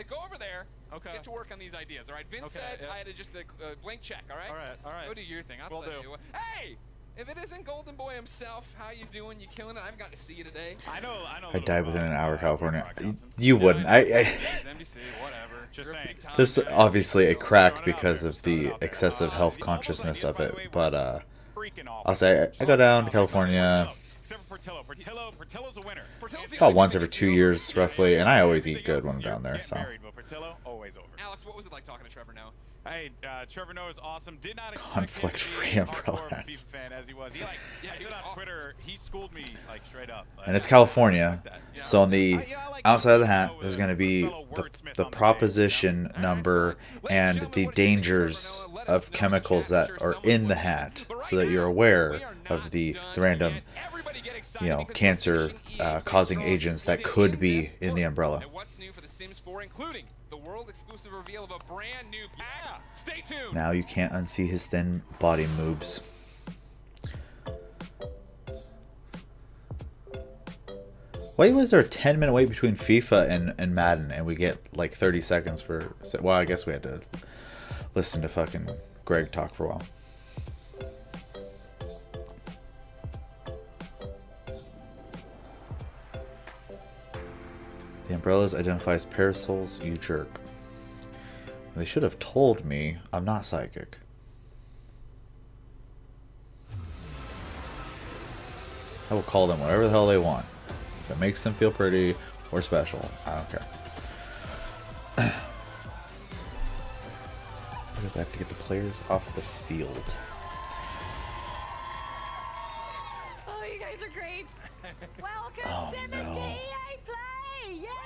Go over there. Okay. Get to work on these ideas. All right. Vince said I had to just a blank check. All right. All right. Go do your thing. I'll Will tell do. you. Hey, if it isn't Golden Boy himself, how you doing? You killing it? I haven't gotten to see you today. I know. I died within an hour, California. You wouldn't. I NBC, whatever. Just saying. This is obviously a crack because of the excessive health consciousness of it, but I'll say I go down to California about once every 2 years roughly, and I always eat good when I'm down there. So. Alex, what was it like talking to Trevor Noah? Hey, Trevor Noah is awesome. Did not Conflict-free umbrella hats. fan as he was. He said on Twitter, he schooled me like straight up. And it's California, so on the outside of the hat, there's going to be the proposition number and the dangers of chemicals that are in the hat, so that you're aware of the random, cancer causing agents that could be in the umbrella. And what's new for The Sims 4, including the world-exclusive reveal of a brand new pack. Stay tuned. Now you can't unsee his thin body moves. Why was there a 10-minute wait between FIFA and Madden, and we get like 30 seconds for... Well, I guess we had to listen to fucking Greg talk for a while. The umbrellas identify as parasols, you jerk. They should have told me I'm not psychic. I will call them whatever the hell they want. If it makes them feel pretty or special, I don't care. Because I have to get the players off the field. Oh, you guys are great. Welcome, Oh, Simmers no. to EA Play. Yes,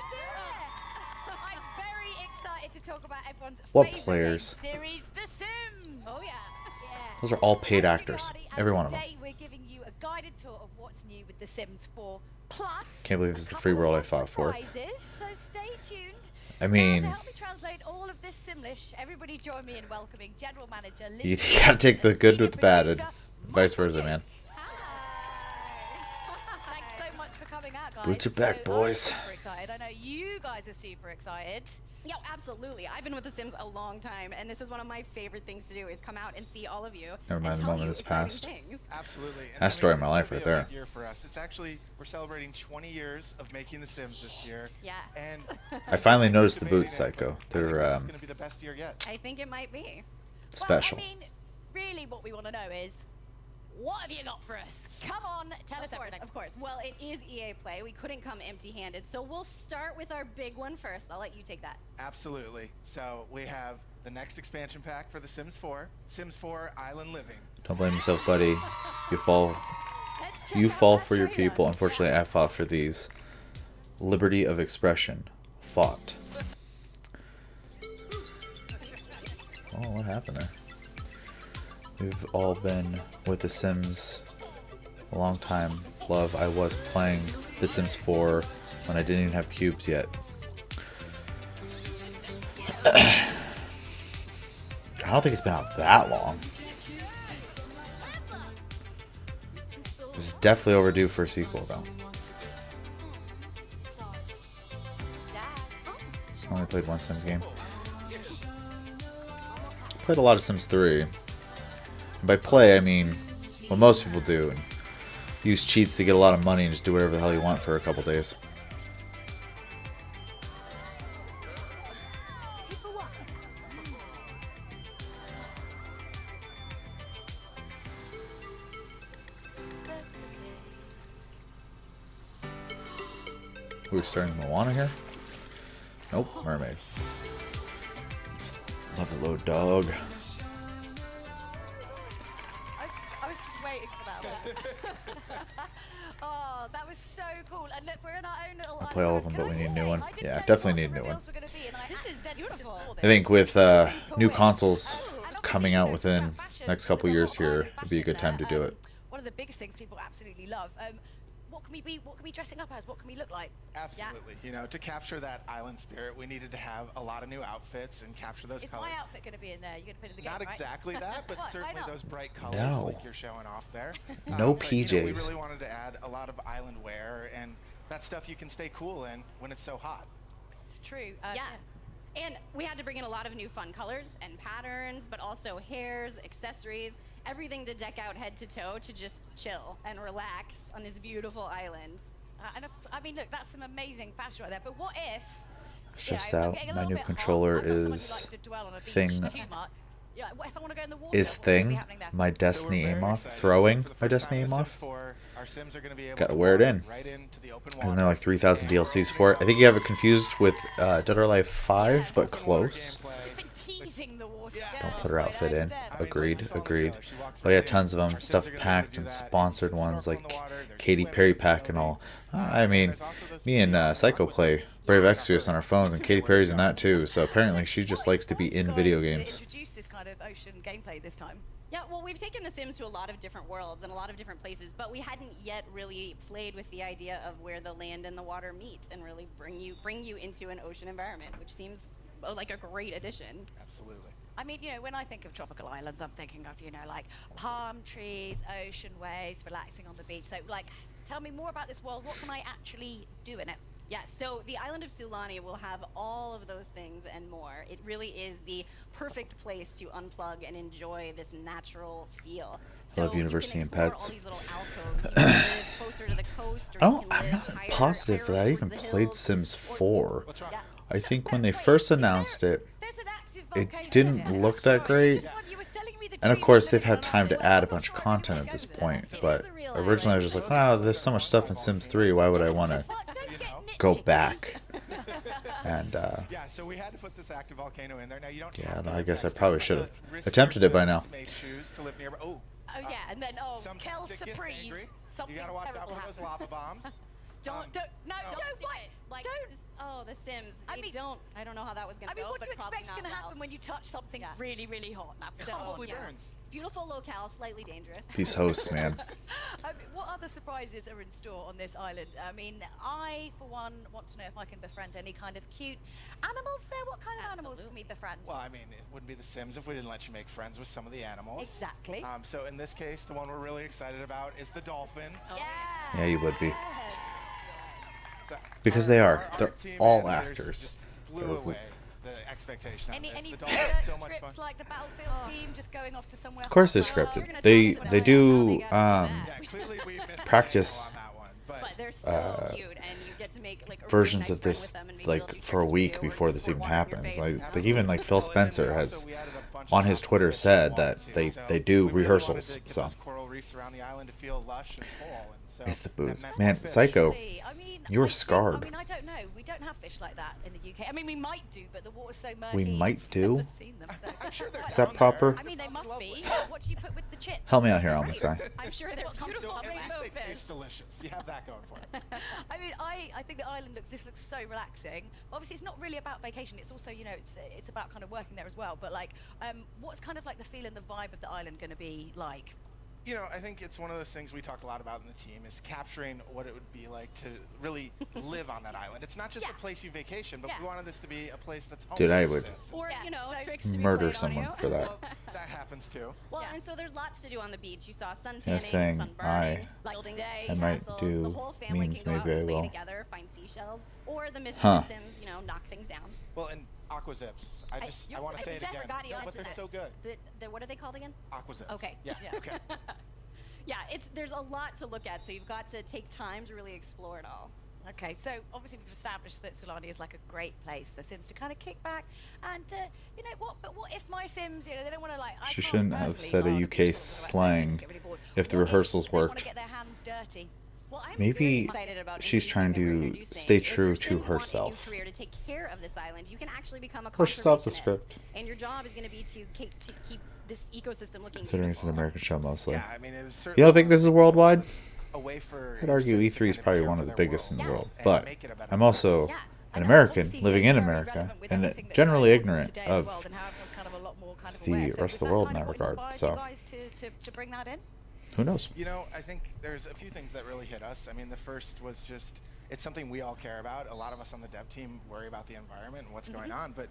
I'm very excited to talk about everyone's What favorite players? game series, The Sims. Oh yeah. Those are all paid actors. Every one of them. Today we're giving you a guided tour of what's new with The Sims 4 Plus. Can't believe this is the free world I fought for. Surprises, so stay tuned. I mean, To help me translate all of this Simlish, everybody join me in welcoming General Manager Liz. you gotta take the good with the bad, and vice versa, man. Thanks so much for coming out, guys. Boots are back, So, boys. I'm super excited. I know you guys are super excited. Yo, absolutely. I've been with The Sims a long time, and this is one of my favorite things to do is come out and see all of you. Never mind and the tell moment you that's exciting passed. things. Absolutely. And That's the story of it's my gonna life be right a there. big year for us. It's actually, we're celebrating 20 years of making The Sims this year. Yeah. And I finally noticed the boots, Psycho. They're this is going to be the best year yet. I think it might be. special. Well, I mean, really what we want to know is, what have you got for us? Come on, tell us everything. Of course. Well, it is EA Play. We couldn't come empty-handed, so we'll start with our big one first. I'll let you take that. Absolutely. So we have the next expansion pack for The Sims 4, Sims 4 Island Living. Don't blame yourself, buddy. You fall. You fall for your people. Unfortunately, I fought for these. Liberty of expression. Fought. Oh, what happened there? We've all been with The Sims a long time. Love, I was playing The Sims 4 when I didn't even have cubes yet. I don't think it's been out that long. It's definitely overdue for a sequel, though. I only played one Sims game. Played a lot of Sims 3. And by play, I mean what most people do, and use cheats to get a lot of money and just do whatever the hell you want for a couple days. We're starting Moana here? Nope, mermaid. Love the little dog. I was just waiting for that one. Oh, that was so cool. And look, we're in our own little I'll play all of them, but we need a new one. Yeah, definitely need a new one. This is beautiful. I think with new consoles coming out within next couple years here, it'd be a good time to do it. One of the biggest things people absolutely love. What can we be? What can we dressing up as? What can we look like? Absolutely. You know, to capture that island spirit, we needed to have a lot of new outfits and capture those Is colors. my outfit going to be in there? You're going to put it in the game, Not right? exactly that, but What? Why certainly not? those bright colors No. like you're showing off there. No but, you know, we PJs. really wanted to add a lot of island wear, and that stuff you can stay cool in when it's so hot. It's true. Yeah. And we had to bring in a lot of new fun colors and patterns, but also hairs, accessories, everything to deck out head to toe to just chill and relax on this beautiful island. And I mean, look, that's some amazing fashion right there. But what if It's just how my new controller is thing. Yeah, if I want to go in the water, Is what's gonna be thing. happening there? My Destiny aim off. Throwing my Destiny aim off. Our Sims are going to be able Gotta to wear it walk in. right into the open Isn't there like 3,000 DLCs for it? I think you have it confused with Dead or Alive 5, but close. Teasing the water. Don't put her outfit in. Agreed, agreed. Oh yeah, tons of them. Stuff packed and sponsored ones like Katy Perry pack and all. I mean, me and Psycho play Brave Exvius on our phones, and Katy Perry's in that too. So apparently she just likes to be in video games. Introduce this kind of ocean gameplay this time. Yeah, well, we've taken The Sims to a lot of different worlds and a lot of different places, but we hadn't yet really played with the idea of where the land and the water meet and really bring you into an ocean environment, which seems like a great addition. Absolutely. I mean, you know, when I think of tropical islands, I'm thinking of, you know, like palm trees, ocean waves, relaxing on the beach. So, like, tell me more about this world. What can I actually do in it? Yeah, so the island of Sulani will have all of those things and more. It really is the perfect place to unplug and enjoy this natural feel. I love University and Pets. I'm I'm not positive that I even played Sims 4. I think when they first announced it, it didn't look that great. And of course, they've had time to add a bunch of content at this point. But originally, I was just like, wow, there's so much stuff in Sims 3. Why would I want to go back? And yeah, so we had to put this active volcano in there. Now you don't. yeah, no, I guess I probably should have attempted it by now. Oh yeah, and then Kel surprise. Something you gotta watch out terrible for those happens. lava bombs. Don't do it. Like, Don't. oh, The Sims. I don't know how that was gonna I mean, go, what do but you probably expect's not gonna well. happen when you touch something really, really hot? So, Probably yeah. burns. Beautiful locale, slightly dangerous. These hosts, man. I mean, what other surprises are in store on this island? I mean, I, for one, want to know if I can befriend any kind of cute animals there. What kind of animals can we befriend? Well, I mean, it wouldn't be The Sims if we didn't let you make friends with some of the animals. Exactly. So in this case, the one we're really excited about is the dolphin. Yeah, you would be. So Because they are. They're team all editors actors. just blew away the expectation of Any this. The research dolphin's so much fun. scripts like the Battlefield team just going off to somewhere? Of course, they're scripted. They do practice But they're so cute, and you get to make like a versions really of nice this friend with them and maybe like they'll do for a tricks week for you or before this pour even water in your happens. face. Like even like Phil Spencer has on his Twitter said that they do rehearsals. So Coral reefs around the island to feel lush and full. And so it's the booze, that man. fish. Psycho, you were I scarred. mean, I don't know. We don't have fish like that in the UK. I mean, we might do, but the water's so murky. We might I've do? never seen them, so. I'm sure Is that proper? I mean, they must be. What do you put with the chips? Help me out here, Almixai. I'm sure they're beautiful rainbow They fish. taste delicious. You have that going for it. I mean, I think the island this looks so relaxing. Obviously, it's not really about vacation. It's also, you know, it's about kind of working there as well. But like, what's kind of like the feel and the vibe of the island going to be like? You know, I think it's one of those things we talk a lot about in the team is capturing what it would be like to really live on that island. It's not just a place you vacation, but we wanted this to be a place that's home. Dude, I to the would Sims. Or, you know, tricks to be murder played on someone you. for that. Well, that happens too. Well, and so there's lots to do on the beach. You saw sun Yeah, tanning, saying sunburning, building I might castles. do The whole family means can go out maybe I and play will. together, find seashells, or the mystery Huh. Sims, you know, knock things down. Well, and Aquazips. I want to say it again. No, but they're so good. What are they called again? Aquazips. Okay. Yeah. Okay. Yeah, there's a lot to look at, so you've got to take time to really explore it all. Okay, so obviously we've established that Solani is like a great place for Sims to kind of kick back and, you know, what if my Sims, you know, they don't want to like... She shouldn't have said a UK slang if the rehearsals They want worked. to get their hands dirty. Well, I'm Maybe very excited about she's trying to stay true to herself. Career to take care of this island, you can actually become a Or she's off the conservationist, script. and your job is going to be to keep this ecosystem looking Considering it's an American show mostly. Yeah, I mean, it was You certainly don't think this is worldwide? a way for I'd argue Sims to E3 is kind of probably care one for of the their biggest in the world world. and But make it a better I'm place. also an American living in America and generally ignorant of the rest of the world in that regard. So to bring that in? who knows? You know, I think there's a few things that really hit us. I mean, the first was just, it's something we all care about. A lot of us on the dev team worry about the environment and what's going on, but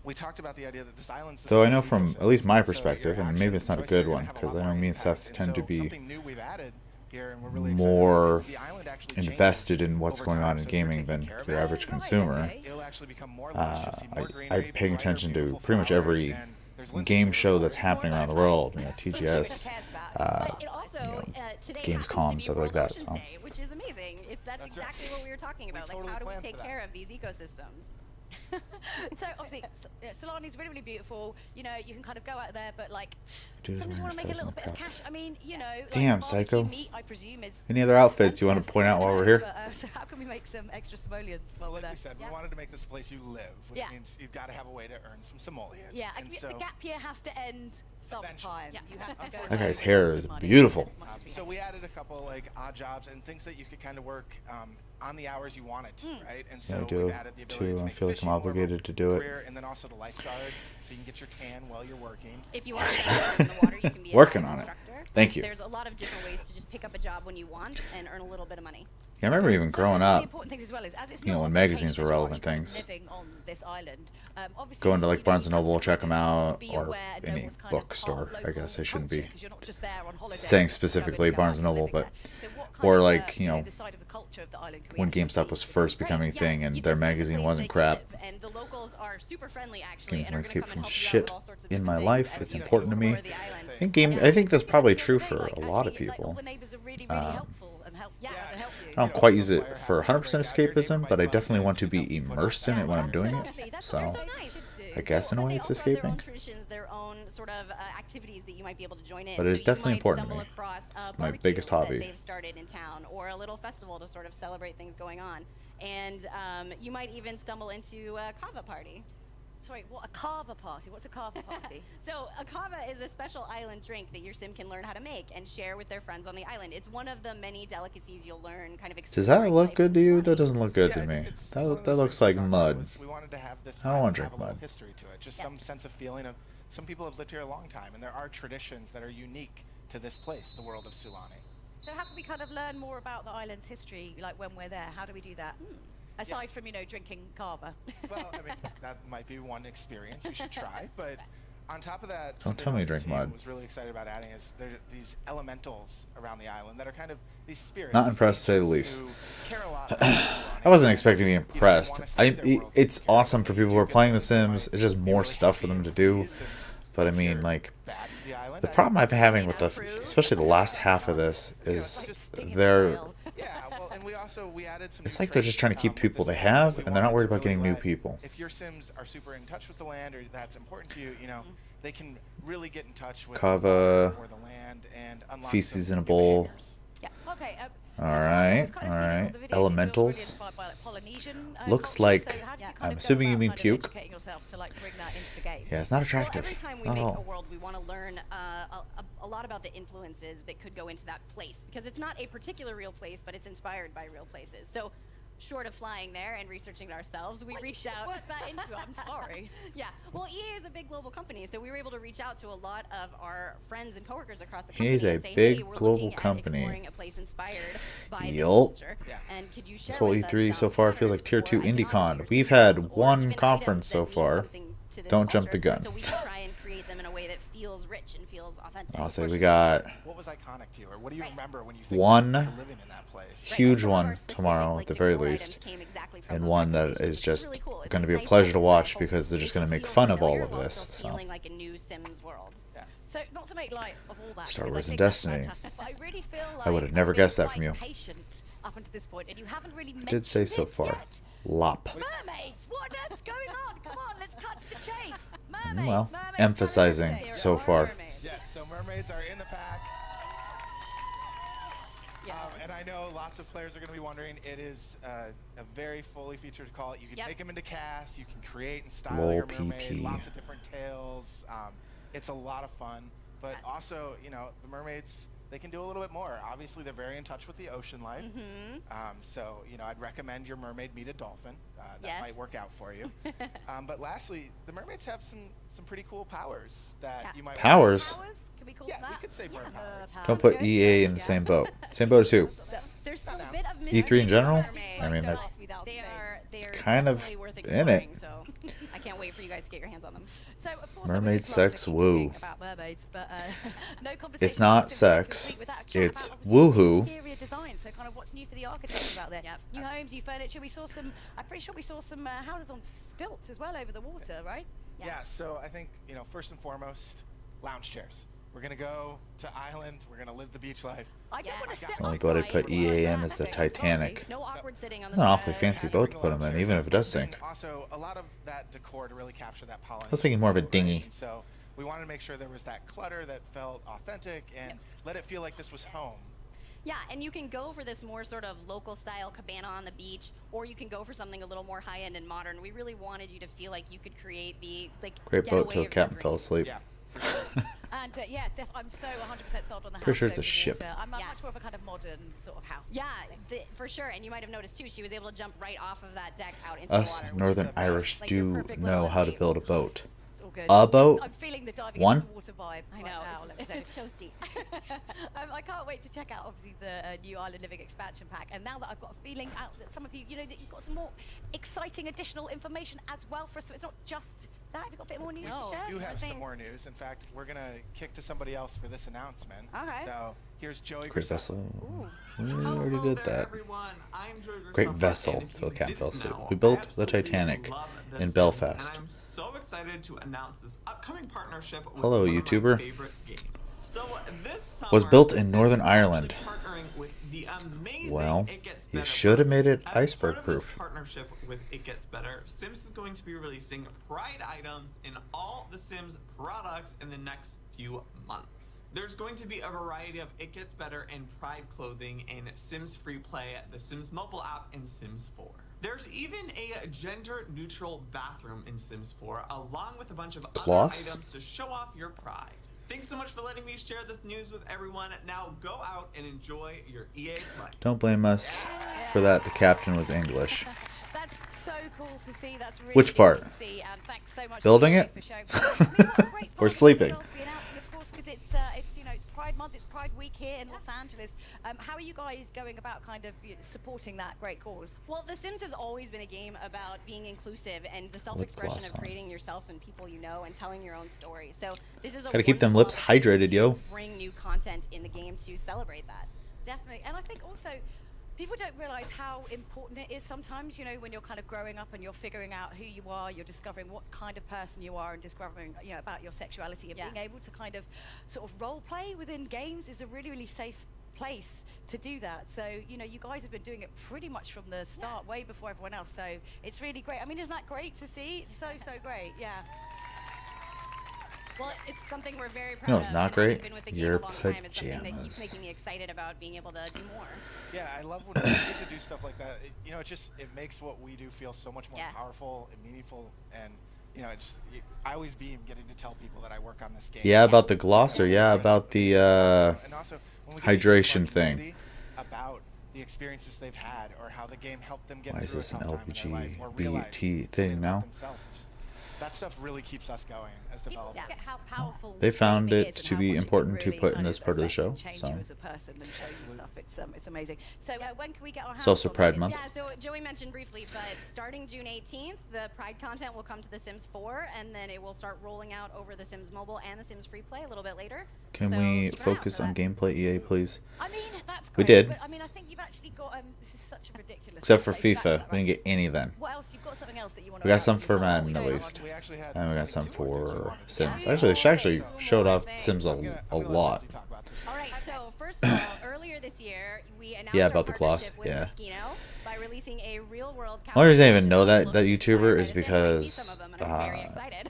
we talked about the idea that this island's... Though I know from at least my perspective, and maybe it's not a good one, because I know me and Seth tend to be something new we've added here and we're really more excited about is the island actually invested in what's over going time. on in So if you're gaming taking than care of your it, average consumer. it'll actually become more lush. You'll see more greenery, I'm paying brighter, attention to beautiful pretty much flowers, every and there's links game to show it. that's happening around the world. You know, TGS, But it also, today Gamescom, happens to be stuff World like that, Oceans so. Day, which is amazing. That's exactly what we were talking about. Like, totally how do we planned take for that. care of these ecosystems? So obviously, Solana is really, really beautiful. You know, you can kind of go out there, but like, Dude, sometimes you my want to make a hairstyle's little in bit the of crap. cash. I mean, you know, like Damn, barbecue Psycho. meat, I presume, is Any other outfits you want to point out while we're here? But, so how can we make some extra simoleons while we're Like there? we said, we wanted to make this place you live, which Yeah. means you've got to have a way to earn some simoleons. Yeah, and the gap year has to end sometime. You have to go That guy's to hair earn is some money. beautiful. So we added a couple like odd jobs and things that you could kind of work on the hours you wanted to, right? And so Yeah, I do we've added the ability to too. I make feel like I'm fishing more of a obligated to do it. career, and then also the lifeguard, so you can get your tan while you're working. If you want to dive in the water, you can be a Working dive on it. instructor. Thank you. There's a lot of different ways to just pick up a job when you want and earn a little bit of money. Yeah, I remember even growing up, important things as well is, as it's you know, not when on magazines vacation were as relevant you're things. living on this island, obviously, Going to like you know, Barnes you and have Noble, to check them out, be or aware and know any what's kind of bookstore. part of I guess I shouldn't culture, be 'cause you're not just there on holiday, saying just specifically traveling, Barnes and going Noble, out but and living there. So what or kind of, like, you know, the side of the culture of the island can we when actually GameStop was first becoming a thing and You their just- it's a magazine place wasn't that you crap. live, and the locals are super friendly actually, Games and are my gonna escape come and from help you out shit with all sorts of in different my things life. as It's you important to me. explore the island. I think that's probably true for a lot of people. the neighbors are really, really helpful and help, and help you. I don't quite use it for 100% escapism, but I definitely want to be immersed in it when I'm doing it. So I guess in a way it's They also have their escaping. own traditions, their own sort of activities that you might be able to join in. But it is So you definitely might important to stumble me. across It's a my barbecue biggest that hobby. they've started in town, or a little festival to sort of celebrate things going on. And you might even stumble into a kava party. Sorry, what, a carver party? What's a carver party? So a kava is a special island drink that your sim can learn how to make and share with their friends on the island. It's one of the many delicacies you'll learn kind of Does that exploring look life good to you? That doesn't look good to me. One of That those looks things we like talked about mud. was we wanted to have this I don't want island to have drink a little mud. history to it, just some sense of feeling of some people have lived here a long time, and there are traditions that are unique to this place, the world of Sulani. So how can we kind of learn more about the island's history, like when we're there? How do we do that? Aside from, you know, drinking carver. Well, I mean, that might be one experience you should try, but on top of that, Don't something tell me else to the drink team mud. was really excited about adding is there are these elementals around the island that are kind of these spirits. Not these impressed, to say the agents least. who care a lot about Sulani. I wasn't expecting to be impressed. It's awesome for people who are playing The Sims. It's just more stuff for them to do. But I mean, like, the problem I've been having with especially the last half of this is they're. And we added some It's new like they're just trying to traits, keep with people this they game. have, We and they're not wanted worried to about getting really new let- people. If your Sims are super in touch with the land, or that's important to you, you know, they can really get in touch with Kava, the water or the land and unlock feces some in a new bowl. behaviors. Yeah. Okay. Alright, alright. Elementals. Looks like. I'm assuming you mean puke. Yeah, it's not attractive. Every time we Not at make all. a world, we want to learn a lot about the influences that could go into that place, because it's not a particular real place, but it's inspired by real places. So, short of flying there and researching it ourselves, we reached out. Work that into it. I'm sorry. Yeah. Well, EA is a big global company, so we were able to reach out to a lot of our friends and coworkers across the EA company is a and say, big hey, we're global looking at company. exploring a place inspired by this Yup. culture. And could you share This whole with us E3 so some far feels like Tier 2 IndieCon. We've had one conference so far. to this Don't jump culture, the gun. so we can try and create them in a way that feels rich and feels authentic. I'll say we got What was iconic to you, or what do you remember when you think one back to living in that place? huge one tomorrow at the very least, and one that is just going to be a pleasure to watch because they're just going to make fun of all of this. So Feeling like a new Sims world. So not to make light of all that, Star because I Wars and think that's Destiny. fantastic, but I really feel like I would have never you've been guessed that from quite you. patient up until this point, and you haven't really I did say so mentioned far. yet. Lop. Mermaids! What is going on? Come on, let's cut to the chase. Mermaids, Well, mermaids, emphasizing mermaids. so far. Yes, so mermaids are in the pack. And I know lots of players are going to be wondering, it is a very fully featured call. You can take them into cast, you can create and style Lol your mermaid, PP. lots of different tails. It's a lot of fun, but also, you know, the mermaids, they can do a little bit more. Obviously, they're very in touch with the ocean life. So, you know, I'd recommend your mermaid meet a dolphin. That might work out for you. But lastly, the mermaids have some pretty cool powers that you might Powers? Can we call Yeah, them that? we could say bird powers. Don't put EA in the same boat. Same boat as who? There's still a bit of E3 in general? I mean, they're they are kind of definitely worth in it. exploring, so I can't wait for you guys to get your hands on them. So, of course, Mermaid just love sex talking woo. about mermaids, but no conversation It's not is simply sex. complete without a chat It's about, obviously, woohoo. interior design. So, kind of what's new for the architects out there? New homes, new furniture. We saw some. I'm pretty sure we saw some houses on stilts as well over the water, right? Yeah, so I think, you know, first and foremost, lounge chairs. We're gonna go to Island. We're gonna live the beach life. I don't want to sit The only boat I'd put EA in is the Titanic. No awkward sitting on It's the an side. awfully fancy boat to put them in, even if it does sink. Also, a lot of that decor to really capture that Polynesian. I was thinking more of a dinghy. So we wanted to make sure there was that clutter that felt authentic and let it feel like this was home. Yeah, and you can go for this more sort of local style cabana on the beach, or you can go for something a little more high end and modern. We really wanted you to feel like you could create the Great boat till getaway the of your captain fell dreams. asleep. And I'm so 100% sold on the house. Pretty sure it's a over ship. water. I'm much more of a kind of modern sort of house. Yeah, for sure. And you might have noticed too, she was able to jump right off of that deck out into Us the water. Northern which is the Irish best. Like your do perfect know little how to escape. build a boat. It's all good. A boat? I'm feeling the diving One? into the water vibe. I know, Right now, let me tell you. it's toasty. I can't wait to check out obviously the new Island Living expansion pack. And now that I've got a feeling out that some of you, that you've got some more exciting additional information as well for us. So it's not just that. Have you got a bit more news to share? We do have some more news. In fact, we're gonna kick to somebody else for this announcement. Okay. So here's Joey. Great Grissom. vessel. We already did that. I'm Joey Great Grissom, vessel and if till the you captain fell didn't asleep. know, We I built the absolutely Titanic love The in Sims, Belfast. And I'm so excited to announce this upcoming partnership with Hello, one of my YouTuber. favorite games. So this summer, Was built in The Northern Sims is Ireland. actually partnering with the amazing Well, It Gets you Better should have made it As iceberg part of this proof. partnership with It Gets Better, Sims is going to be releasing Pride items in all the Sims products in the next few months. There's going to be a variety of It Gets Better and Pride clothing in Sims Free Play, the Sims mobile app, and Sims 4. There's even a gender-neutral bathroom in Sims 4, along with a bunch of Plus? other items to show off your pride. Thanks so much for letting me share this news with everyone. Now go out and enjoy your EA Play. Don't blame us for that. The captain was English. That's so cool to see. That's really Which cool part? to see. And thanks so much Building Joey, it? for showing. I mean, what a great Or part sleeping? of the world to be announcing, of course, because it's it's Pride Month, it's Pride Week here in Los Angeles. How are you guys going about kind of supporting that great cause? Well, The Sims has always been a game about being inclusive and the self-expression gloss of on. creating yourself and people you know and telling your own story. So this is a Gotta keep them wonderful lips opportunity hydrated, yo. to bring new content in the game to celebrate that. Definitely. And I think also people don't realize how important it is sometimes, when you're kind of growing up and you're figuring out who you are, you're discovering what kind of person you are and discovering, about your sexuality and being able to kind of sort of role play within games is a really, really safe place to do that. So, you guys have been doing it pretty much from the start, way before everyone else. So it's really great. I mean, isn't that great to see? It's so, so great. Yeah. Well, it's something we're very proud You know what's of. not and great? having been with the game Your a long time, it's something that pajamas. keeps making me excited about being able to do more. Yeah, I love when we get to do stuff like that. It makes what we do feel so much more powerful and meaningful. And I always beam getting to tell people that I work on this game. Yeah, about the glosser. Yeah, about the And also, when we get to hear from hydration our thing. community about the experiences they've had or how the game helped them get Why is through this a an tough time in their life or realize LGBT something thing about now? themselves. It's just, that stuff really keeps us going as developers. Forget how powerful They found gaming it is and to how be much it can important to really put in kind this of part of the affect show. and change So you as a person and shows and stuff. It's amazing. So when can we get our hands It's also on Pride these? Month. Yeah, so Joey mentioned briefly, but starting June 18th, the Pride content will come to The Sims 4, and then it will start rolling out over The Sims Mobile and The Sims Free Play a little bit later. Can So we keep an eye out focus for on that. gameplay, EA, please? I mean, that's We great, did. But, I mean, I think you've actually got this is such a ridiculous. Except for place to FIFA. back We didn't get any then. What else? You've got something else that you want to We got announce some this for summer? Madden at least. And we got some for Sims. Actually, they actually showed off Sims a lot. All right, so first of all, earlier this year, we announced Yeah, our about the partnership gloss, with yeah. Moschino by releasing a real-world The only reason I even know capsule that looks YouTuber inspired is by The Sims. I see because some of them, and I'm very excited.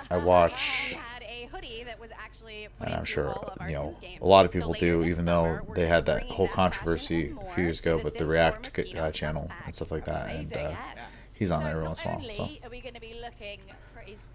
I watch, We had a hoodie that was actually put and I'm into sure all of our Sims games. a lot of So people later do, this even though summer, we're they gonna had be that bringing whole that fashion controversy and a more few years to ago the with the Sims 4 React Moschino channel Snuffle and stuff like Pack. that, and Amazing, he's on So there every not once in a while. So only are we going to be looking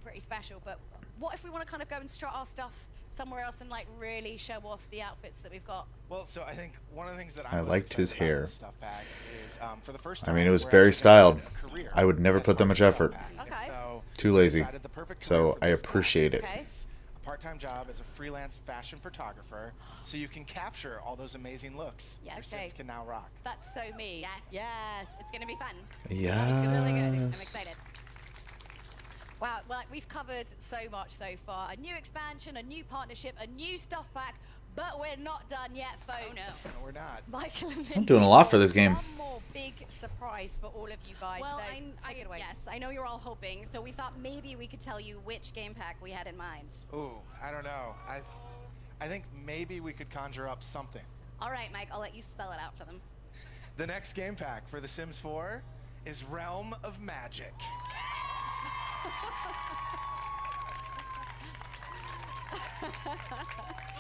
pretty special, but what if we want to kind of go and strut our stuff somewhere else and like really show off the outfits that we've got? Well, so I think one of the things that I I'm most liked his excited about hair. this stuff bag is for the first I time. mean, it was we're very actually gonna styled. build a career I would never as put that part much of the effort. stuff bag. Okay. So Too we lazy. decided the perfect So career for I this bag appreciate it. is a part-time job as a freelance fashion photographer, so you can capture all those amazing looks Yes. your Sims can now rock. That's so me. Yes. Yes. It's going to be fun. Yes. It's really good. I'm excited. Wow, well, we've covered so much so far. A new expansion, a new partnership, a new stuff pack, but we're not done yet, folks. Oh, no. No, we're not. Michael and I'm doing a lot for this game. One more big surprise for all of you guys. Well, so take it away. yes, I know you're all hoping, so we thought maybe we could tell you which game pack we had in mind. Ooh, I don't know. I think maybe we could conjure up something. All right, Mike, I'll let you spell it out for them. The next game pack for The Sims 4 is Realm of Magic.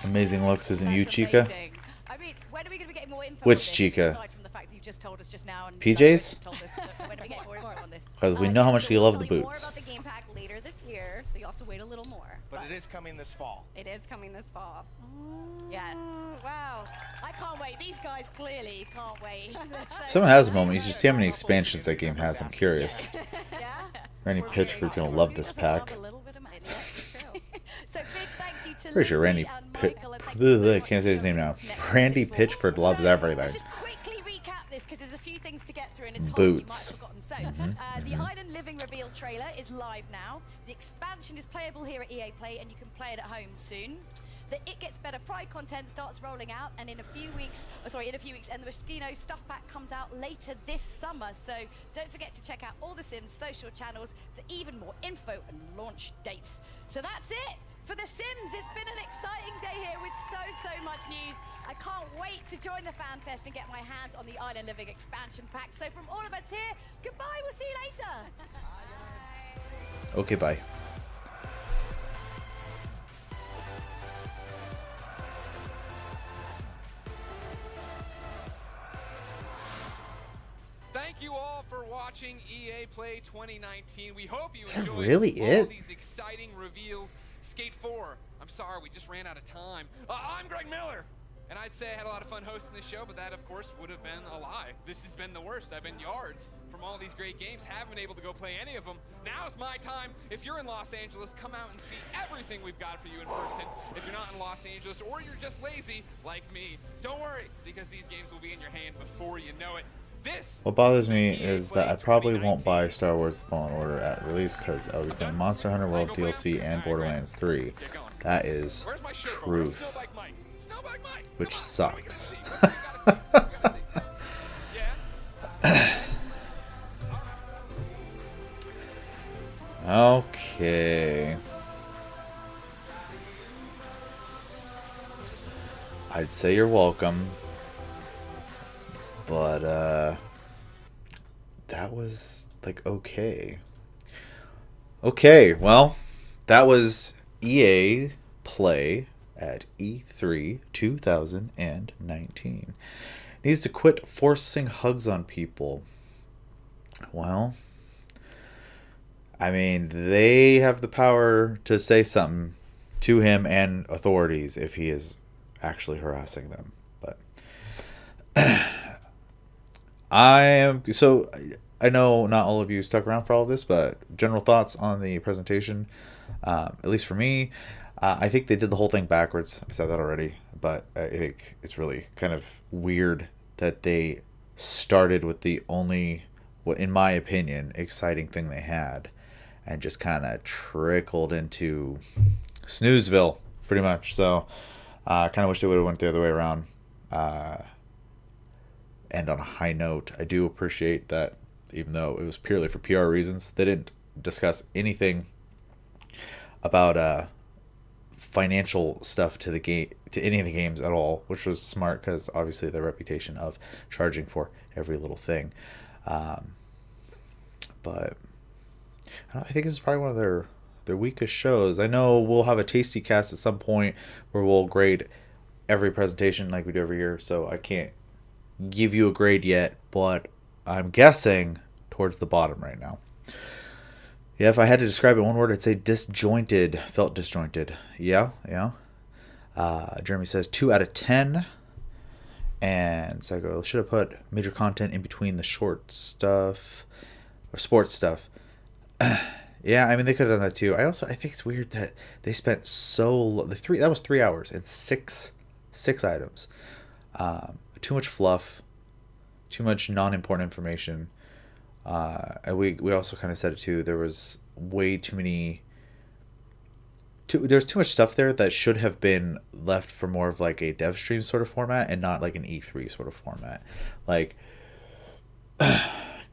Amazing looks, isn't you, That's Chica? amazing. I mean, when are we going to be getting more info Which on this, Chica? aside from the fact that you just told us just now and PJs? just told us that when are we getting more info on this? Because we know how much so you we'll love the tell you boots. more about the game pack later this year, so you'll have to wait a little more. But it is coming this fall. It is coming this fall. Yes. Wow. I can't wait. These guys clearly can't wait. Someone has a moment. You should see how many expansions that game has. I'm curious. Yeah. Randy Pitchford's gonna love this pack. So big thank you to Pretty sure Randy I can't say his name now. Randy Pitchford loves everything. quickly recap this because there's a few things to get through and it's Boots. hot, you might have forgotten. So, the Island Living reveal trailer is live now. The expansion is playable here at EA Play and you can play it at home soon. The It Gets Better Pride content starts rolling out, and in a few weeks, and the Moschino stuff pack comes out later this summer. So don't forget to check out all the Sims social channels for even more info and launch dates. So that's it for The Sims. It's been an exciting day here with so much news. I can't wait to join the Fan Fest and get my hands on the Island Living expansion pack. So from all of us here, goodbye. We'll see you later. Okay, bye. Thank you all for watching EA Play 2019. We hope you Is that enjoyed really all it? these exciting reveals. Skate 4. I'm sorry, we just ran out of time. I'm Greg Miller. And I'd say I had a lot of fun hosting this show, but that, of course, would have been a lie. This has been the worst. I've been yards from all these great games. Haven't been able to go play any of them. Now's my time. If you're in Los Angeles, come out and see everything we've got for you in person. If you're not in Los Angeles or you're just lazy, like me, don't worry, because these games will be in your hand before you know it. What bothers me is that I probably won't buy Star Wars The Fallen Order at release because I'll be playing Monster Hunter World DLC and Borderlands 3. That is truth. Which sucks. Okay. I'd say you're welcome. But, that was, like, okay. Okay, well, that was EA Play at E3 2019. Needs to quit forcing hugs on people. Well, I mean, they have the power to say something to him and authorities if he is actually harassing them. But I know not all of you stuck around for all of this, but general thoughts on the presentation, at least for me, I think they did the whole thing backwards. I said that already, but I think it's really kind of weird that they started with the only, in my opinion, exciting thing they had and just kind of trickled into Snoozeville, pretty much. So I kind of wish they would have went the other way around. And on a high note, I do appreciate that even though it was purely for PR reasons, they didn't discuss anything about financial stuff to the game, to any of the games at all, which was smart because obviously their reputation of charging for every little thing. But I think this is probably one of their weakest shows. I know we'll have a tasty cast at some point where we'll grade every presentation like we do every year, so I can't give you a grade yet, but I'm guessing towards the bottom right now. Yeah, if I had to describe it in one word, I'd say disjointed. Felt disjointed. Yeah. Jeremy says 2 out of 10. And Psycho should have put major content in between the short stuff or sports stuff. Yeah, I mean they could have done that too. I think it's weird that they spent that was 3 hours and six items. Too much fluff, too much non-important information. And we also kind of said it too. There was way too many. There's too much stuff there that should have been left for more of like a dev stream sort of format and not like an E3 sort of format. Like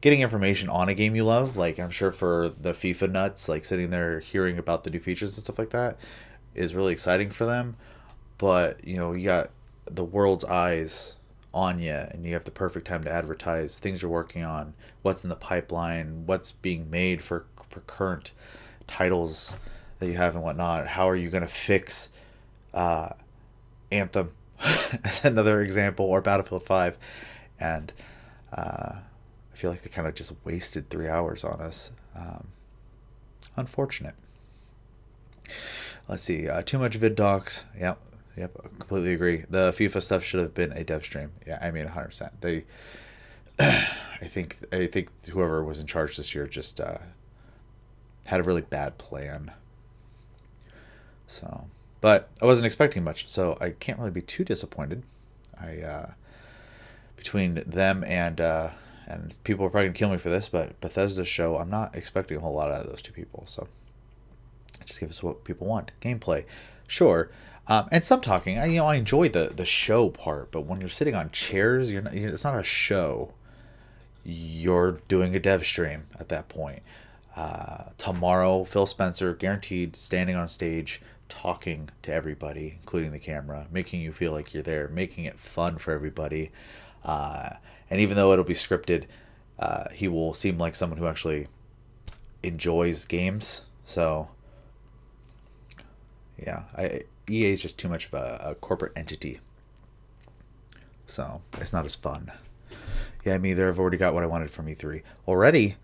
getting information on a game you love, like I'm sure for the FIFA nuts, like sitting there hearing about the new features and stuff like that is really exciting for them. but you got the world's eyes on you, and you have the perfect time to advertise things you're working on, what's in the pipeline, what's being made for current titles that you have and whatnot. How are you going to fix Anthem as another example, or Battlefield 5? And I feel like they kind of just wasted 3 hours on us. Unfortunate. Let's see. Too much vid docs. Yep, completely agree. The FIFA stuff should have been a dev stream. Yeah, I mean 100%. They, I think whoever was in charge this year just had a really bad plan. So, but I wasn't expecting much, so I can't really be too disappointed. Between them and people are probably gonna kill me for this, but Bethesda's show, I'm not expecting a whole lot out of those two people. So just give us what people want. Gameplay, sure, and some talking. I enjoy the show part, but when you're sitting on chairs, it's not a show. You're doing a dev stream at that point. Tomorrow, Phil Spencer guaranteed standing on stage, talking to everybody, including the camera, making you feel like you're there, making it fun for everybody. And even though it'll be scripted, he will seem like someone who actually enjoys games. So, yeah, EA is just too much of a corporate entity. So, it's not as fun. Yeah, me either. I've already got what I wanted from E3. Already,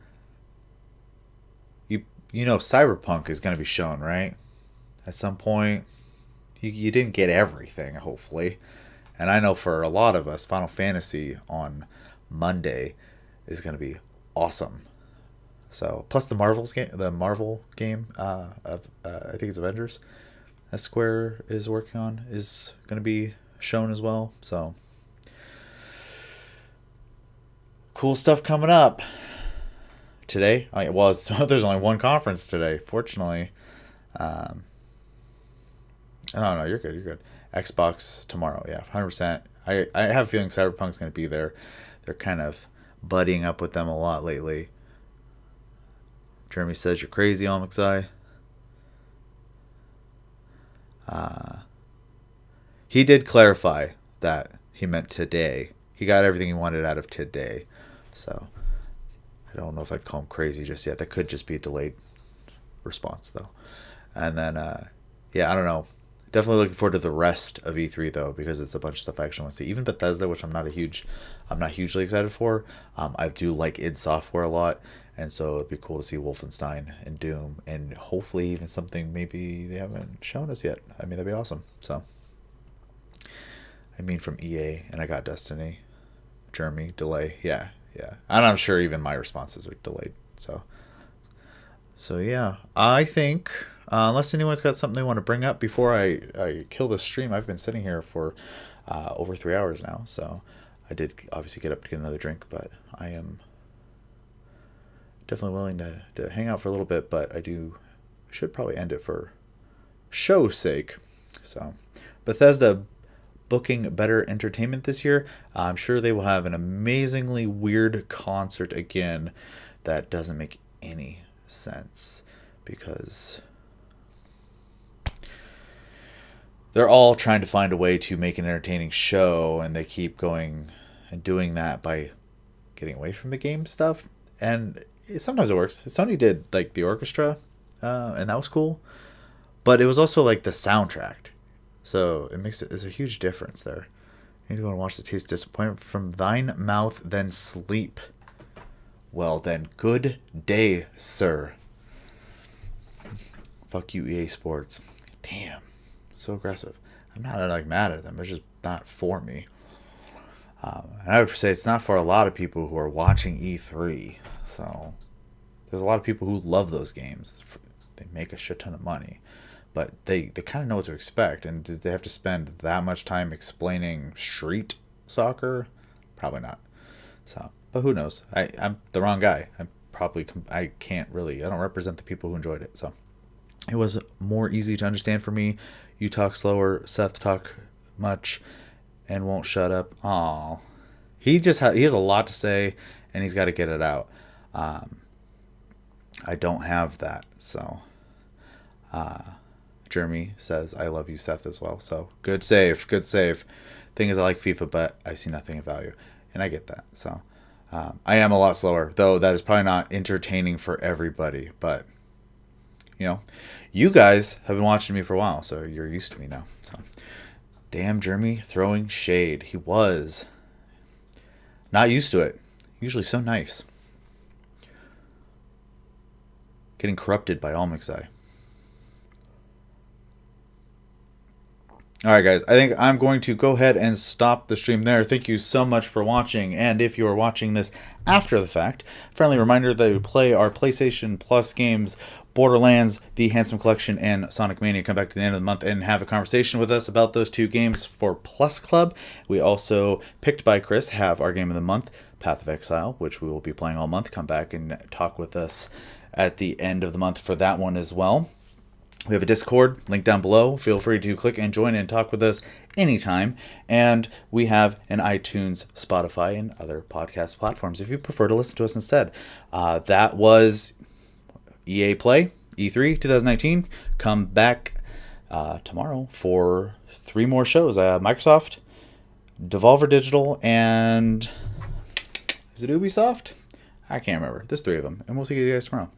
you know Cyberpunk is going to be shown, right? At some point. You didn't get everything, hopefully. And I know for a lot of us, Final Fantasy on Monday is going to be awesome. So, plus the Marvel game of I think it's Avengers that Square is working on is going to be shown as well. So, cool stuff coming up today. There's only one conference today, fortunately. No, you're good. Xbox tomorrow, yeah, 100%. I have a feeling Cyberpunk's going to be there. They're kind of buddying up with them a lot lately. Jeremy says you're crazy, Omixai. He did clarify that he meant today. He got everything he wanted out of today. So, I don't know if I'd call him crazy just yet. That could just be a delayed response, though. And then, yeah, I don't know. Definitely looking forward to the rest of E3 though, because it's a bunch of stuff I actually want to see. Even Bethesda, which I'm not hugely excited for. I do like id Software a lot, and so it'd be cool to see Wolfenstein and Doom, and hopefully even something maybe they haven't shown us yet. I mean, that'd be awesome. So, I mean, from EA, and I got Destiny, Jeremy, delay, yeah, and I'm sure even my responses are delayed. So yeah, I think. Unless anyone's got something they want to bring up before I kill this stream. I've been sitting here for over 3 hours now, so I did obviously get up to get another drink, but I am definitely willing to hang out for a little bit, but should probably end it for show's sake. So, Bethesda booking better entertainment this year. I'm sure they will have an amazingly weird concert again that doesn't make any sense, because they're all trying to find a way to make an entertaining show, and they keep going and doing that by getting away from the game stuff. And sometimes it works. Sony did like the orchestra, and that was cool. But it was also like the soundtrack. So there's a huge difference there. You need to go and watch The Taste of Disappointment. From thine mouth, then sleep. Well then, good day, sir. Fuck you, EA Sports. Damn. So aggressive. I'm not like mad at them. It's just not for me. And I would say it's not for a lot of people who are watching E3. So there's a lot of people who love those games. They make a shit ton of money, but they kind of know what to expect. And did they have to spend that much time explaining street soccer? Probably not. So, but who knows? I'm the wrong guy. I don't represent the people who enjoyed it. So it was more easy to understand for me. You talk slower, Seth talk much, and won't shut up. Aw, he has a lot to say, and he's got to get it out. I don't have that, so Jeremy says, I love you, Seth, as well. So good save. Good save. Thing is, I like FIFA, but I see nothing of value. And I get that. So I am a lot slower, though that is probably not entertaining for everybody. But, you know, you guys have been watching me for a while, so you're used to me now. So, damn, Jeremy throwing shade. He was not used to it. Usually so nice. Getting corrupted by Almixai. Alright guys, I think I'm going to go ahead and stop the stream there. Thank you so much for watching, and if you are watching this after the fact, friendly reminder that we play our PlayStation Plus games, Borderlands, The Handsome Collection, and Sonic Mania. Come back to the end of the month and have a conversation with us about those 2 games for Plus Club. We also, picked by Chris, have our game of the month, Path of Exile, which we will be playing all month. Come back and talk with us at the end of the month for that one as well. We have a Discord, link down below. Feel free to click and join and talk with us anytime. And we have an iTunes, Spotify, and other podcast platforms if you prefer to listen to us instead. That was EA Play, E3 2019. Come back tomorrow for 3 more shows. Microsoft, Devolver Digital, and is it Ubisoft? I can't remember. There's 3 of them. And we'll see you guys tomorrow.